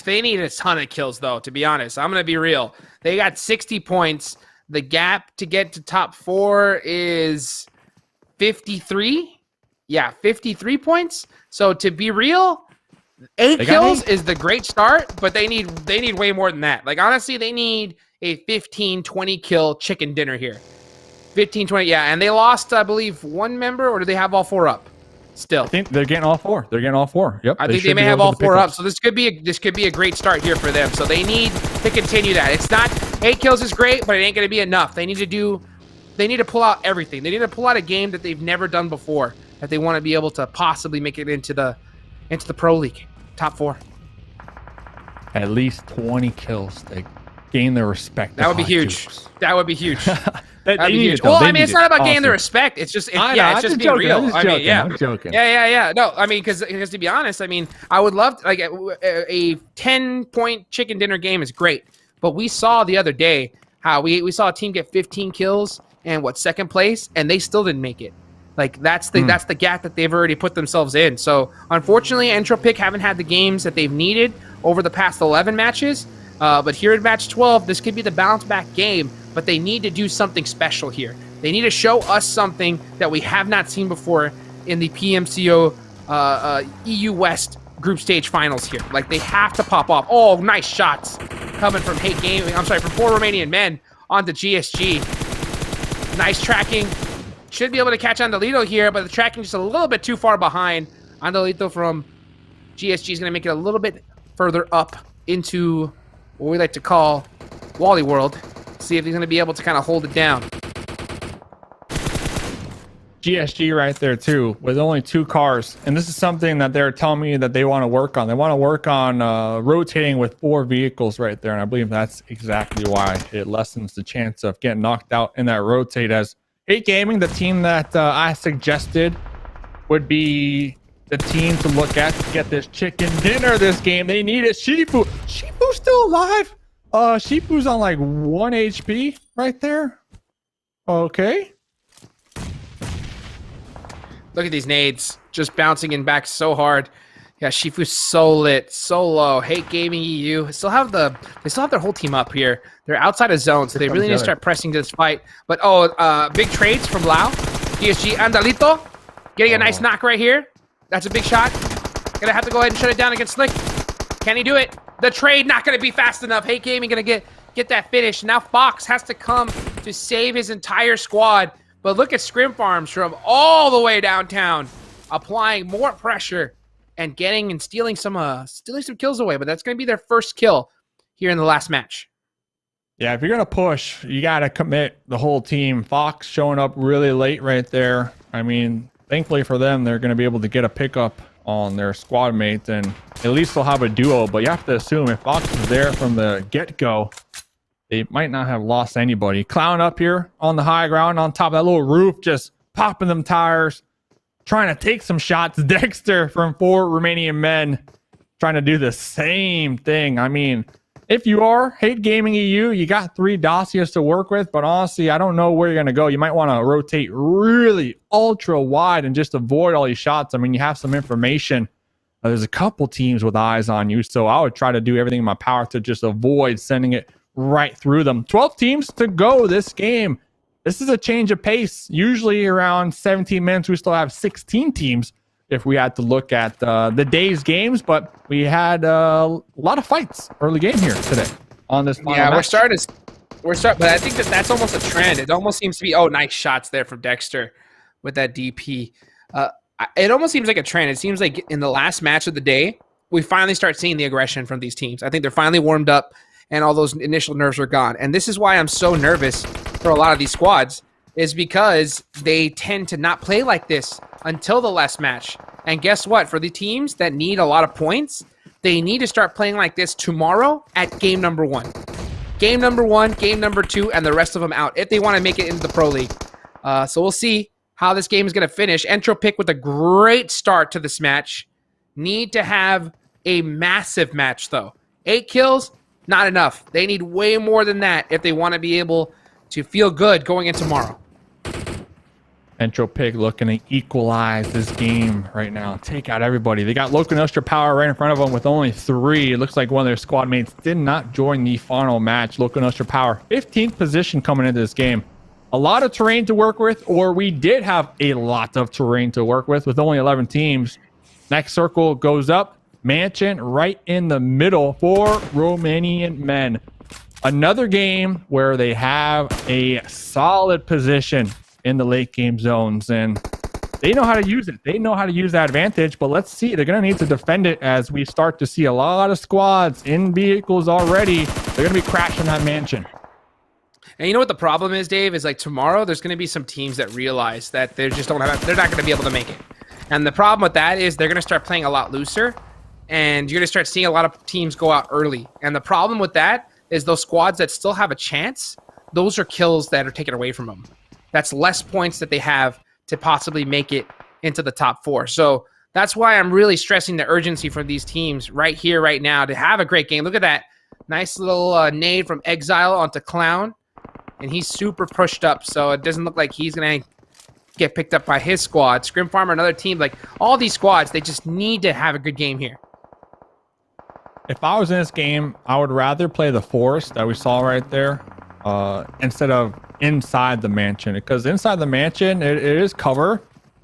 They need a ton of kills, though, to be honest. I'm going to be real. They got 60 points. The gap to get to top 4 is 53. Yeah, 53 points. So to be real, 8 kills is the great start, but they need way more than that. Like, honestly, they need a 15, 20 kill chicken dinner here. 15, 20, yeah. And they lost, I believe, 1 member, or do they have all 4 up still? I think they're getting all 4. They're getting all 4. Yep. I think they may have all 4 up. So this could be a great start here for them. So they need to continue that. It's not 8 kills is great, but it ain't going to be enough. They need to pull out everything. They need to pull out a game that they've never done before, that they want to be able to possibly make it into the Pro League top 4. At least 20 kills to gain the respect. That would be huge. That would be huge. That'd be huge. Well, I mean, it's not about gaining the respect. It's just, it's just being real. I mean, yeah. I'm joking. Yeah. No, I mean, because to be honest, I mean, I would love like a 10-point chicken dinner game is great, but we saw the other day how we saw a team get 15 kills and second place, and they still didn't make it. Like that's the gap that they've already put themselves in. So unfortunately, Entropiq haven't had the games that they've needed over the past 11 matches. But here in match 12, this could be the bounce back game, but they need to do something special here. They need to show us something that we have not seen before in the PMCO EU West group stage finals here. Like they have to pop off. Oh, nice shots coming from Hate Gaming. I'm sorry, from 4 Romanian Men onto GSG. Nice tracking. Should be able to catch Untitled here, but the tracking just a little bit too far behind. Untitled from GSG is going to make it a little bit further up into what we like to call Wally World. See if he's going to be able to kind of hold it down. GSG right there too, with only 2 cars. And this is something that they're telling me that they want to work on. They want to work on rotating with 4 vehicles right there. And I believe that's exactly why it lessens the chance of getting knocked out in that rotate. As Hate Gaming, the team that I suggested would be the team to look at to get this chicken dinner this game. They need it. Shifu. Shifu's still alive. Shifu's on like 1 HP right there. Okay. Look at these nades just bouncing in back so hard. Yeah, Shifu's so lit, so low. Hate Gaming EU they still have their whole team up here. They're outside of zone, so they really need to start pressing this fight. But big trades from Lau. PSG Andalito getting a nice knock right here. That's a big shot. Gonna have to go ahead and shut it down against Slick. Can he do it? The trade not gonna be fast enough. Hate Gaming gonna get that finish. Now Fox has to come to save his entire squad. But look at Scrimfarms from all the way downtown, applying more pressure and stealing some kills away. But that's gonna be their first kill here in the last match. Yeah, if you're gonna push, you gotta commit the whole team. Fox showing up really late right there. I mean, thankfully for them, they're gonna be able to get a pickup on their squad mates, and at least they'll have a duo. But you have to assume if Fox is there from the get-go, they might not have lost anybody. Clown up here on the high ground on top of that little roof, just popping them tires, trying to take some shots. Dexter from 4 Romanian Men trying to do the same thing. I mean, if you are Hate Gaming EU, you got 3 dossiers to work with, but honestly, I don't know where you're going to go. You might want to rotate really ultra wide and just avoid all these shots. I mean, you have some information. There's a couple teams with eyes on you, so I would try to do everything in my power to just avoid sending it right through them. 12 teams to go this game. This is a change of pace. Usually around 17 minutes, we still have 16 teams if we had to look at the day's games, but we had a lot of fights early game here today on this final match. We're starting, but I think that's almost a trend. It almost seems to be, nice shots there from Dexter with that DP. It almost seems like a trend. It seems like in the last match of the day, we finally start seeing the aggression from these teams. I think they're finally warmed up and all those initial nerves are gone. And this is why I'm so nervous for a lot of these squads, is because they tend to not play like this until the last match. And guess what? For the teams that need a lot of points, they need to start playing like this tomorrow at game number 1. Game number 1, game number 2, and the rest of them out if they want to make it into the Pro League. So we'll see how this game is going to finish. Entropiq with a great start to this match. Need to have a massive match, though. 8 kills, not enough. They need way more than that if they want to be able to feel good going in tomorrow. Entropiq looking to equalize this game right now. Take out everybody. They got LakoNostra Power right in front of them with only 3. It looks like one of their squad mates did not join the final match. LakoNostra Power, 15th position coming into this game. A lot of terrain to work with, or we did have a lot of terrain to work with only 11 teams. Next circle goes up. Mansion right in the middle for Romanian Men. Another game where they have a solid position in the late game zones, and they know how to use it. They know how to use that advantage, but let's see. They're going to need to defend it as we start to see a lot of squads in vehicles already. They're going to be crashing that mansion. And you know what the problem is, Dave? Is like tomorrow there's going to be some teams that realize that they just don't have, they're not going to be able to make it. And the problem with that is they're going to start playing a lot looser, and you're going to start seeing a lot of teams go out early. And the problem with that is those squads that still have a chance, those are kills that are taken away from them. That's less points that they have to possibly make it into the top 4. So that's why I'm really stressing the urgency for these teams right here, right now, to have a great game. Look at that. Nice little nade from Exile onto Clown. And he's super pushed up, so it doesn't look like he's going to get picked up by his squad. Scrimfarm, another team, like all these squads, they just need to have a good game here. If I was in this game, I would rather play the forest that we saw right there instead of inside the mansion. Because inside the mansion, it is cover,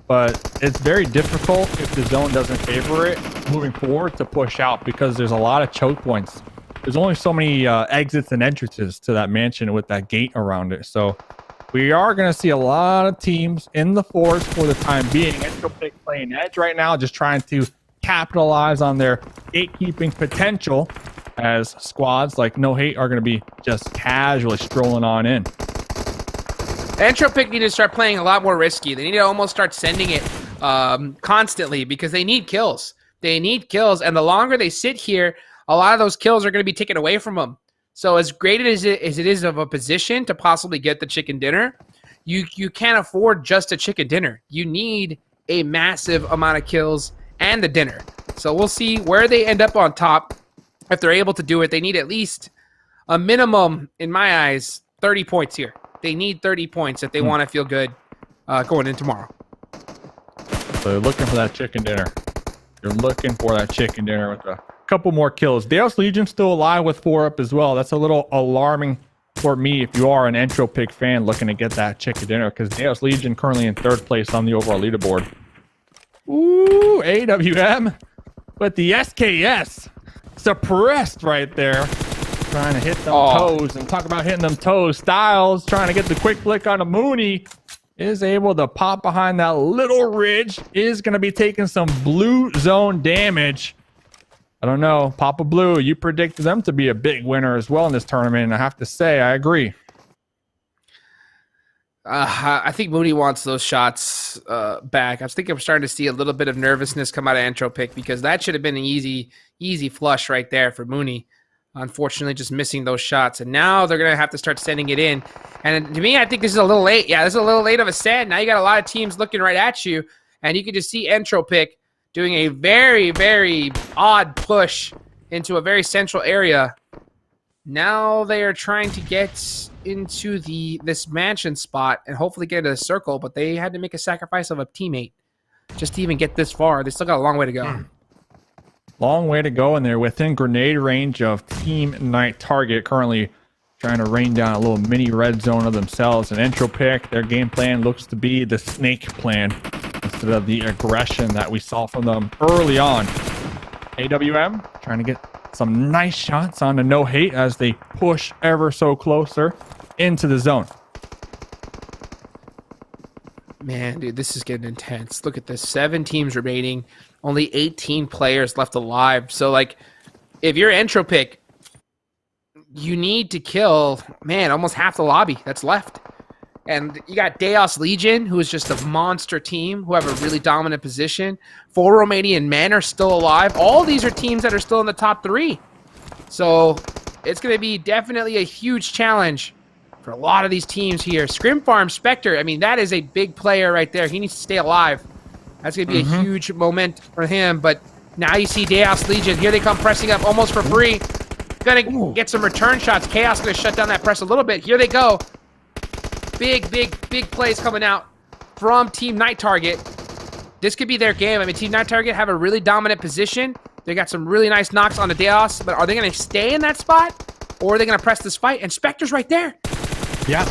but it's very difficult if the zone doesn't favor it moving forward to push out because there's a lot of choke points. There's only so many exits and entrances to that mansion with that gate around it. So we are going to see a lot of teams in the forest for the time being. Entropiq playing edge right now, just trying to capitalize on their gatekeeping potential as squads like No Hate are going to be just casually strolling on in. Entropiq need to start playing a lot more risky. They need to almost start sending it constantly because they need kills. They need kills, and the longer they sit here, a lot of those kills are going to be taken away from them. So as great as it is of a position to possibly get the chicken dinner, you can't afford just a chicken dinner. You need a massive amount of kills and the dinner. So we'll see where they end up on top. If they're able to do it, they need at least a minimum, in my eyes, 30 points here. They need 30 points if they want to feel good going in tomorrow. So you're looking for that chicken dinner. You're looking for that chicken dinner with a couple more kills. Daos Legion still alive with 4 up as well. That's a little alarming for me if you are an Entropiq fan looking to get that chicken dinner, because Daos Legion currently in 3rd place on the overall leaderboard. Ooh, AWM with the SKS suppressed right there. Trying to hit them toes, and talk about hitting them toes. Styles trying to get the quick flick on a Mooney. Is able to pop behind that little ridge. Is going to be taking some blue zone damage. I don't know. Papa Blue, you predicted them to be a big winner as well in this tournament, and I have to say, I agree. I think Mooney wants those shots back. I was thinking we're starting to see a little bit of nervousness come out of Entropiq, because that should have been an easy flush right there for Mooney. Unfortunately, just missing those shots. And now they're going to have to start sending it in. And to me, I think this is a little late. Yeah, this is a little late of a send. Now you got a lot of teams looking right at you. And you can just see Entropiq doing a very, very odd push into a very central area. Now they are trying to get into this mansion spot and hopefully get into the circle. But they had to make a sacrifice of a teammate just to even get this far. They still got a long way to go. Long way to go, and they're within grenade range of Team Night Target, currently trying to rain down a little mini red zone of themselves. And Entropiq, their game plan looks to be the snake plan instead of the aggression that we saw from them early on. AWM trying to get some nice shots on the No Hate as they push ever so closer into the zone. Man, dude, this is getting intense. Look at this. 7 teams remaining. Only 18 players left alive. So, like, if you're Entropiq, you need to kill, man, almost half the lobby that's left. And you got Daos Legion, who is just a monster team, who have a really dominant position. 4 Romanian Men are still alive. All these are teams that are still in the top 3. So, it's going to be definitely a huge challenge for a lot of these teams here. Scrimfarms, Spectre, I mean, that is a big player right there. He needs to stay alive. That's going to be a huge moment for him. But now you see Daos Legion. Here they come pressing up almost for free. Going to get some return shots. Chaos going to shut down that press a little bit. Here they go. Big plays coming out from Team Night Target. This could be their game. I mean, Team Night Target have a really dominant position. They got some really nice knocks on the Daos. But are they going to stay in that spot? Or are they going to press this fight? And Spectre's right there. Yeah.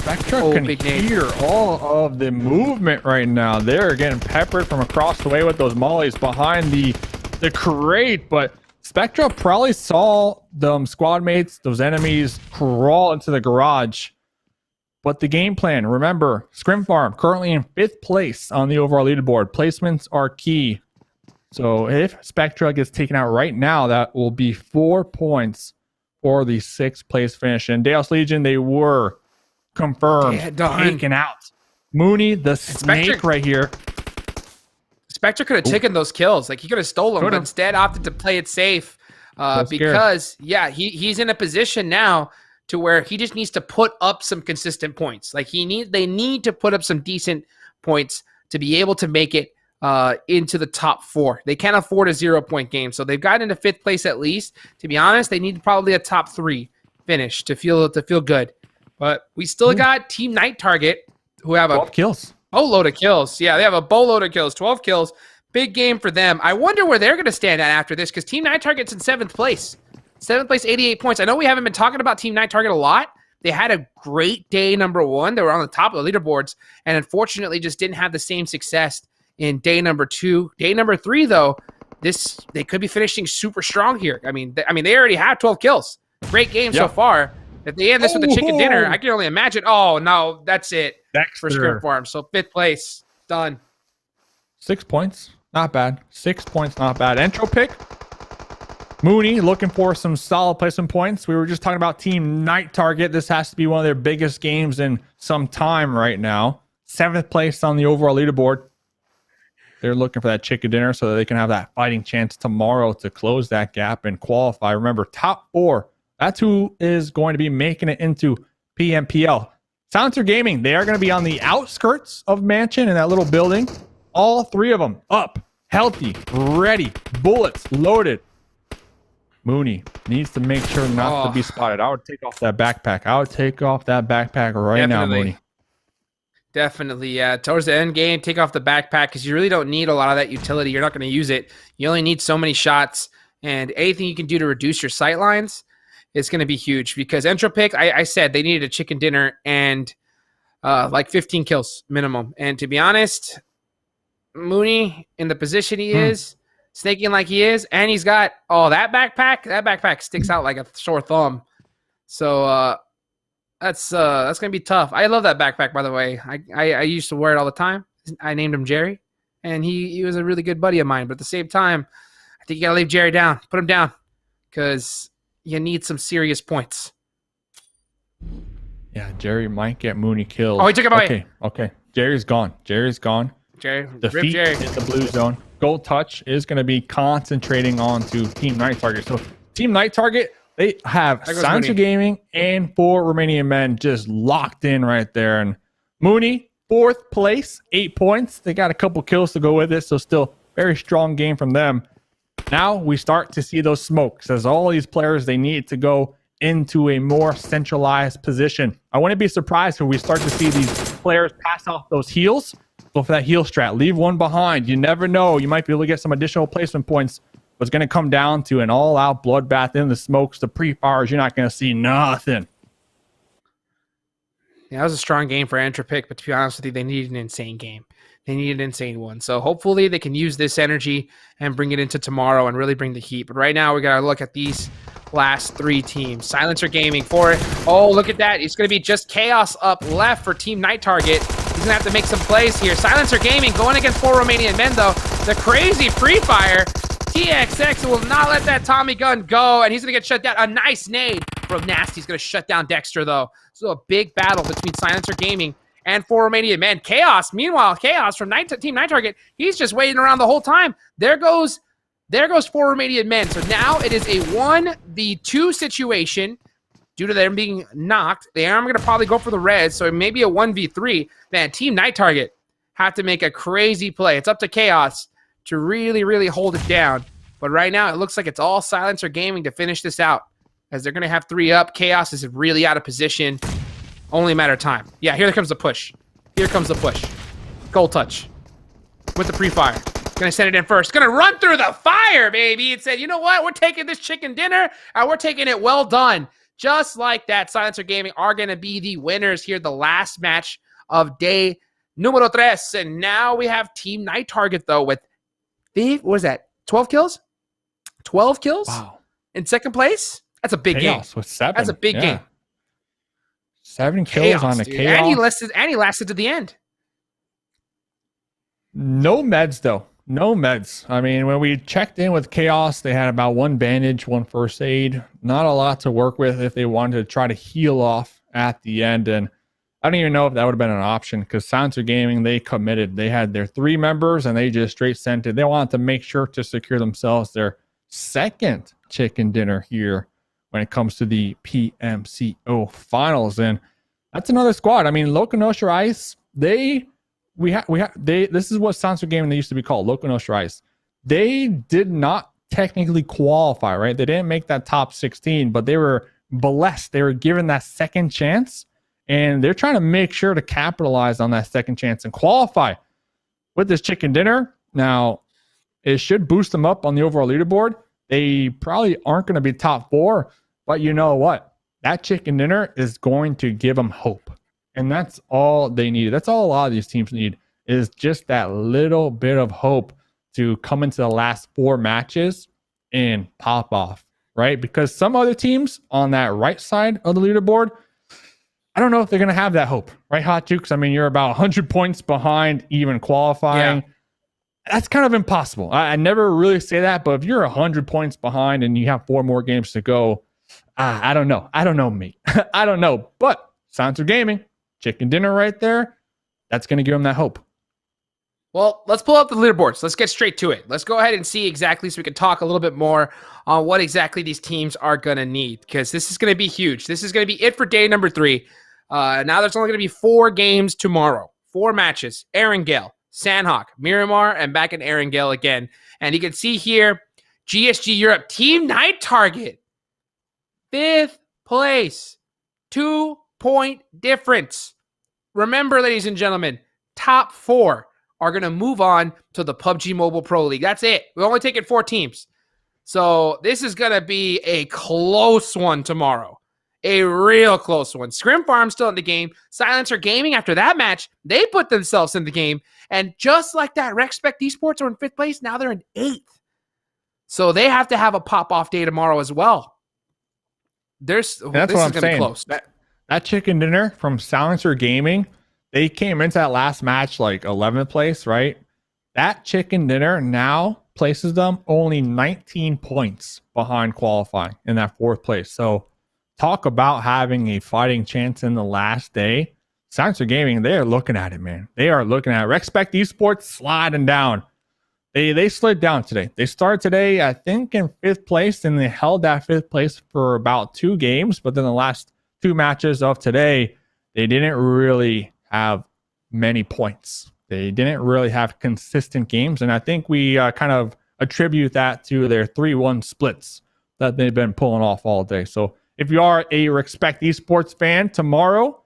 Spectre can hear all of the movement right now. They're getting peppered from across the way with those mollies behind the crate, but Spectre probably saw them squad mates, those enemies, crawl into the garage. But the game plan, remember, Scrimfarm currently in 5th place on the overall leaderboard. Placements are key. So if Spectre gets taken out right now, that will be 4 points for the 6th place finish. And Daos Legion, they were confirmed, taken out. Mooney, the snake right here. Spectre could have taken those kills. Like, he could have stolen them, but instead opted to play it safe. because he's in a position now to where he just needs to put up some consistent points. Like they need to put up some decent points to be able to make it into the top 4. They can't afford a 0-point game. So they've gotten into 5th place at least. To be honest, they need probably a top 3 finish to feel good. But we still got Team Night Target, who have 12 kills. Boatload of kills. Yeah, they have a boatload of kills, 12 kills. Big game for them. I wonder where they're going to stand at after this, because Team Night Target's in 7th place. 7th place, 88 points. I know we haven't been talking about Team Night Target a lot. They had a great day number 1. They were on the top of the leaderboards, and unfortunately just didn't have the same success in day number 2. Day number 3, though, they could be finishing super strong here. I mean, they already have 12 kills. Great game so far. If they end this with a chicken dinner, I can only imagine. Oh, no, that's it for Scrimfarms. So 5th place, done. 6 points, not bad. 6 points, not bad. Entropiq, Mooney looking for some solid placement points. We were just talking about Team Night Target. This has to be one of their biggest games in some time right now. 7th place on the overall leaderboard. They're looking for that chicken dinner so that they can have that fighting chance tomorrow to close that gap and qualify. Remember, top 4. That's who is going to be making it into PMPL. Silencer Gaming, they are going to be on the outskirts of Mansion in that little building. All 3 of them up, healthy, ready, bullets loaded. Mooney needs to make sure not to be spotted. I would take off that backpack. Right now, Mooney. Definitely, yeah. Towards the end game, take off the backpack because you really don't need a lot of that utility. You're not going to use it. You only need so many shots, and anything you can do to reduce your sight lines is going to be huge because Entropiq, I said they needed a chicken dinner and like 15 kills minimum. And to be honest, Mooney in the position he is, snaking like he is, and he's got that backpack sticks out like a sore thumb. So that's gonna be tough. I love that backpack, by the way. I used to wear it all the time. I named him Jerry, and he was a really good buddy of mine. But at the same time, I think you gotta leave Jerry down, put him down, because you need some serious points. Yeah, Jerry might get Mooney killed. Oh, he took it away. Okay. Jerry's gone. Jerry, defeat Jerry. in the blue zone. Gold Touch is going to be concentrating on to Team Night Target. So Team Night Target, they have Silencer Gaming and 4 Romanian Men just locked in right there. And Mooney, 4th place, 8 points. They got a couple kills to go with it, so still very strong game from them. Now we start to see those smokes as all these players, they need to go into a more centralized position. I wouldn't be surprised when we start to see these players pass off those heals. Go for that heal strat. Leave one behind. You never know. You might be able to get some additional placement points. But it's going to come down to an all-out bloodbath in the smokes, the pre-fires. You're not going to see nothing. Yeah, that was a strong game for Entropiq, but to be honest with you, they needed an insane game. They need an insane one. So hopefully they can use this energy and bring it into tomorrow and really bring the heat. But right now we got to look at these last 3 teams. Silencer Gaming for it. Oh, look at that. It's going to be just chaos up left for Team Night Target. He's going to have to make some plays here. Silencer Gaming going against 4 Romanian Men, though. The crazy free fire. TXX will not let that Tommy gun go, and he's going to get shut down. A nice nade from Nasty. He's going to shut down Dexter, though. So a big battle between Silencer Gaming and 4 Romanian Men. Chaos, meanwhile, Chaos from Team Night Target, he's just waiting around the whole time. There goes 4 Romanian Men. So now it is a 1v2 situation due to them being knocked. They are going to probably go for the red, so maybe a 1v3. Man, Team Night Target have to make a crazy play. It's up to Chaos to really, really hold it down. But right now, it looks like it's all Silencer Gaming to finish this out, as they're going to have 3 up. Chaos is really out of position. Only a matter of time. Yeah, here comes the push. Here comes the push. Gold Touch with the pre-fire. Gonna send it in first. Gonna run through the fire, baby. It said, you know what? We're taking this chicken dinner, and we're taking it well done. Just like that, Silencer Gaming are gonna be the winners here. The last match of day numero 3. And now we have Team Night Target, though, with, what was that, 12 kills? 12 kills? Wow. In second place? That's a big Chaos game. With 7. That's a big game. 7 kills on the dude. Chaos. And he lasted to the end. No meds, though. No meds. I mean, when we checked in with Chaos, they had about 1 bandage, 1 first aid. Not a lot to work with if they wanted to try to heal off at the end. And I don't even know if that would have been an option, because Silencer Gaming, they committed. They had their 3 members, and they just straight sent it. They wanted to make sure to secure themselves their second chicken dinner here when it comes to the PMCO Finals. And that's another squad. I mean, LakoNostra ICE, this is what Sanhok Gaming they used to be called, LakoNostra ICE. They did not technically qualify, right? They didn't make that top 16, but they were blessed. They were given that second chance, and they're trying to make sure to capitalize on that second chance and qualify with this chicken dinner. Now, it should boost them up on the overall leaderboard. They probably aren't going to be top 4, but you know what? That chicken dinner is going to give them hope. And that's all they need. That's all a lot of these teams need, is just that little bit of hope to come into the last 4 matches and pop off, right? Because some other teams on that right side of the leaderboard, I don't know if they're going to have that hope, right, Hot Jukes? I mean, you're about 100 points behind even qualifying. Yeah. That's kind of impossible. I never really say that, but if you're 100 points behind and you have 4 more games to go, I don't know. I don't know, mate. I don't know. But Sanhok Gaming, chicken dinner right there, that's going to give them that hope. Well, let's pull up the leaderboards. Let's get straight to it. Let's go ahead and see exactly, so we can talk a little bit more on what exactly these teams are going to need, because this is going to be huge. This is going to be it for day number 3. Now there's only going to be 4 games tomorrow. 4 matches. Erangel, Sanhok, Miramar, and back in Erangel again. And you can see here, GSG Europe Team Night Target. 5th place. 2-point difference. Remember, ladies and gentlemen, top 4 are going to move on to the PUBG Mobile Pro League. That's it. We're only taking 4 teams. So this is going to be a close one tomorrow. A real close one. Scrimfarms still in the game. Silencer Gaming, after that match, they put themselves in the game. And just like that, Rexpect Esports are in 5th place. Now they're in 8th. So they have to have a pop-off day tomorrow as well. That's what I'm saying. Close. That chicken dinner from Silencer Gaming, they came into that last match like 11th place, right? That chicken dinner now places them only 19 points behind qualifying in that 4th place. So talk about having a fighting chance in the last day. Silencer Gaming, they are looking at it, man. They are looking at it. Rexpect Esports sliding down. They slid down today. They started today, I think, in 5th place, and they held that 5th place for about 2 games. But then the last 2 matches of today, they didn't really have many points. They didn't really have consistent games. And I think we kind of attribute that to their 3-1 splits that they've been pulling off all day. So if you are a Rexpect Esports fan tomorrow,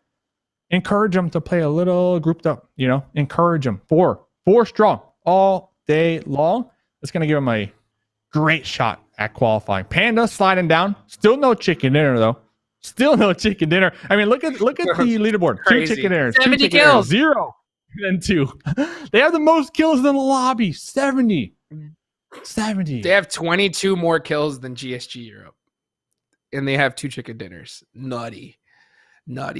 encourage them to play a little grouped up, encourage them. 4 strong all day long. It's going to give them a great shot at qualifying. Panda sliding down. Still no chicken dinner, though. Still no chicken dinner. I mean, look at the leaderboard. Crazy. 2 chicken dinners. 70 2 chicken kills. Dinners, 0 and 2. They have the most kills in the lobby. 70. They have 22 more kills than GSG Europe. And they have 2 chicken dinners. Nutty.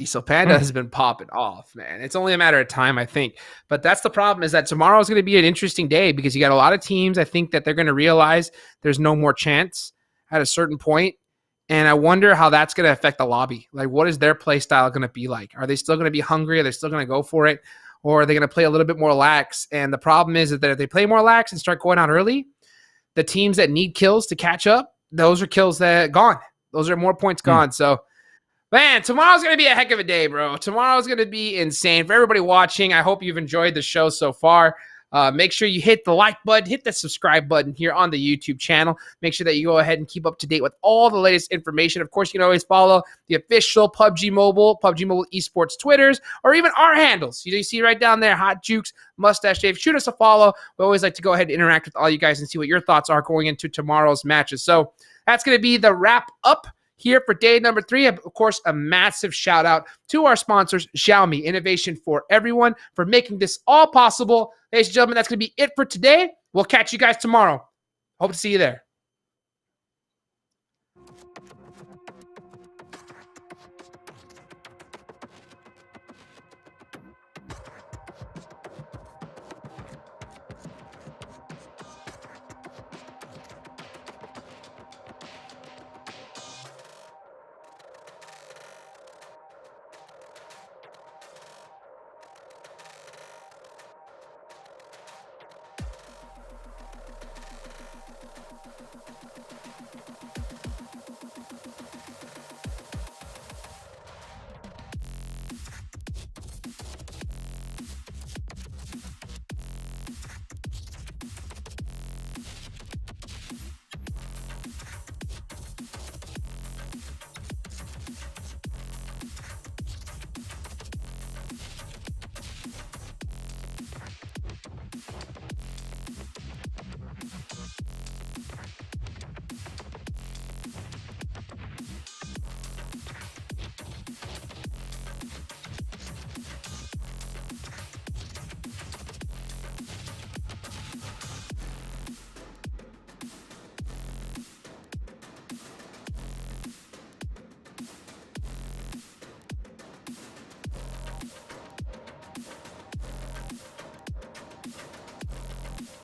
So Panda has been popping off, man. It's only a matter of time, I think. But that's the problem, is that tomorrow is going to be an interesting day, because you got a lot of teams, I think, that they're going to realize there's no more chance at a certain point. And I wonder how that's going to affect the lobby. Like, what is their play style going to be like? Are they still going to be hungry? Are they still going to go for it? Or are they going to play a little bit more lax? And the problem is that if they play more lax and start going out early, the teams that need kills to catch up, those are kills that gone. Those are more points gone. So, man, tomorrow's going to be a heck of a day, bro. Tomorrow's going to be insane. For everybody watching, I hope you've enjoyed the show so far. Make sure you hit the like button, hit the subscribe button here on the YouTube channel. Make sure that you go ahead and keep up to date with all the latest information. Of course, you can always follow the official PUBG Mobile Esports Twitters, or even our handles. You see right down there, Hot Jukes, Mustache Dave. Shoot us a follow. We always like to go ahead and interact with all you guys and see what your thoughts are going into tomorrow's matches. So that's going to be the wrap up here for day number 3. Of course, a massive shout out to our sponsors, Xiaomi, innovation for everyone, for making this all possible. Ladies and gentlemen, that's going to be it for today. We'll catch you guys tomorrow. Hope to see you there.